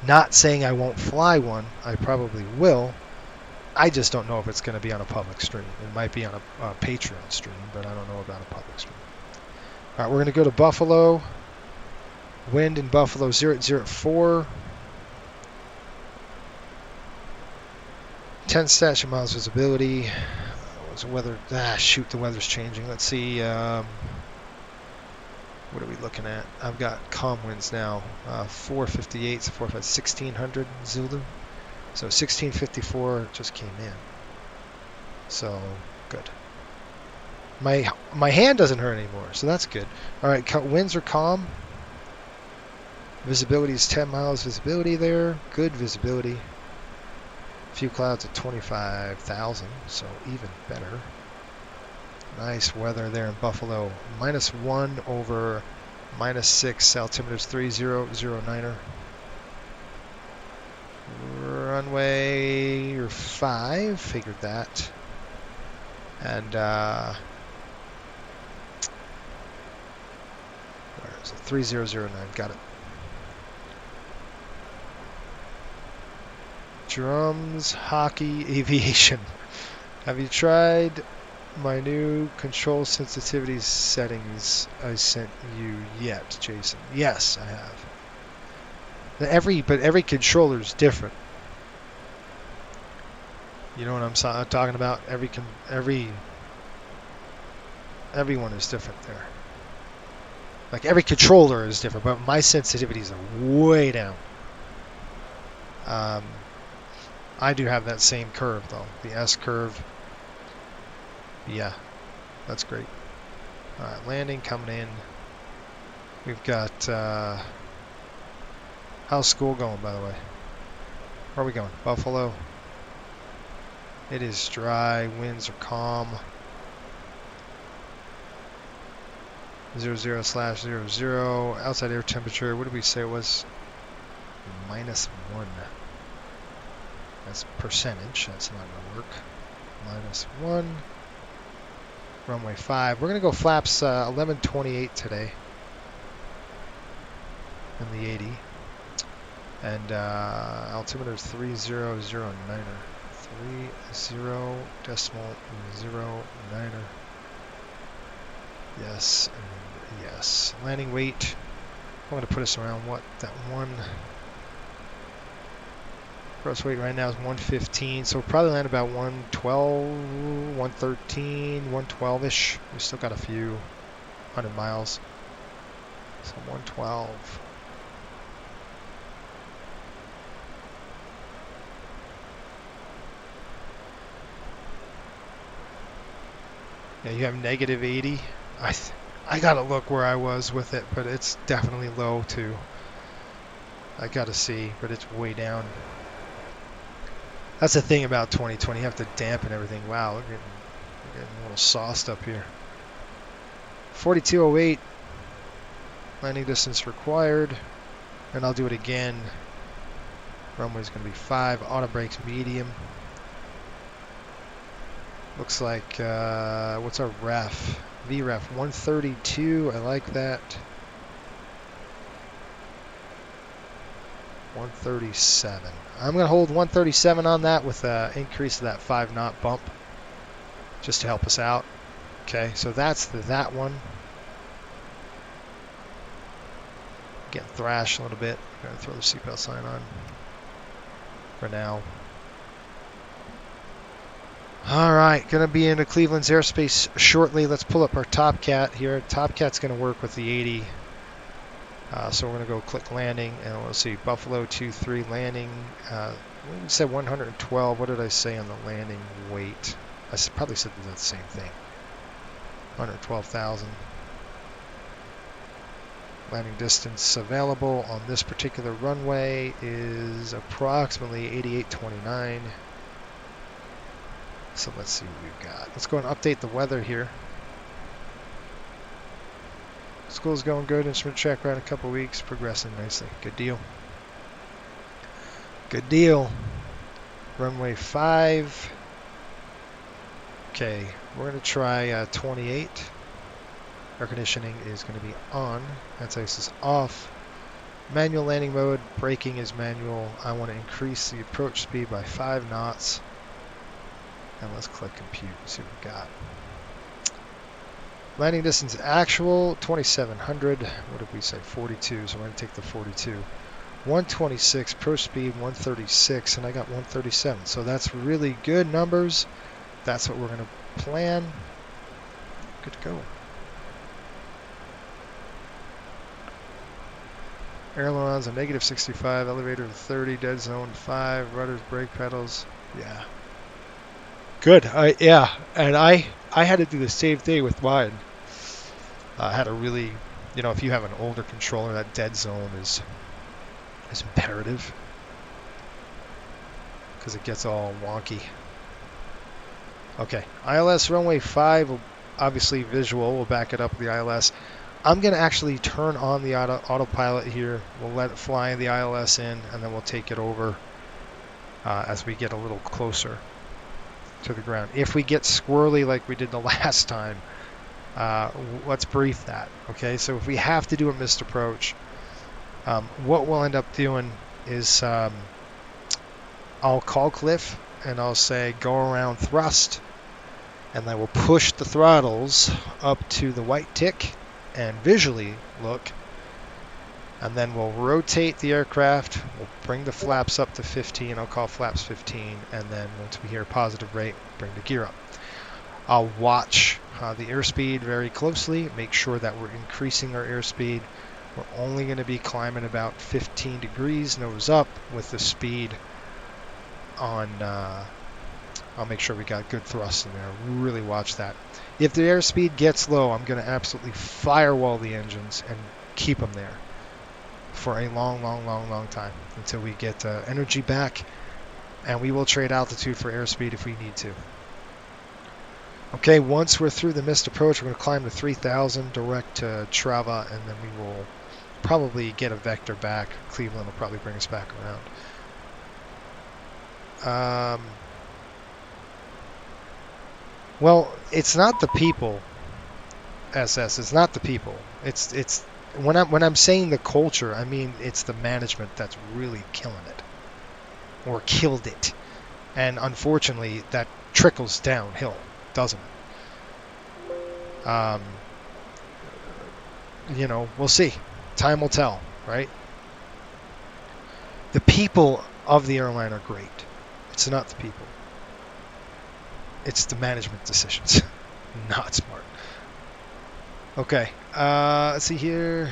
S3: Not saying I won't fly one. I probably will. I just don't know if it's going to be on a public stream. It might be on a Patreon stream, but I don't know about a public stream. All right, we're going to go to Buffalo. Wind in Buffalo 0 at 4. 10 station miles visibility. What's the weather? Shoot, the weather's changing. Let's see. What are we looking at? I've got calm winds now. 458, so 1600 Zulu. So 1654 just came in. So good. My hand doesn't hurt anymore, so that's good. All right, winds are calm. Visibility is 10 miles visibility there. Good visibility. Few clouds at 25,000, so even better. Nice weather there in Buffalo. -1 over -6. Altimeter's 3009er. Runway 5. Figured that. And where is it? 3009. Got it. Drums, hockey, aviation. Have you tried my new control sensitivity settings I sent you yet, Jason? Yes, I have. But every controller is different. You know what I'm talking about? Everyone is different there. Like every controller is different, but my sensitivities are way down. I do have that same curve though, the S curve. Yeah, that's great. All right, landing coming in. We've got. How's school going, by the way? Where are we going? Buffalo. It is dry. Winds are calm. 00/00. Outside air temperature. What did we say it was? -1. That's percentage. That's not going to work. -1. Runway 5. We're going to go flaps 1128 today. In the 80. And altimeter is 3009er. 30.09er. Yes, and yes. Landing weight. I'm going to put us around what? That one. Gross weight right now is 115, so we'll probably land about 112, 113, 112-ish. We still got a few 100 miles. So 112. Yeah, you have -80. I gotta look where I was with it, but it's definitely low too. I gotta see, but it's way down. That's the thing about 2020. You have to dampen everything. Wow, we're getting a little sauced up here. 4208. Landing distance required. And I'll do it again. Runway's going to be 5. Auto brakes medium. Looks like, what's our ref? VREF 132. I like that. 137. I'm going to hold 137 on that with an increase of that 5-knot bump just to help us out. Okay, so that's that one. Getting thrashed a little bit. I'm going to throw the seatbelt sign on for now. All right, going to be into Cleveland's airspace shortly. Let's pull up our Top Cat here. Top Cat's going to work with the 80. So we're going to go click landing, and let's see, Buffalo 23 landing. We said 112. What did I say on the landing weight? I probably said the same thing. 112,000. Landing distance available on this particular runway is approximately 8829. So let's see what we've got. Let's go and update the weather here. School's going good. Instrument check around a couple weeks. Progressing nicely. Good deal. Good deal. Runway 5. Okay, we're going to try 28. Air conditioning is going to be on. Anti-ice is off. Manual landing mode. Braking is manual. I want to increase the approach speed by 5 knots. And let's click compute and see what we've got. Landing distance actual, 2,700. What did we say? 42. So we're going to take the 42. 126, approach speed 136, and I got 137. So that's really good numbers. That's what we're going to plan. Good to go. Ailerons a negative 65, elevator 30, dead zone 5, rudders, brake pedals. Yeah. Good. Yeah, and I had to do the same thing with mine. I had to really, you know, if you have an older controller, that dead zone is imperative because it gets all wonky. Okay, ILS runway 5, obviously visual. We'll back it up with the ILS. I'm going to actually turn on the autopilot here. We'll let it fly the ILS in, and then we'll take it over as we get a little closer to the ground. If we get squirrely like we did the last time, let's brief that. Okay, so if we have to do a missed approach, what we'll end up doing is I'll call Cliff and I'll say go around thrust, and then we'll push the throttles up to the white tick and visually look, and then we'll rotate the aircraft. We'll bring the flaps up to 15. I'll call flaps 15, and then once we hear positive rate, bring the gear up. I'll watch the airspeed very closely, make sure that we're increasing our airspeed. We're only going to be climbing about 15 degrees nose up with the speed on. I'll make sure we got good thrust in there. Really watch that. If the airspeed gets low, I'm going to absolutely firewall the engines and keep them there for a long time until we get energy back, and we will trade altitude for airspeed if we need to. Okay, once we're through the missed approach, we're going to climb to 3,000 direct to Trava, and then we will probably get a vector back. Cleveland will probably bring us back around. Well, it's not the people, SS. It's not the people. It's when I'm saying the culture, I mean it's the management that's really killing it, or killed it, and unfortunately that trickles downhill, doesn't it? You know, we'll see. Time will tell, right? The people of the airline are great. It's not the people. It's the management decisions. Not smart. Okay. Let's see here.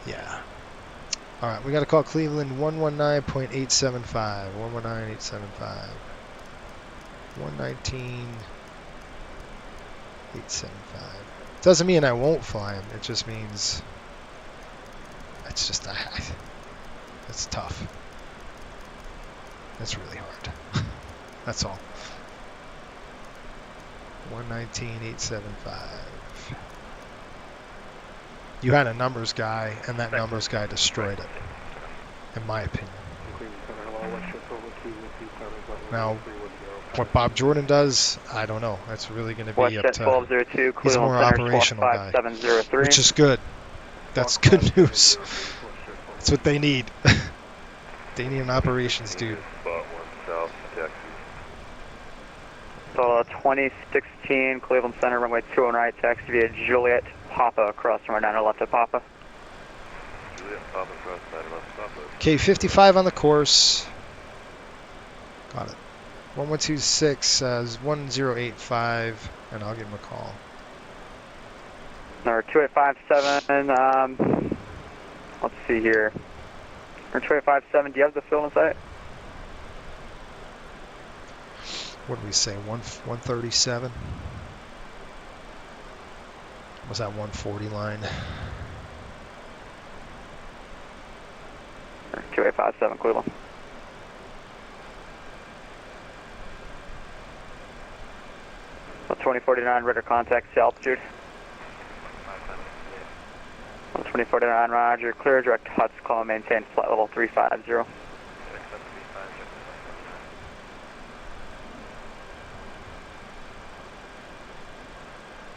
S3: Yeah. All right, we got to call Cleveland 119.875. 119.875. 119.875. Doesn't mean I won't fly him. It just means it's just it's tough. It's really hard. That's all. 119.875. You had a numbers guy, and that numbers guy destroyed it, in my opinion. Now, what Bob Jordan does, I don't know. That's really going to be up to. He's a more operational guy, which is good. That's good news. That's what they need. They need an operations dude.
S17: So 2016 Cleveland Center, runway 21 right, taxi via Juliet Papa across runway 9 left at Papa.
S14: Juliet Papa across 9 left Papa.
S3: Okay, 55 on the course. Got it. 1126 is 1085, and I'll give him a call.
S17: Number 2857, let's see here. Number 2857, do you have the field in sight?
S3: What did we say, 137? Was that 140 line?
S17: 2857 Cleveland. So 2049, radar contact to altitude. 2049, roger, clear, direct Huts, call and maintain flight level 350.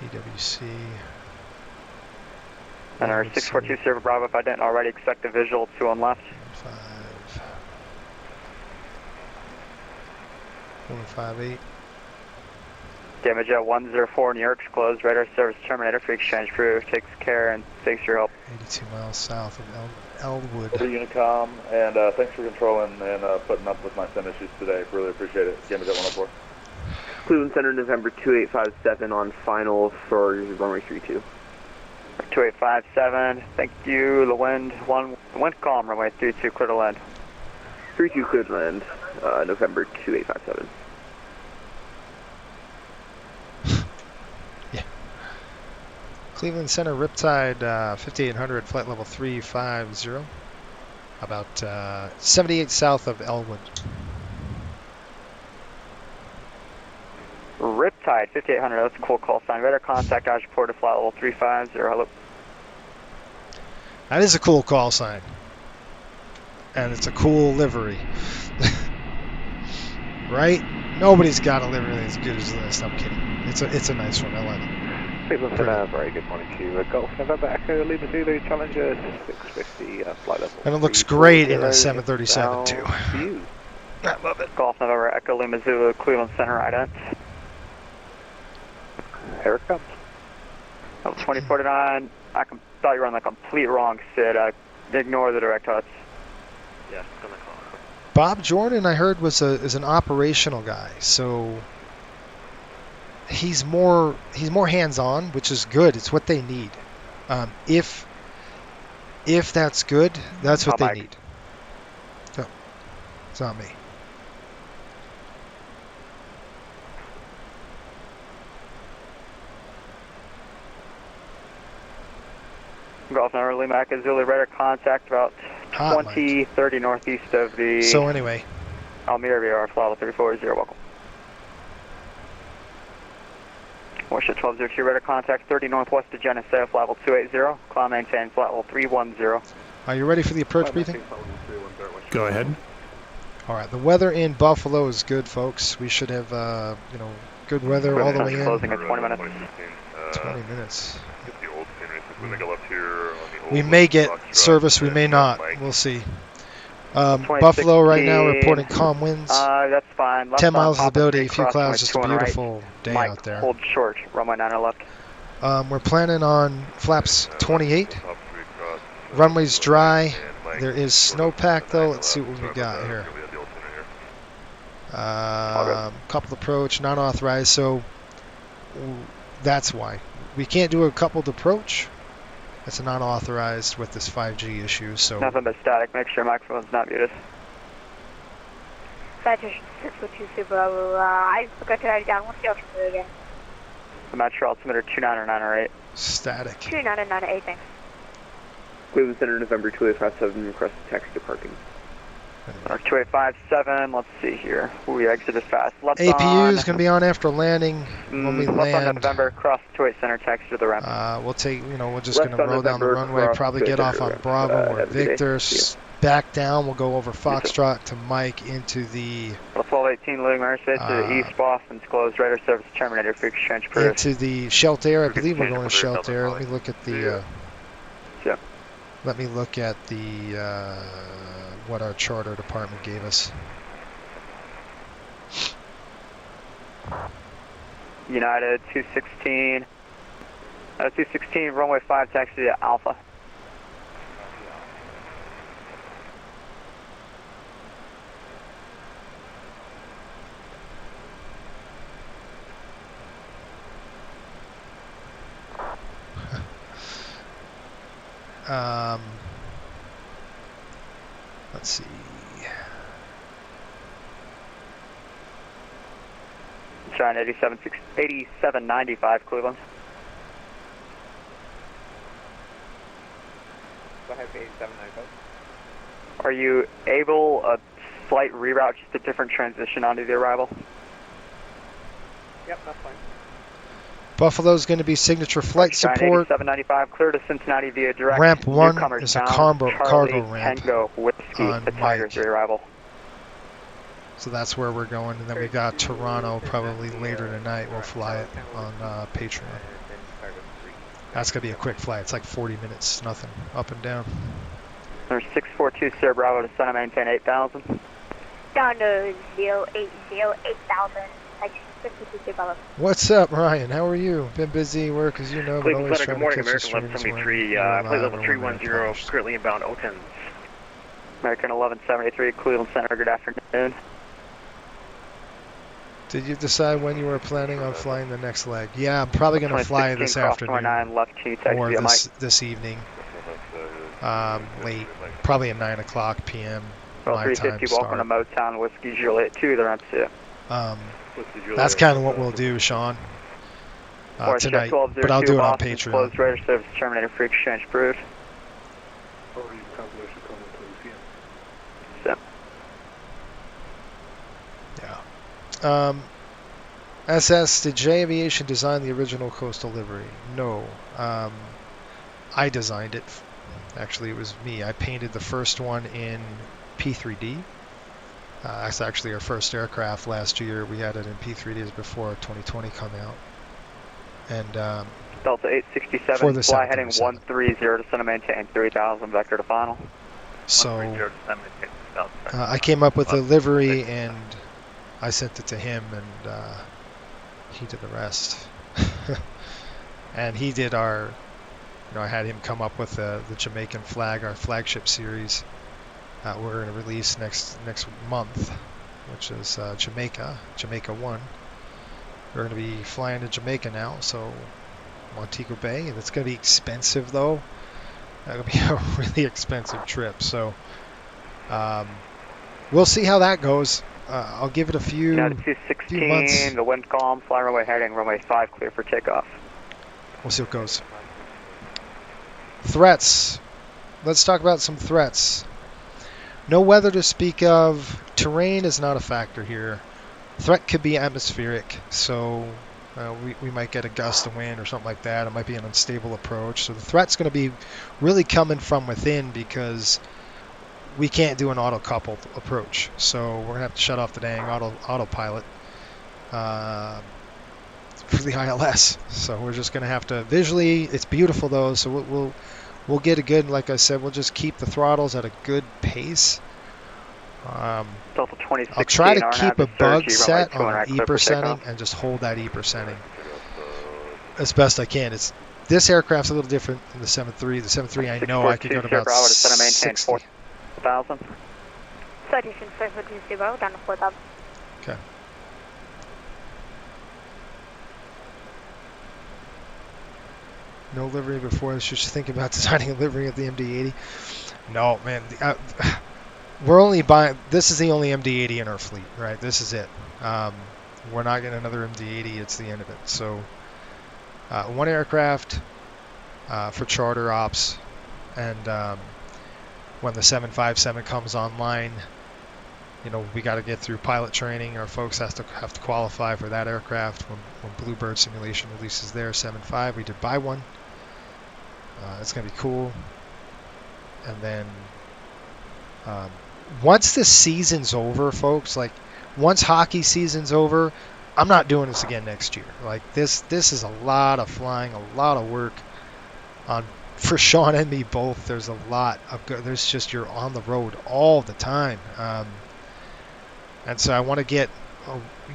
S3: EWC.
S17: And our 642 Server Bravo, if I didn't already, expect a visual 2 on left.
S3: 158.
S17: Damage at 104, New York's closed, radar service terminator for exchange crew, takes care and thanks for your help.
S3: 82 miles south of Elwood.
S14: Unicom, and thanks for controlling and putting up with my SIM issues today. Really appreciate it. Damage at 104.
S8: Cleveland Center, November 2857 on final for runway 32.
S17: 2857, thank you. The wind calm, runway 32, clear to land.
S8: 32 clear to land, November 2857.
S3: Yeah. Cleveland Center, Riptide, 5800, flight level 350. About 78 south of Elwood.
S17: Riptide, 5800, that's a cool call sign. Radar contact, Dodge Port to flight level 350, hello.
S3: That is a cool call sign. And it's a cool livery. Right? Nobody's got a livery as good as this. I'm kidding. It's a nice one. I like it.
S12: Cleveland Center, very good morning to you. Golf November Echo, Lima Zulu, Challenger 650, flight level.
S3: And it looks great in a 737 too.
S17: I love it. Golf November Echo Lima Zulu, Cleveland Center, right.
S12: Here it comes.
S17: 2049, I thought you were on the complete wrong, Sid. Ignore the direct Huts.
S12: Yeah, it's gonna call.
S3: Bob Jordan, I heard, is an operational guy, so he's more hands-on, which is good. It's what they need. If that's good, that's what they need. So, it's not me.
S17: Golf number Lima Echo Zulu, radar contact about 30 northeast of the...
S3: So anyway.
S17: Almere VR, flight level 340, welcome. Warship 1202, radar contact 30 northwest of Geneseo, flight level 280, climb maintain, flight level 310.
S3: Are you ready for the approach briefing?
S6: Go ahead.
S3: All right, the weather in Buffalo is good, folks. We should have, good weather all the way in.
S17: Closing at 20 minutes.
S3: 20 minutes.
S14: Here
S3: we may get service, we may not. We'll see. Buffalo right now reporting calm winds.
S17: That's fine.
S3: 10 miles visibility, a few clouds, just a beautiful day out there.
S17: Hold short, runway 9 left.
S3: We're planning on flaps 28. Runway's dry. There is snowpack though. Let's see what we got here. Coupled approach, not authorized, so that's why. We can't do a coupled approach. It's not authorized with this 5G issue, so...
S17: Nothing but static. Make sure your microphone's not muted.
S18: Citation 642 Bravo. I forgot to write it down. What's the option again?
S17: The Metro altimeter 29908.
S3: Static.
S18: 29908, thanks.
S8: Cleveland Center, November 2857, request taxi to parking.
S17: 2857, let's see here. We exited fast. Left
S3: APU is going to be on after landing. When we
S17: left
S3: land,
S17: on November, cross 28 Center, taxi to the ramp.
S3: we'll take, we're just going to roll down the runway, probably get off on Bravo or Victor, back down. We'll go over Foxtrot to Mike into the...
S17: 1218 Living Airspace to the east, Boston's closed, radar service terminator for exchange crew.
S3: Into the shelter, I believe we're going to shelter. Let me look at the... Let me look at the... what our charter department gave us.
S17: United 216. 216, runway 5, taxi to Alpha.
S3: Let's see.
S17: China 8795 Cleveland.
S15: Go ahead for 8795.
S17: Are you able a slight reroute, just a different transition onto the arrival?
S15: Yep, that's fine.
S3: Buffalo's going to be signature flight
S17: China
S3: support.
S17: 8795, clear to Cincinnati via direct.
S3: Ramp 1
S17: Newcomers
S3: is a
S17: bound,
S3: cargo ramp
S17: Tango Whiskey,
S3: on
S17: the Tigers arrival.
S3: So that's where we're going, and then we got Toronto probably later tonight. We'll fly it on Patreon. That's going to be a quick flight. It's like 40 minutes, nothing, up and down.
S17: Number 642, Sierra Bravo to Center, maintain 8,000.
S18: Down to 0808,000.
S3: What's up, Ryan? How are you? Been busy, work as you know, but always trying to catch the streams.
S15: American 1173, flight level 310, currently inbound Oakton.
S17: American 1173, Cleveland Center, good afternoon.
S3: Did you decide when you were planning on flying the next leg? Yeah, I'm probably going to fly this afternoon or this evening. Late, probably at 9 o'clock p.m. my time
S17: welcome to Motown Whiskey Juliet 2, they're MC.
S3: That's kind of what we'll do, Sean, tonight, but I'll do it on Patreon.
S17: Closed radar service terminated, free exchange approved.
S3: Yeah. SS, did J Aviation design the original coastal livery? No. I designed it. Actually, it was me. I painted the first one in P3D. That's actually our first aircraft last year. We had it in P3Ds before 2020 come out. And
S17: Delta 867, fly heading 130 to center, maintain 3,000, vector to final.
S3: So I came up with a livery and I sent it to him, and he did the rest. And he did our, I had him come up with the Jamaican flag, our flagship series. We're going to release next month, which is Jamaica 1. We're going to be flying to Jamaica now, so Montego Bay. That's going to be expensive, though. That'll be a really expensive trip. So we'll see how that goes. I'll give it a few months.
S17: 216, the wind calm, fly runway heading, runway 5 clear for takeoff.
S3: We'll see what goes. Threats. Let's talk about some threats. No weather to speak of. Terrain is not a factor here. Threat could be atmospheric, so we might get a gust of wind or something like that. It might be an unstable approach. So the threat's going to be really coming from within because we can't do an auto-coupled approach. So we're going to have to shut off the dang autopilot for the ILS. So we're just going to have to visually. It's beautiful though, so we'll get a good. Like I said, we'll just keep the throttles at a good pace. I'll try to keep a bug set on an E percenting and just hold that E percenting as best I can. This aircraft's a little different than the 7.3. The 7.3 I know I could go to about 60.
S17: 4,000.
S18: Citation 520, down to 4,000.
S3: Okay. No livery before. I should think about designing a livery of the MD-80. No, man. We're only buying. This is the only MD-80 in our fleet, right? This is it. We're not getting another MD-80. It's the end of it. So, one aircraft for charter ops, and when the 757 comes online, we got to get through pilot training. Our folks have to qualify for that aircraft. When Bluebird Simulation releases their 7.5, we did buy one. It's gonna be cool. And then once the season's over, folks, like once hockey season's over, I'm not doing this again next year. Like this is a lot of flying, a lot of work for Sean and me both. There's a lot of you're on the road all the time. And so I want to get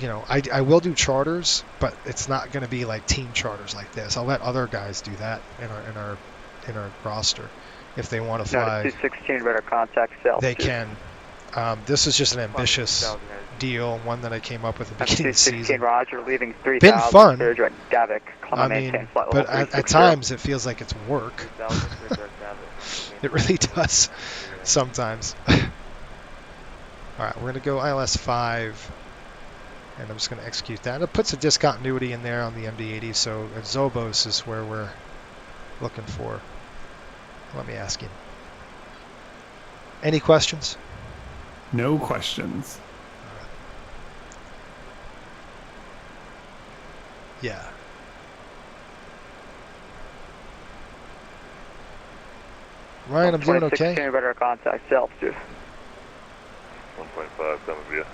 S3: you know, I will do charters, but it's not going to be like team charters like this. I'll let other guys do that in our roster if they want to fly.
S17: 216 radar contact cell.
S3: They can. This is just an ambitious deal, one that I came up with at the beginning of the season.
S17: Roger, leaving 3000.
S3: Been fun.
S17: Gavik,
S3: I mean, but at times it feels like it's work. It really does sometimes. All right, we're going to go ILS 5, and I'm just going to execute that. It puts a discontinuity in there on the MD-80, so Zobos is where we're looking for. Let me ask him. Any questions?
S6: No questions.
S3: Yeah. Ryan, I'm doing okay.
S17: 16 radar contact cell, dude.
S12: 1.5, some of you.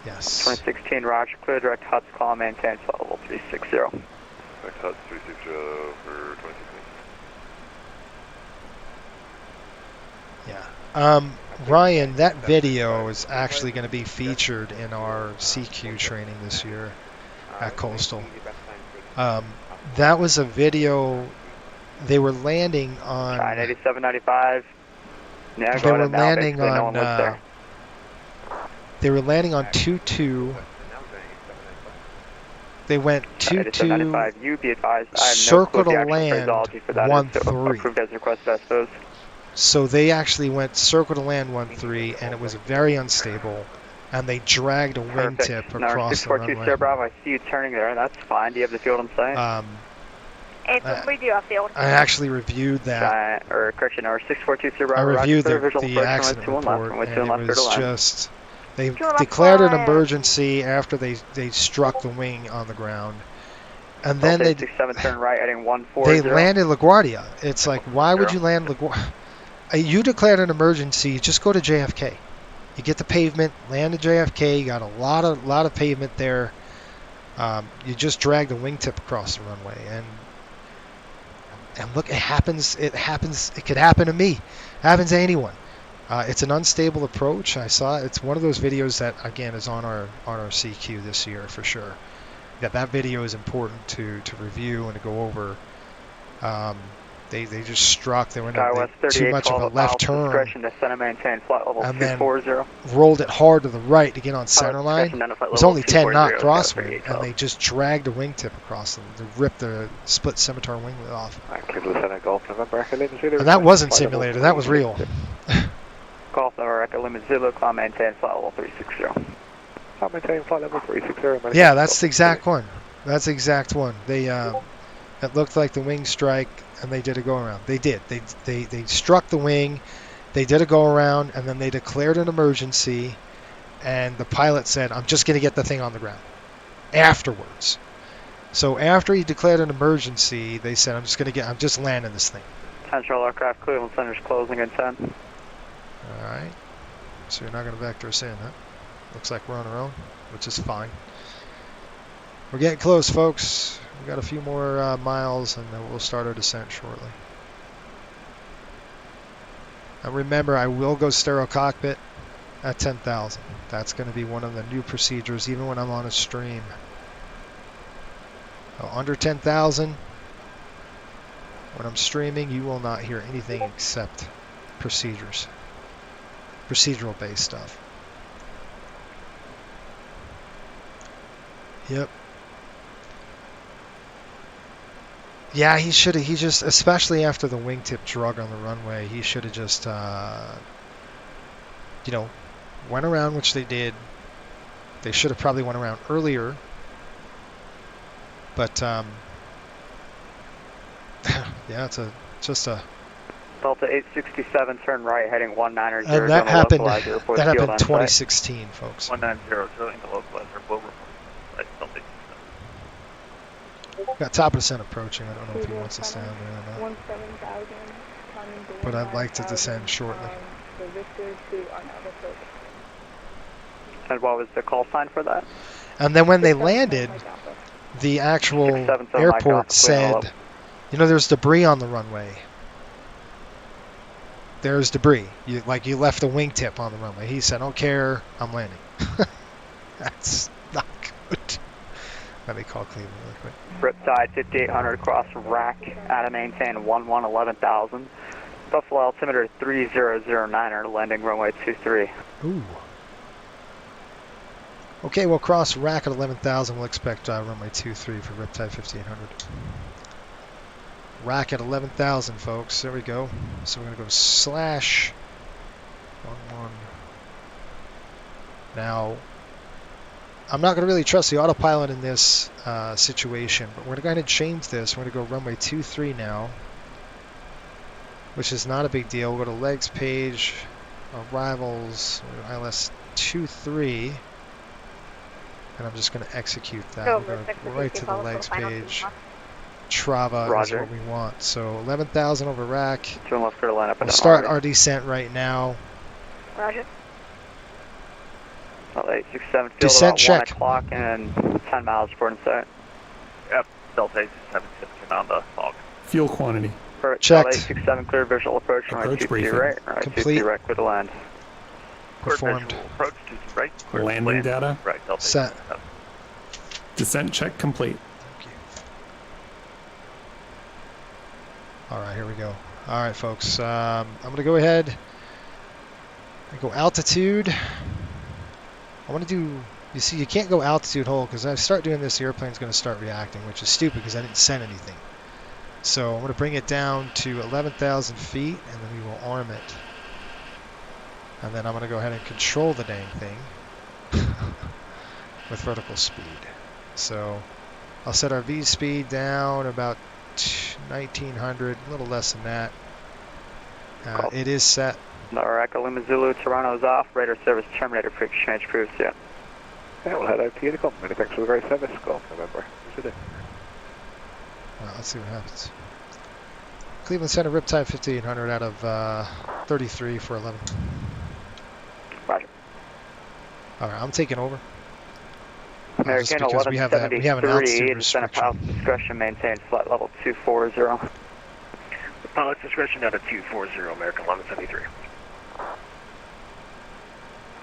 S3: Yes.
S17: 2016 Roger, clear direct HUTS, call maintain flight level 360.
S12: Direct HUTS 360 for 2016.
S3: Yeah. Ryan, that video is actually going to be featured in our CQ training this year at Coastal. That was a video. They were landing on.
S17: 8795. Yeah,
S3: they were landing on. They were landing on 22. They went 22.
S17: You be advised. I have
S3: circle
S17: no
S3: to land 1-3.
S17: Approved as requested, I suppose.
S3: So they actually went circle to land 1-3, and it was very unstable, and they dragged a wingtip across the runway.
S17: Sir Bravo, I see you turning there. That's fine. Do you have the field in sight?
S18: We do have field.
S3: I actually reviewed that.
S17: Or correction, or 642 Sir Bravo.
S3: I reviewed the accident report, and it was just they declared an emergency after they struck the wing on the ground. And then they
S17: turn right, heading 140.
S3: They landed LaGuardia. It's like, why would you land LaGuardia? You declared an emergency. Just go to JFK. You get the pavement, land at JFK. You got a lot of pavement there. You just drag the wingtip across the runway, and look, it happens. It could happen to me. It happens to anyone. It's an unstable approach. I saw it. It's one of those videos that again is on our CQ this year for sure. That video is important to review and to go over. They just struck. They went too much of a left turn, and then rolled it hard to the right to get on center line. It was only 10 knot crosswind, and they just dragged a wingtip across them. They ripped the split scimitar winglet off. And that wasn't simulated. That was real.
S17: Golf November Echo Limit Zulu, climb maintain flight level 360.
S12: Maintain flight level 360.
S3: Yeah, that's the exact one. That's the exact one. They it looked like the wing strike, and they did a go around. They did. They struck the wing. They did a go around, and then they declared an emergency. And the pilot said, "I'm just going to get the thing on the ground." Afterwards, so after he declared an emergency, they said, "I'm just landing this thing."
S17: Central aircraft Cleveland Center's closing in 10.
S3: All right. So you're not going to vector us in, huh? Looks like we're on our own, which is fine. We're getting close, folks. We've got a few more miles, and then we'll start our descent shortly. And remember, I will go stereo cockpit at 10,000. That's going to be one of the new procedures, even when I'm on a stream. So under 10,000, when I'm streaming, you will not hear anything except procedures. Procedural-based stuff. Yep. Yeah, he should have. He just, especially after the wingtip drug on the runway, he should have just, went around, which they did. They should have probably went around earlier. But, yeah, it's just a.
S17: Delta 867, turn right, heading 190.
S3: And that happened 2016, folks.
S14: 190, filling the localizer, Bover.
S3: Got top of descent approaching. I don't know if he wants us down there or not. But I'd like to descend shortly.
S17: And what was the call sign for that?
S3: And then when they landed, the actual airport said, there's debris on the runway. There's debris. You left a wingtip on the runway. He said, "I don't care, I'm landing." That's not good. Let me call Cleveland really quick.
S17: Riptide 5800 across rack, out of maintain 11,000. Buffalo altimeter 3009er, landing runway 23.
S3: Ooh. Okay, we'll cross rack at 11,000. We'll expect runway 23 for Riptide 5800. Rack at 11,000, folks. There we go. So we're going to go slash 11. Now, I'm not going to really trust the autopilot in this situation, but we're going to go ahead and change this. We're going to go runway 23 now, which is not a big deal. We'll go to legs page, arrivals, ILS 23, and I'm just going to execute that. We're going to go right to the legs page. Trava
S17: Roger.
S3: is what we want. So 11,000 over rack.
S17: We'll
S3: start our descent right now.
S18: Roger.
S17: 867 field
S3: Descent
S17: about
S3: check.
S17: 1 o'clock and 10 miles port and start.
S15: Yep, Delta 877 on the fog.
S6: Fuel quantity.
S3: Checked.
S17: 867 clear visual approach.
S6: Approach briefing.
S17: Right,
S3: Complete.
S17: 22 right, clear to land.
S3: Performed.
S15: Approach to right.
S6: Landing data.
S15: Right, Delta
S3: Set.
S15: 877.
S6: Descent check complete.
S3: All right, here we go. All right, folks. I'm going to go ahead and go altitude. I want to do, you see, you can't go altitude hold because if I start doing this, the airplane's going to start reacting, which is stupid because I didn't send anything. So I'm going to bring it down to 11,000 feet, and then we will arm it. And then I'm going to go ahead and control the dang thing with vertical speed. So I'll set our V speed down about 1900, a little less than that. It is set.
S17: Echo Lima Zulu, Toronto's off. Radar service terminated for exchange proves, yeah.
S12: Yeah, we'll head out to Unicum. Many thanks for the great service. Go, November.
S3: Let's see what happens. Cleveland Center, Riptide 5800 out of 33 for 11.
S17: Roger.
S3: All right, I'm taking over.
S17: American
S3: just because we have an altitude
S17: 1173,
S3: restriction.
S17: pilot's discretion, maintain flight level 240.
S15: Pilot's discretion out of 240, American 1173.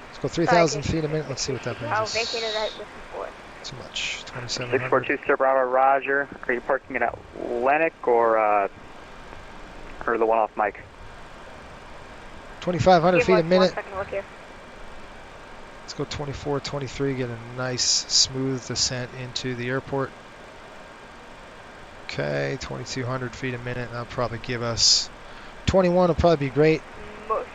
S3: Let's go 3,000 feet a minute. Let's see what that brings
S18: I'll
S3: us.
S18: vacate it at this report.
S3: Too much. 2700.
S17: 642 Sir Bravo, Roger. Are you parking it at Atlantic or the one off Mike?
S3: 2,500 feet a minute.
S18: Look here.
S3: Let's go 24, 23. Get a nice smooth descent into the airport. Okay, 2,200 feet a minute. That'll probably give us 21. Will probably be great.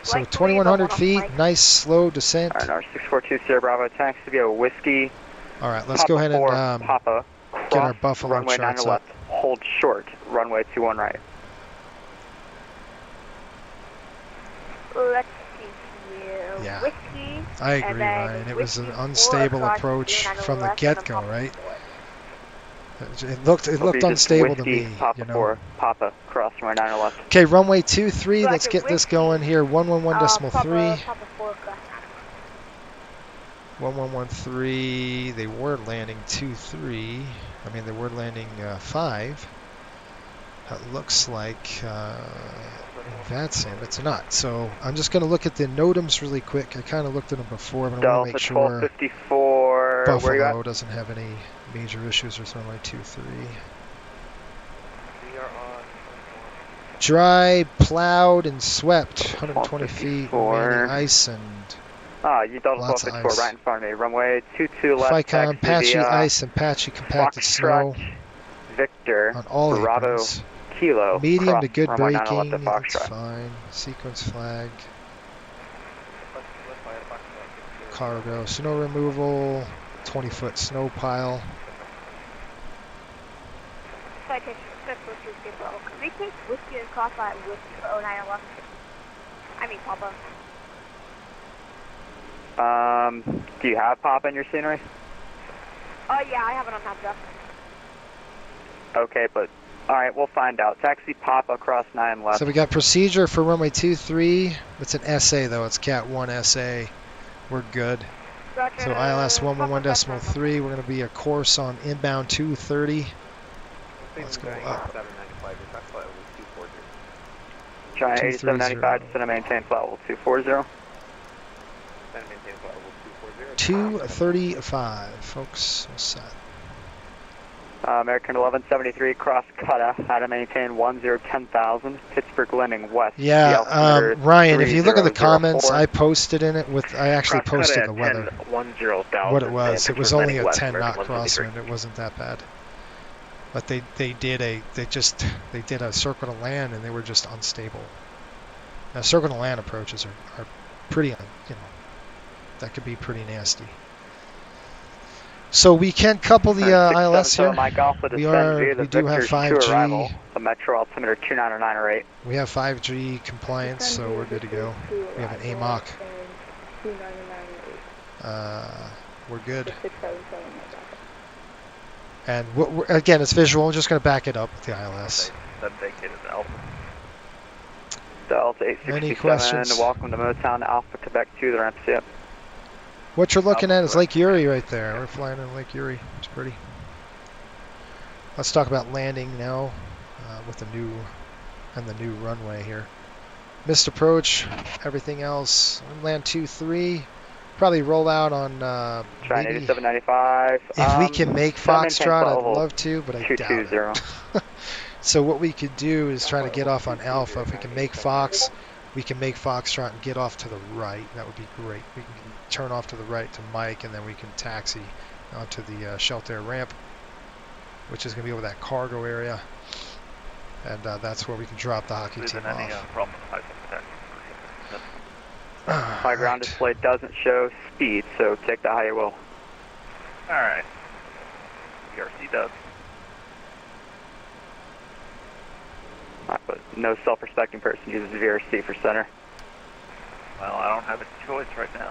S3: So 2,100 feet. Nice slow descent.
S17: All right, 642 Sierra Bravo, taxi via Whiskey.
S3: All right, let's go ahead and
S17: Papa,
S3: get our Buffalo
S17: runway 9
S3: charts
S17: left,
S3: up.
S17: hold short, runway 21 right.
S18: Let's see here.
S3: Yeah.
S18: Whiskey.
S3: I agree, Ryan. It was an unstable approach from the get-go, right? It looked unstable to me,
S17: Papa
S3: you know.
S17: 4, Papa, cross runway 9 left.
S3: Okay, runway 23. Let's get this going here. 111.3. 1113. They were landing 23. I mean, they were landing 5. That looks like that's him. It's not. So I'm just going to look at the NOTAMs really quick. I kind of looked at them before, but I want to make sure
S17: 1254.
S3: Buffalo doesn't have any major issues with runway 23. Dry, plowed, and swept. 120 feet, remaining ice and
S17: you Delta
S3: lots of
S17: 1254
S3: ice.
S17: right in front of me. Runway 22 left.
S3: FICOM, patchy
S17: via
S3: ice and patchy compacted snow
S17: Victor,
S3: on all
S17: Bravo,
S3: aprons.
S17: Kilo.
S3: Medium to good
S17: runway 9
S3: braking,
S17: left at
S3: that's
S17: Foxtrot.
S3: fine. Sequence flag. Cargo, snow removal, 20-foot snow pile.
S18: Citation 642 Bravo. Could we take Whiskey across that with 0911? I mean, Papa.
S17: Do you have Papa in your scenery?
S18: Oh, yeah, I have it on top of
S17: Okay, but alright, we'll find out. Taxi Papa across 9 left.
S3: So we got procedure for runway 23. It's an SA though, it's Cat 1 SA. We're good.
S18: Roger.
S3: So ILS 111.3, we're going to be a course on inbound 230. Let's go up.
S17: China 8795, descend and maintain flight level 240.
S3: 235, folks. What's that?
S17: American 1173, cross Cutta, how to maintain 10,000, Pittsburgh landing west.
S3: Yeah, Ryan, if you look at the comments, I posted in it with, I actually posted the weather. What it was only a 10 knot crosswind. It wasn't that bad. But they did a circle to land and they were just unstable. Now circle to land approaches are pretty, you know, that could be pretty nasty. So we can couple the ILS here. We do have 5G.
S17: The Metro altimeter 29908.
S3: We have 5G compliance, so we're good to go. We have an AMOC. We're good. And again, it's visual. I'm just going to back it up with the ILS.
S17: Delta 867.
S3: Any questions?
S17: Welcome to Motown Alpha Quebec 2. The ramp's up.
S3: What you're looking at is Lake Erie right there. We're flying in Lake Erie. It's pretty. Let's talk about landing now with the new runway here. Missed approach, everything else. Land 2-3. Probably roll out on
S17: China 8795.
S3: If we can make Foxtrot, I'd love to, but I doubt it. So what we could do is try to get off on Alpha. If we can make Fox, we can make Foxtrot and get off to the right. That would be great. We can turn off to the right to Mike, and then we can taxi onto the shelter ramp, which is going to be over that cargo area, and that's where we can drop the hockey team off.
S17: My ground display doesn't show speed, so take that how you will.
S15: Alright. VRC does.
S17: But no self-respecting person uses VRC for center.
S15: Well, I don't have a choice right now.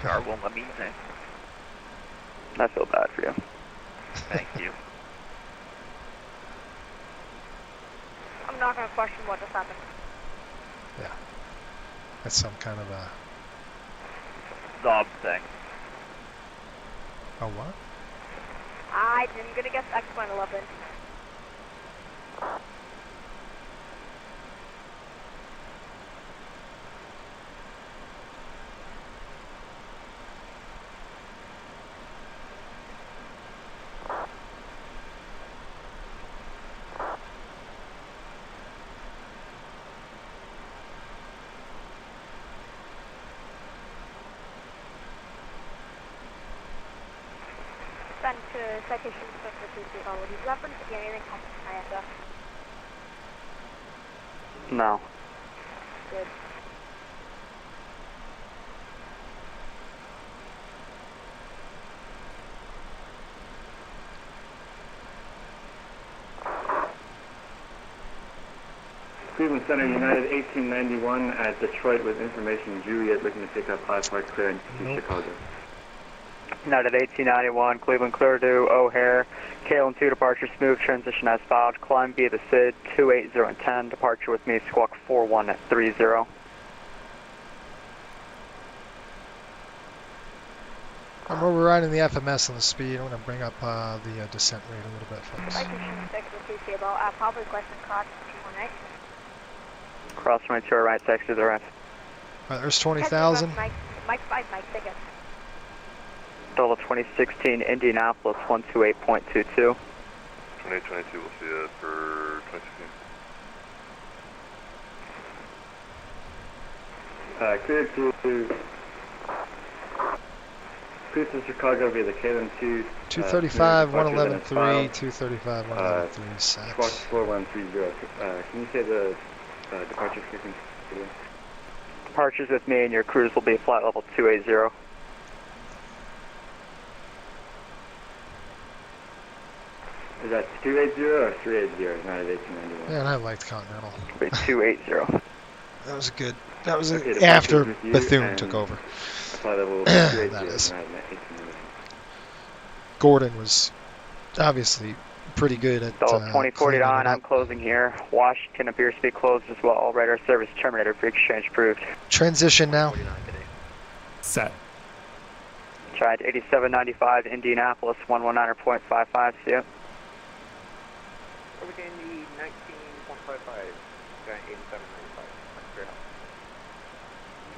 S15: Car won't let me in.
S17: I feel bad for you.
S15: Thank you.
S18: I'm not going to question what just happened.
S3: Yeah. That's some kind of a...
S15: Zob thing.
S3: A what?
S18: I'm going to guess X-11. Send to citation for 230. Would you happen to get anything from ISF?
S17: No.
S18: Good.
S13: Cleveland Center, United 1891 at Detroit with information Juliet looking to pick up I-Park clearance to Chicago.
S17: United 1891, Cleveland clear to O'Hare, KLM 2 departure, smooth transition as filed, climb via the SID 280 and 10, departure with me, squawk 4130.
S3: I'm overriding the FMS on the speed. I'm going to bring up the descent rate a little bit, folks.
S18: Citation 6 with TCable, probably question cross 218.
S17: Cross runway to our right, taxi to the right.
S3: Alright, there's 20,000.
S18: Mike 5, Mike ticket.
S17: Delta 2016, Indianapolis 128.22.
S14: 2822, we'll see you for 2016.
S13: Clear to Chicago via the KLM 2.
S3: 235, 111.3, 235, 111.3,
S13: Squawk 4130. Can you say the departure frequency?
S17: Departures with me and your cruise will be flight level 280.
S13: Is that 280 or 380? United 1891.
S3: Man, I liked Continental.
S17: It'll be 280.
S3: That was good. That was after Bethune took over. That is. Gordon was obviously pretty good at.
S17: Delta 2049, I'm closing here. Washington appears to be closed as well. Radar service terminated for exchange approved.
S3: Transition now.
S6: Set.
S17: Tried 8795, Indianapolis 119.55. See you.
S15: Over to Indy 19.55, 8795.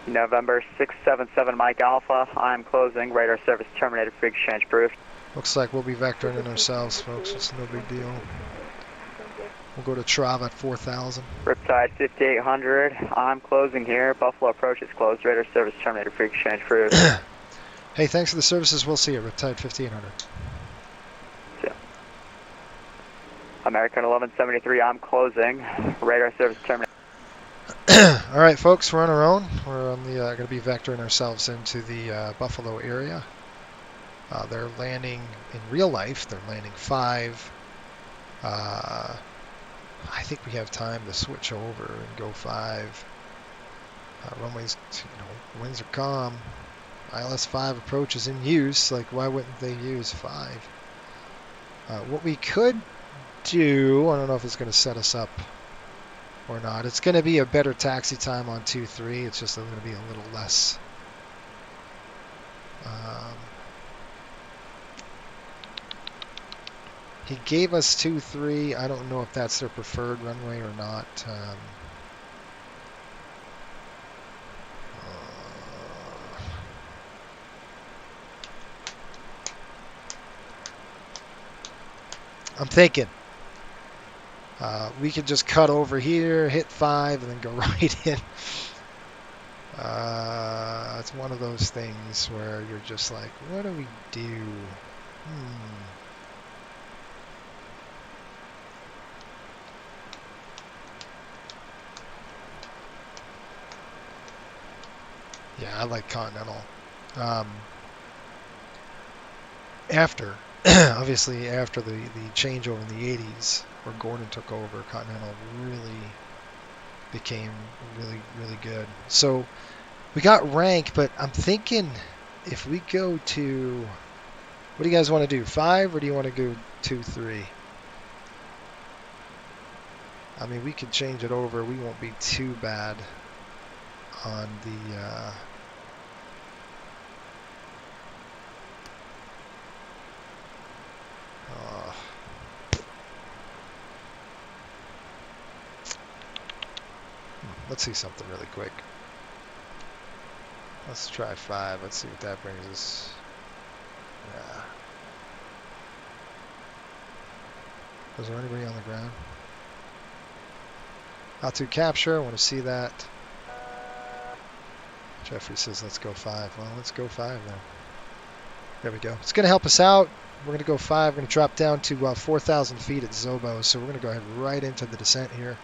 S17: November 677 Mike Alpha. I'm closing. Radar service terminated. Free exchange approved.
S3: Looks like we'll be vectoring in ourselves, folks. It's no big deal. We'll go to Trav at 4,000.
S17: Riptide 5800. I'm closing here. Buffalo approach is closed. Radar service terminated. Free exchange approved.
S3: Hey, thanks for the services. We'll see you. Riptide 5800.
S17: Yeah. American 1173. I'm closing. Radar service terminated.
S3: All right, folks, we're on our own. We're on the going to be vectoring ourselves into the Buffalo area. They're landing in real life. They're landing 5. I think we have time to switch over and go 5. Runways, winds are calm. ILS 5 approach is in use. Like, why wouldn't they use 5? What we could do, I don't know if it's going to set us up or not. It's going to be a better taxi time on 2-3. It's just going to be a little less. He gave us 2-3. I don't know if that's their preferred runway or not. I'm thinking we could just cut over here, hit 5, and then go right in. It's one of those things where you're just like, what do we do? Yeah, I like Continental. Obviously, after the changeover in the 80s, where Gordon took over, Continental really became really good. So we got rank, but I'm thinking if we go to, what do you guys want to do, 5 or do you want to go 2-3? I mean, we could change it over. We won't be too bad on the let's see something really quick. Let's try 5. Let's see what that brings us. Yeah. Was there anybody on the ground? Out-to capture. I want to see that. Jeffrey says, let's go 5. Well, let's go 5 then. There we go. It's going to help us out. We're going to go 5. We're going to drop down to 4,000 feet at Zobo. So we're going to go ahead right into the descent here.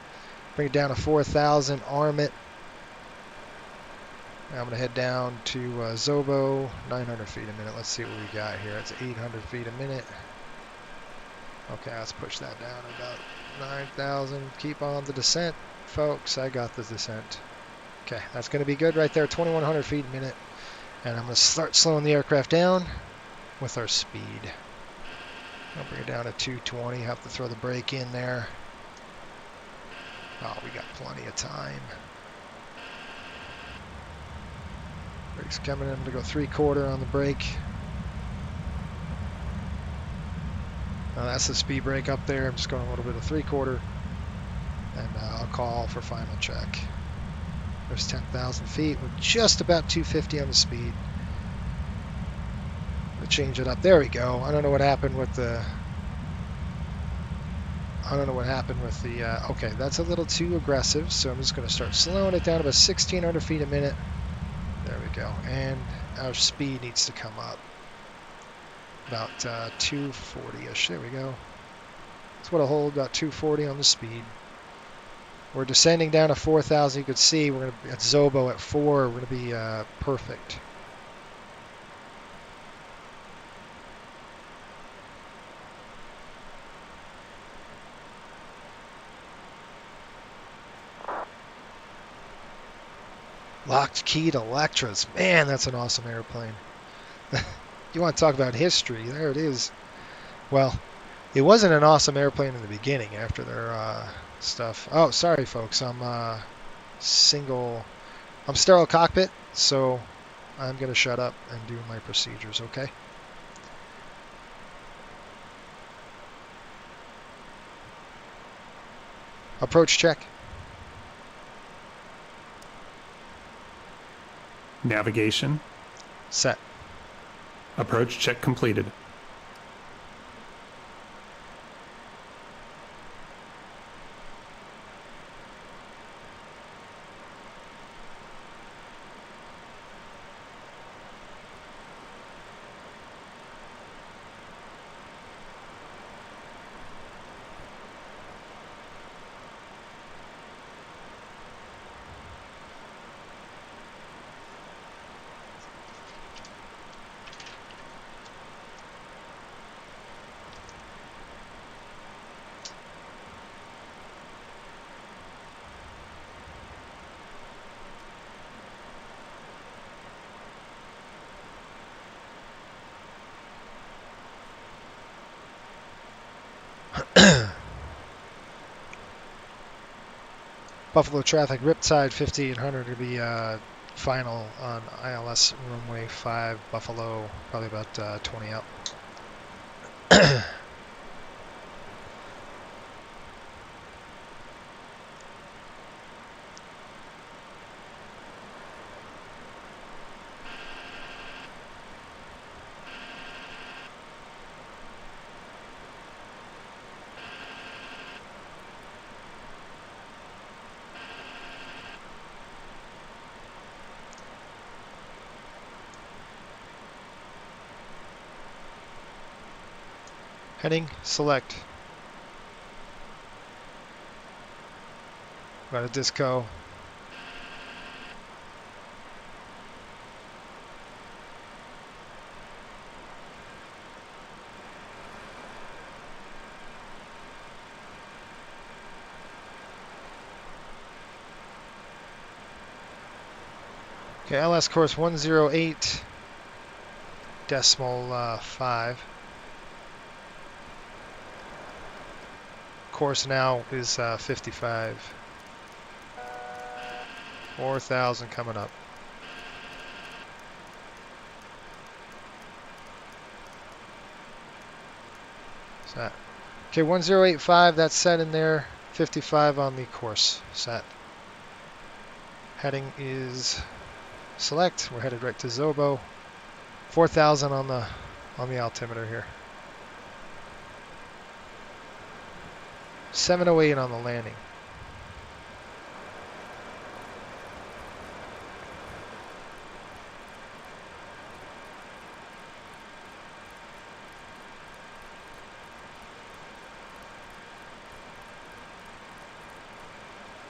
S3: Bring it down to 4,000, arm it. Now I'm going to head down to Zobo, 900 feet a minute. Let's see what we got here. It's 800 feet a minute. Okay, let's push that down about 9,000. Keep on the descent, folks. I got the descent. Okay, that's going to be good right there, 2,100 feet a minute. And I'm going to start slowing the aircraft down with our speed. I'll bring it down to 220. Have to throw the brake in there. Oh, we got plenty of time. Brake's coming in to go 3/4 on the brake. Now that's the speed brake up there. I'm just going a little bit of 3/4. And I'll call for final check. There's 10,000 feet. We're just about 250 on the speed. We'll change it up. There we go. I don't know what happened with the... okay, that's a little too aggressive, so I'm just going to start slowing it down to about 1,600 feet a minute. There we go. And our speed needs to come up. About 240-ish. There we go. That's what I'll hold, about 240 on the speed. We're descending down to 4,000. You could see we're going to be at Zobo at 4. We're going to be perfect. Locked keyed Electras. Man, that's an awesome airplane. You want to talk about history? There it is. Well, it wasn't an awesome airplane in the beginning after their stuff. Oh, sorry, folks. I'm sterile cockpit, so I'm going to shut up and do my procedures, okay? Approach check.
S6: Navigation.
S3: Set.
S6: Approach check completed.
S3: Buffalo traffic, Riptide 5800 to be final on ILS runway 5, Buffalo, probably about 20 out. Heading, select. Got a disco. Okay, LS course 108.5. Course now is 55. 4,000 coming up. Set. Okay, 1085, that's set in there. 55 on the course. Set. Heading is select. We're headed right to Zobo. 4,000 on the altimeter here. 708 on the landing.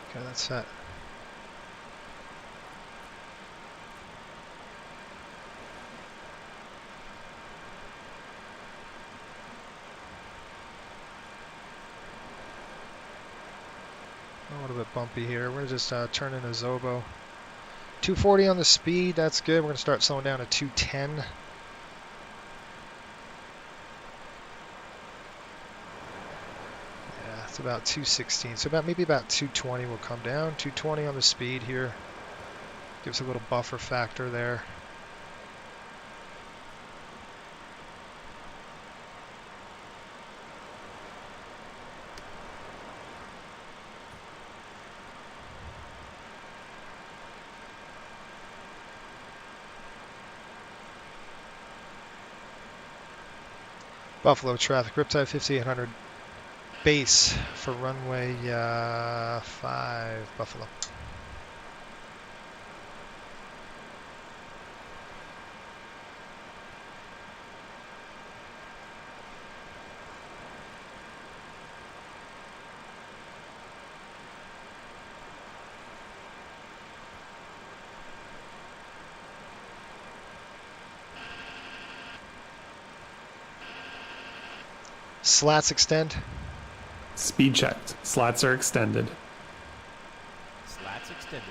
S3: Okay, that's set. A little bit bumpy here. We're just turning a Zobo. 240 on the speed, that's good. We're going to start slowing down to 210. Yeah, it's about 216. So maybe about 220 will come down. 220 on the speed here. Gives a little buffer factor there. Buffalo traffic, Riptide 5800 base for runway 5, Buffalo. Slats extend.
S6: Speed checked. Slats are extended.
S10: Slats extended.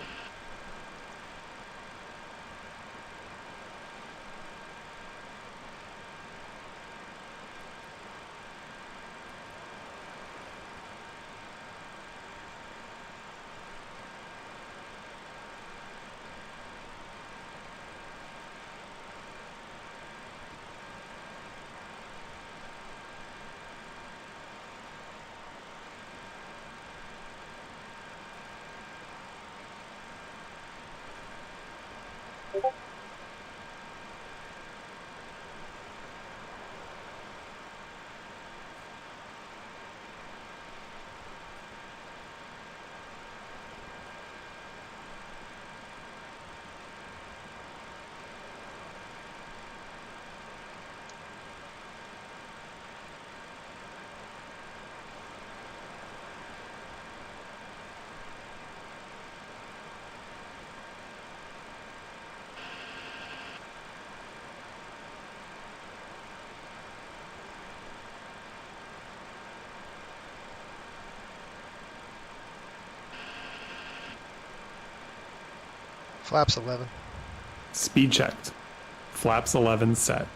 S3: Flaps 11.
S6: Speed checked. Flaps 11 set.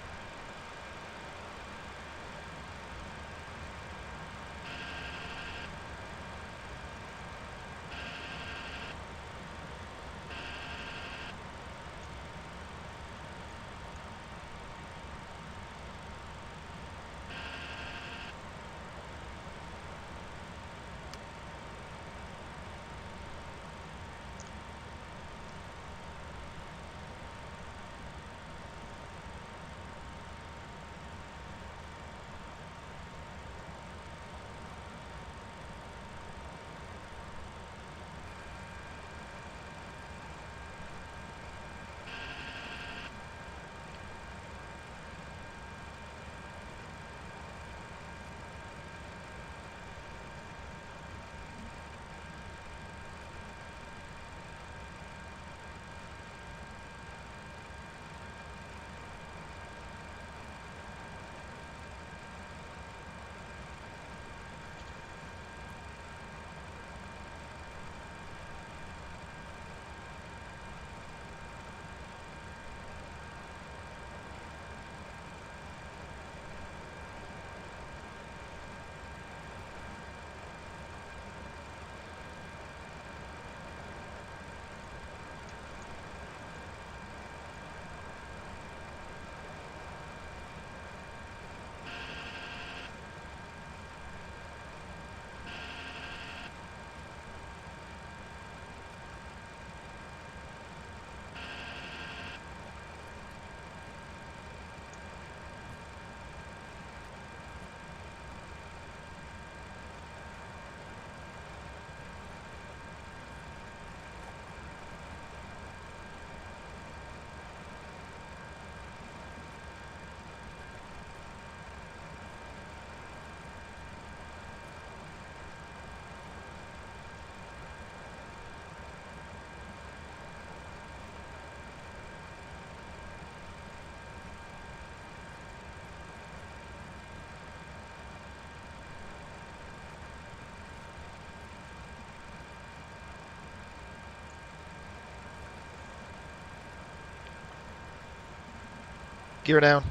S3: Gear down.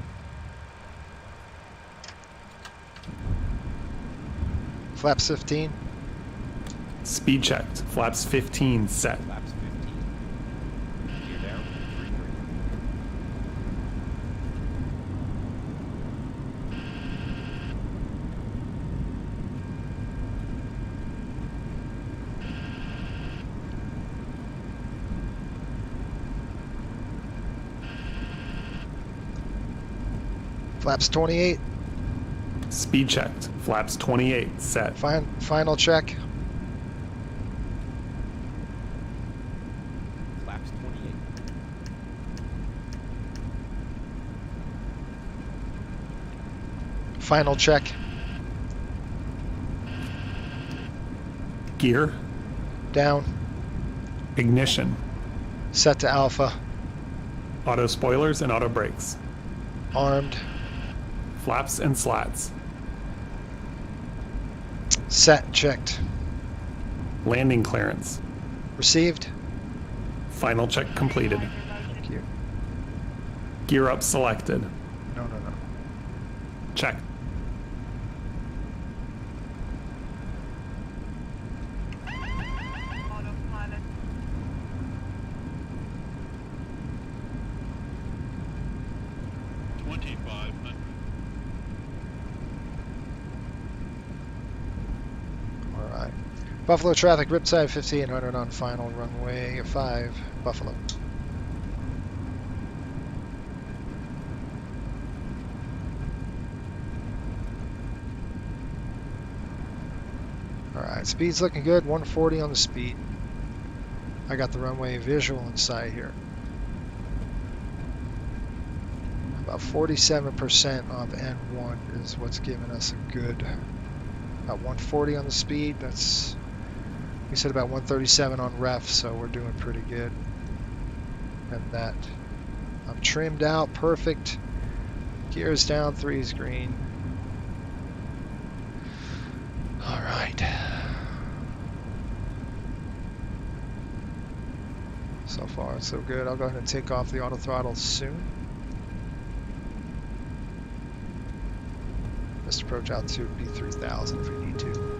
S3: Flaps 15.
S6: Speed checked. Flaps 15 set.
S10: Flaps 15. Gear down. 33.
S3: Flaps 28.
S6: Speed checked. Flaps 28 set.
S3: Final check.
S10: Flaps 28.
S3: Final check.
S6: Gear.
S3: Down.
S6: Ignition.
S3: Set to alpha.
S6: Auto spoilers and auto brakes.
S3: Armed.
S6: Flaps and slats.
S3: Set. Checked.
S6: Landing clearance.
S3: Received.
S6: Final check completed.
S3: Thank you.
S6: Gear up selected.
S3: No.
S6: Check.
S3: Buffalo traffic, Riptide 1500 on final runway 5, Buffalo. Alright, speed's looking good, 140 on the speed. I got the runway visual in sight here. About 47% off N1 is what's giving us a good, about 140 on the speed. That's, we said about 137 on ref, so we're doing pretty good. And that, I'm trimmed out, perfect. Gears down, 3's green. All right. So far, so good. I'll go ahead and take off the auto throttle soon. Just approach altitude would be 3,000 if we need to.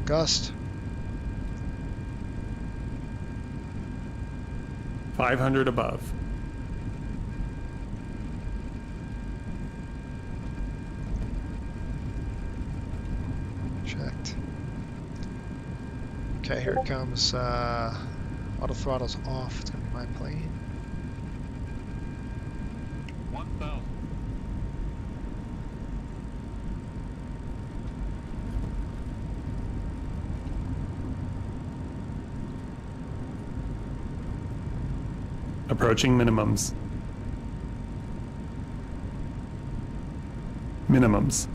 S3: Gust.
S6: 500 above.
S3: Checked. Okay, here it comes. Auto throttle's off. It's gonna be my plane.
S10: 1,000.
S6: Approaching minimums. Minimums.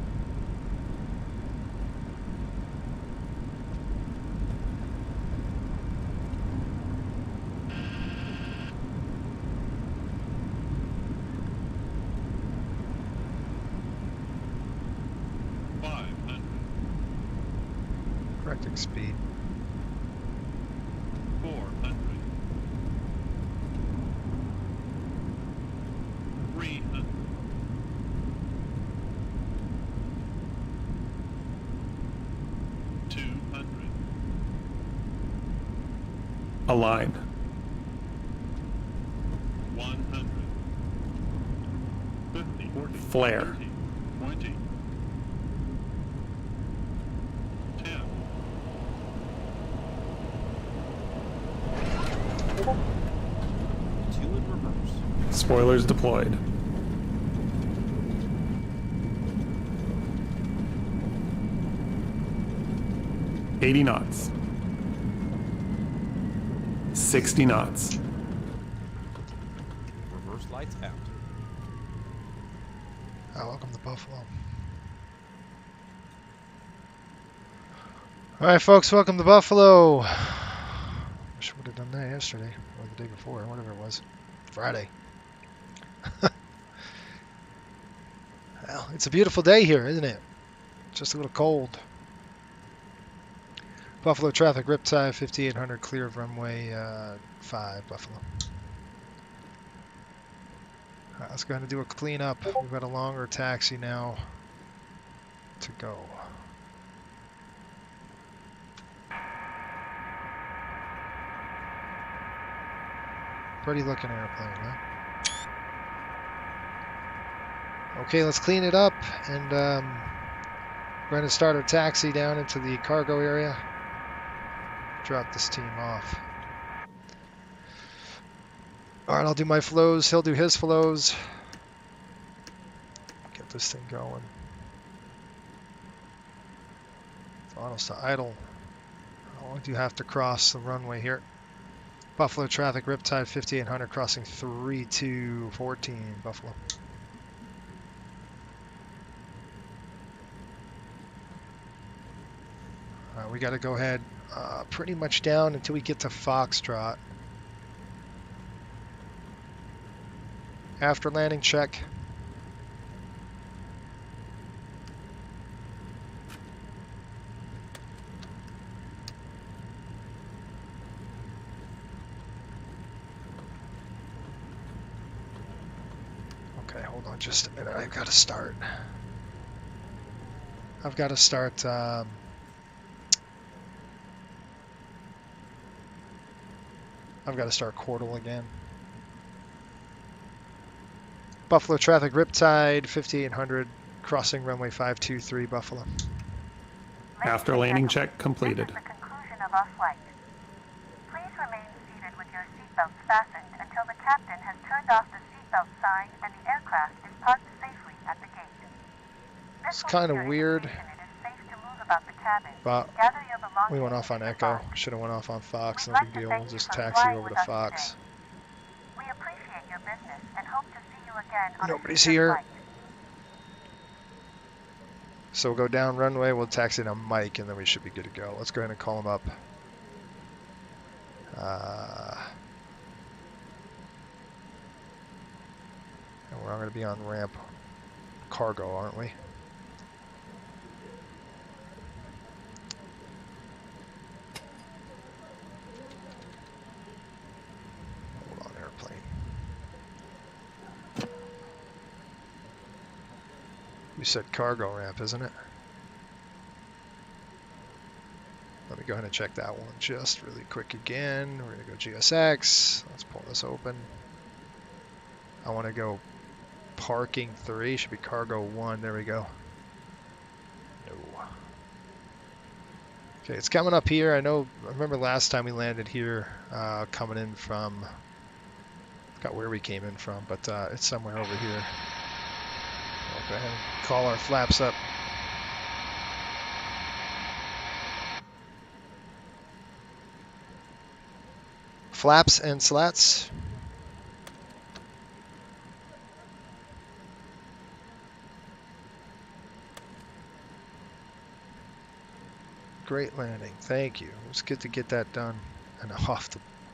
S3: Correcting speed.
S10: 400. 300. 200.
S6: Align.
S10: 100. 50. 40.
S6: Flare.
S10: 30, 20. 10. Two in reverse.
S6: Spoilers deployed. $80 knots. 60 knots.
S10: Reverse lights out.
S3: Welcome to Buffalo. Alright folks, welcome to Buffalo. Wish I would have done that yesterday, or the day before, whatever it was. Friday. Well, it's a beautiful day here, isn't it? Just a little cold. Buffalo traffic, Riptide 5800, clear of runway 5, Buffalo. Alright, let's go ahead and do a cleanup. We've got a longer taxi now to go. Pretty looking airplane, huh? Okay, let's clean it up, and we're going to start our taxi down into the cargo area. Drop this team off. Alright, I'll do my flows, he'll do his flows. Get this thing going. Throttles to idle. How long do you have to cross the runway here? Buffalo traffic, Riptide 5800, crossing 3214, Buffalo. Alright, we got to go ahead pretty much down until we get to Foxtrot. After landing check. Okay, hold on just a minute. I've got to start. I've got to start. I've got to start Cordal again. Buffalo traffic, Riptide 5800, crossing runway 523, Buffalo.
S6: After landing check completed.
S7: This is the conclusion of our flight. Please remain seated with your seatbelts fastened until the captain has turned off the seatbelt sign and the aircraft is parked safely at the gate.
S3: It's kind of weird. But we went off on Echo. Should have went off on Fox. No big deal. We'll just taxi over to Fox.
S7: We appreciate your business and hope to see you again on
S3: Nobody's here. So we'll go down runway. We'll taxi to Mike, and then we should be good to go. Let's go ahead and call him up. And we're going to be on ramp cargo, aren't we? Hold on, airplane. You said cargo ramp, isn't it? Let me go ahead and check that one just really quick again. We're going to go GSX. Let's pull this open. I want to go parking 3. Should be cargo 1. There we go. No. Okay, it's coming up here. I remember last time we landed here, coming in from, I forgot where we came in from, but it's somewhere over here. We'll go ahead and call our flaps up. Flaps and slats. Great landing. Thank you. It was good to get that done and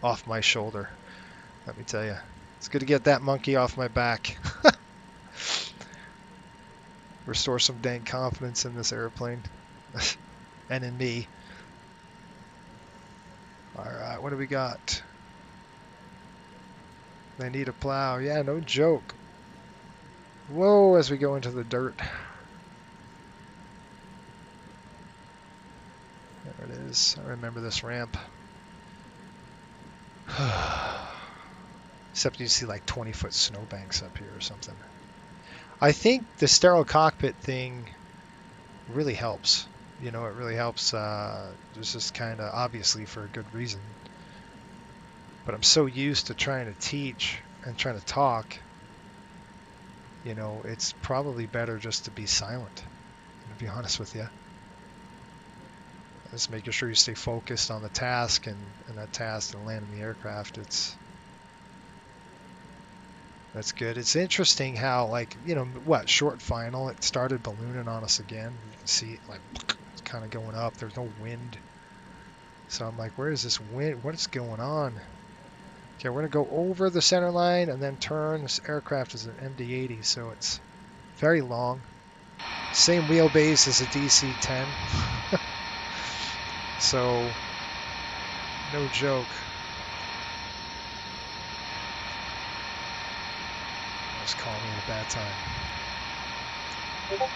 S3: off my shoulder. Let me tell you. It's good to get that monkey off my back. Restore some dang confidence in this airplane and in me. All right, what do we got? They need a plow. Yeah, no joke. Whoa, as we go into the dirt. There it is. I remember this ramp. Except you see like 20-foot snowbanks up here or something. I think the sterile cockpit thing really helps. You know, it really helps. This is kind of obviously for a good reason. But I'm so used to trying to teach and trying to talk. You know, it's probably better just to be silent, to be honest with you. Just making sure you stay focused on the task and that task and landing the aircraft. That's good. It's interesting how, like, you know, short final, it started ballooning on us again. You can see it, like, it's kind of going up. There's no wind. So I'm like, where is this wind? What is going on? Okay, we're going to go over the center line and then turn. This aircraft is an MD-80, so it's very long. Same wheelbase as a DC-10. So, no joke. I was calling me at a bad time. I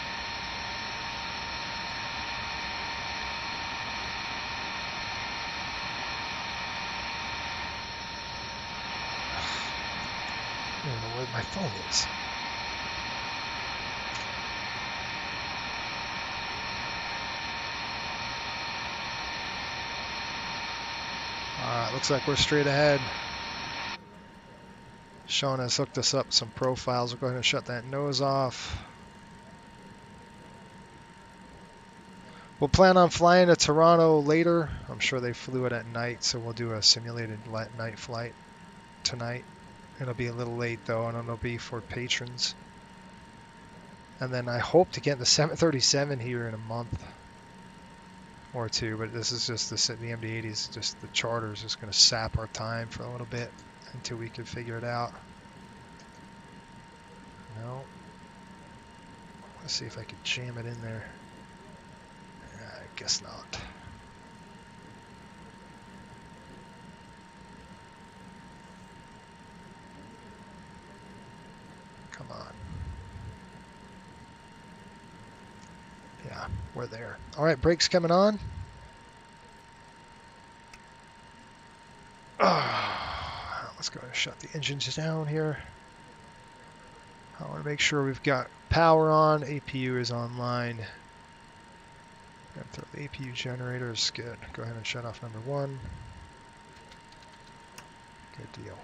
S3: don't know where my phone is. Alright, looks like we're straight ahead. Sean has hooked us up some profiles. We'll go ahead and shut that nose off. We'll plan on flying to Toronto later. I'm sure they flew it at night, so we'll do a simulated night flight tonight. It'll be a little late though, and it'll be for patrons. And then I hope to get the 737 here in a month or two, but this is just the MD-80 is just the charter is just going to sap our time for a little bit until we can figure it out. No. Let's see if I can jam it in there. I guess not. Come on. Yeah, we're there. All right, brakes coming on. Let's go ahead and shut the engines down here. I want to make sure we've got power on. APU is online. Throw the APU generators. Good. Go ahead and shut off number 1. Good deal.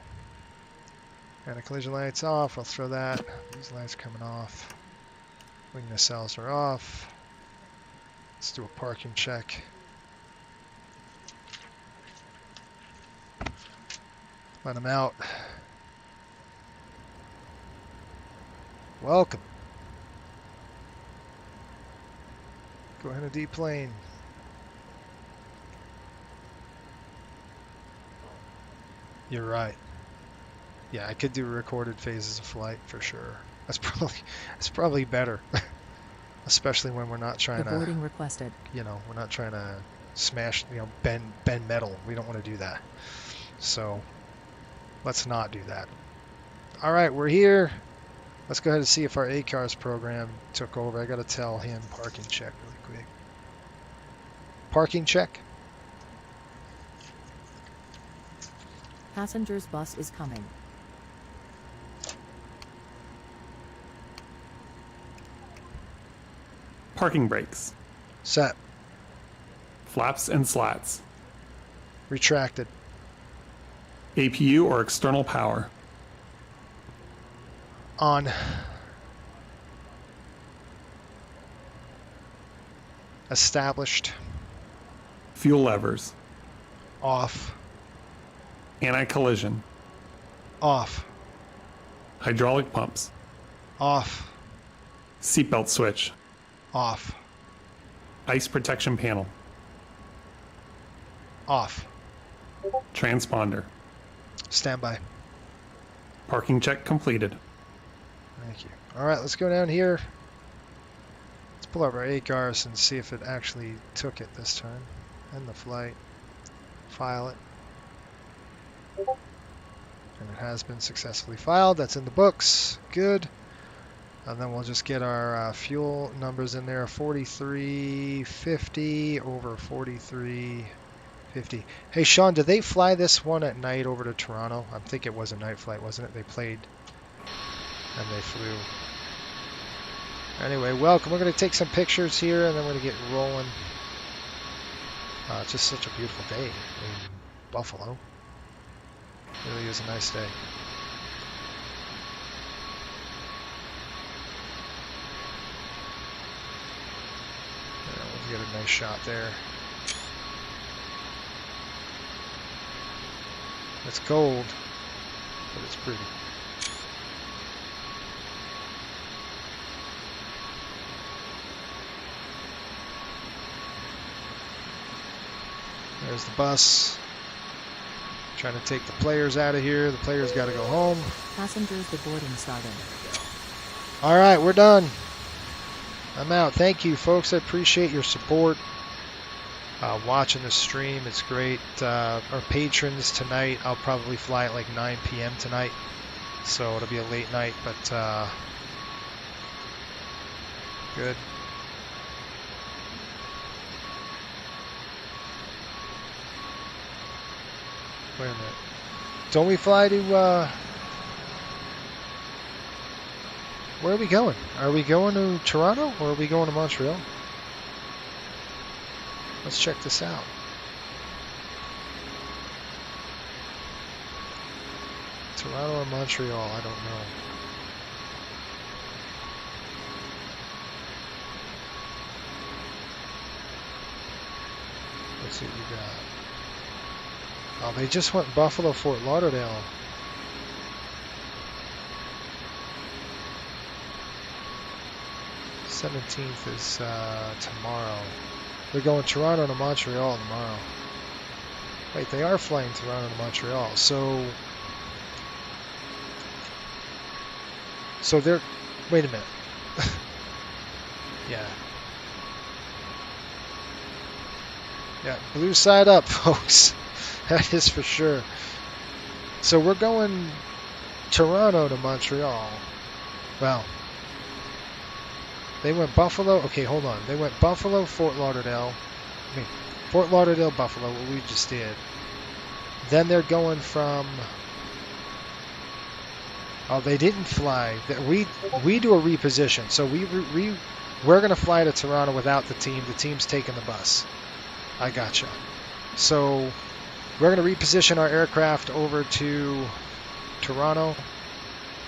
S3: And the collision lights off. I'll throw that. These lights coming off. Wing nacelles are off. Let's do a parking check. Let them out. Welcome. Go ahead and deplane. You're right. Yeah, I could do recorded phases of flight for sure. That's probably better. Especially when we're not trying to
S5: boarding requested.
S3: You know, we're not trying to smash, bend metal. We don't want to do that. So let's not do that. All right, we're here. Let's go ahead and see if our ACARS program took over. I got to tell him parking check really quick. Parking check.
S5: Passengers bus is coming.
S6: Parking brakes.
S3: Set.
S6: Flaps and slats.
S3: Retracted.
S6: APU or external power.
S3: On. Established.
S6: Fuel levers.
S3: Off.
S6: Anti-collision.
S3: Off.
S6: Hydraulic pumps.
S3: Off.
S6: Seatbelt switch.
S3: Off.
S6: Ice protection panel.
S3: Off.
S6: Transponder.
S3: Standby.
S6: Parking check completed.
S3: Thank you. All right, let's go down here. Let's pull up our ACARS and see if it actually took it this time. End the flight. File it. And it has been successfully filed. That's in the books. Good. And then we'll just get our fuel numbers in there. 4350 over 4350. Hey, Sean, did they fly this one at night over to Toronto? I think it was a night flight, wasn't it? They played and they flew. Anyway, welcome. We're going to take some pictures here and then we're going to get rolling. It's just such a beautiful day in Buffalo. It really is a nice day. We'll get a nice shot there. It's cold, but it's pretty. There's the bus. Trying to take the players out of here. The players got to go home.
S5: Passengers, the boarding started.
S3: All right, we're done. I'm out. Thank you, folks. I appreciate your support. Watching the stream, it's great. Our patrons tonight, I'll probably fly at like 9 p.m. tonight, so it'll be a late night, but good. Wait a minute. Don't we fly to, where are we going? Are we going to Toronto or are we going to Montreal? Let's check this out. Toronto or Montreal, I don't know. Let's see what you got. Oh, they just went Buffalo, Fort Lauderdale. '17th is tomorrow. They're going Toronto to Montreal tomorrow. Wait, they are flying Toronto to Montreal. So they're, wait a minute. Yeah. Yeah, blue side up, folks. That is for sure. So we're going Toronto to Montreal. Well, they went Buffalo. Okay, hold on. They went Buffalo, Fort Lauderdale. I mean, Fort Lauderdale, Buffalo, what we just did. Then they're going from... Oh, they didn't fly. We do a reposition. So we're going to fly to Toronto without the team. The team's taking the bus. I gotcha. So we're going to reposition our aircraft over to Toronto.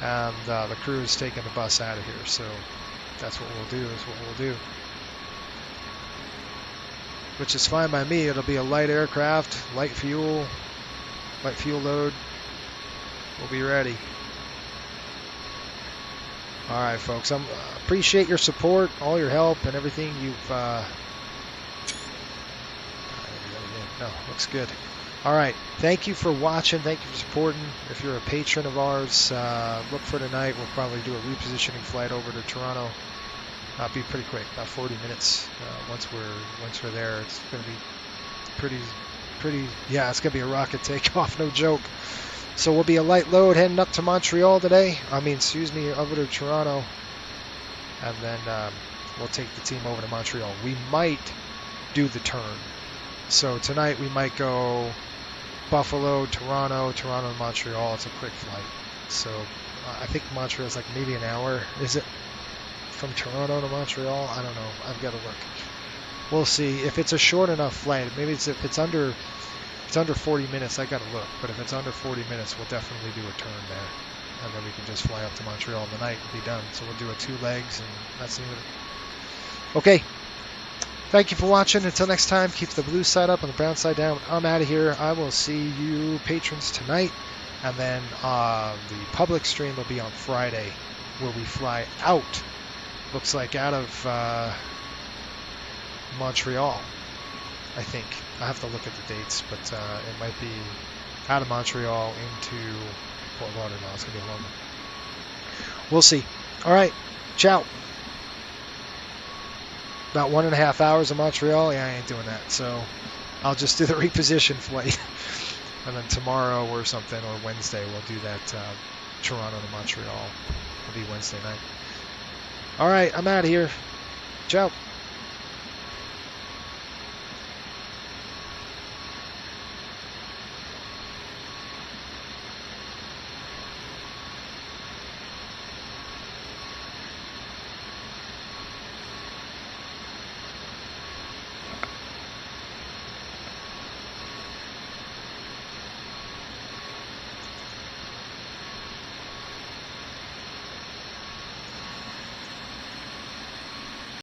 S3: And the crew is taking the bus out of here. So That's what we'll do. That's what we'll do. Which is fine by me. It'll be a light aircraft, light fuel load. We'll be ready. All right, folks. Appreciate your support, all your help, and everything you've. No, looks good. All right. Thank you for watching. Thank you for supporting. If you're a patron of ours, look for tonight. We'll probably do a repositioning flight over to Toronto. Be pretty quick, about 40 minutes. Once we're there, it's going to be pretty. Yeah, it's going to be a rocket takeoff, no joke. So we'll be a light load heading up to Montreal today. Over to Toronto, and then we'll take the team over to Montreal. We might do the turn. So tonight we might go Buffalo, Toronto to Montreal. It's a quick flight. So I think Montreal's like maybe an hour. Is it from Toronto to Montreal? I don't know. I've got to look. We'll see. If it's a short enough flight, maybe if it's under 40 minutes, I got to look. But if it's under 40 minutes, we'll definitely do a turn there. And then we can just fly up to Montreal in the night and be done. So we'll do a 2 legs, and that's the end of it. Okay. Thank you for watching. Until next time, keep the blue side up and the brown side down. I'm out of here. I will see you patrons tonight. And then the public stream will be on Friday, where we fly out. Looks like out of Montreal, I think. I have to look at the dates, but it might be out of Montreal into Fort Lauderdale. It's going to be a long one. We'll see. All right. Ciao. About 1.5 hours in Montreal. Yeah, I ain't doing that. So I'll just do the reposition flight. And then tomorrow or something, or Wednesday, we'll do that Toronto to Montreal. It'll be Wednesday night. All right, I'm out of here. Ciao.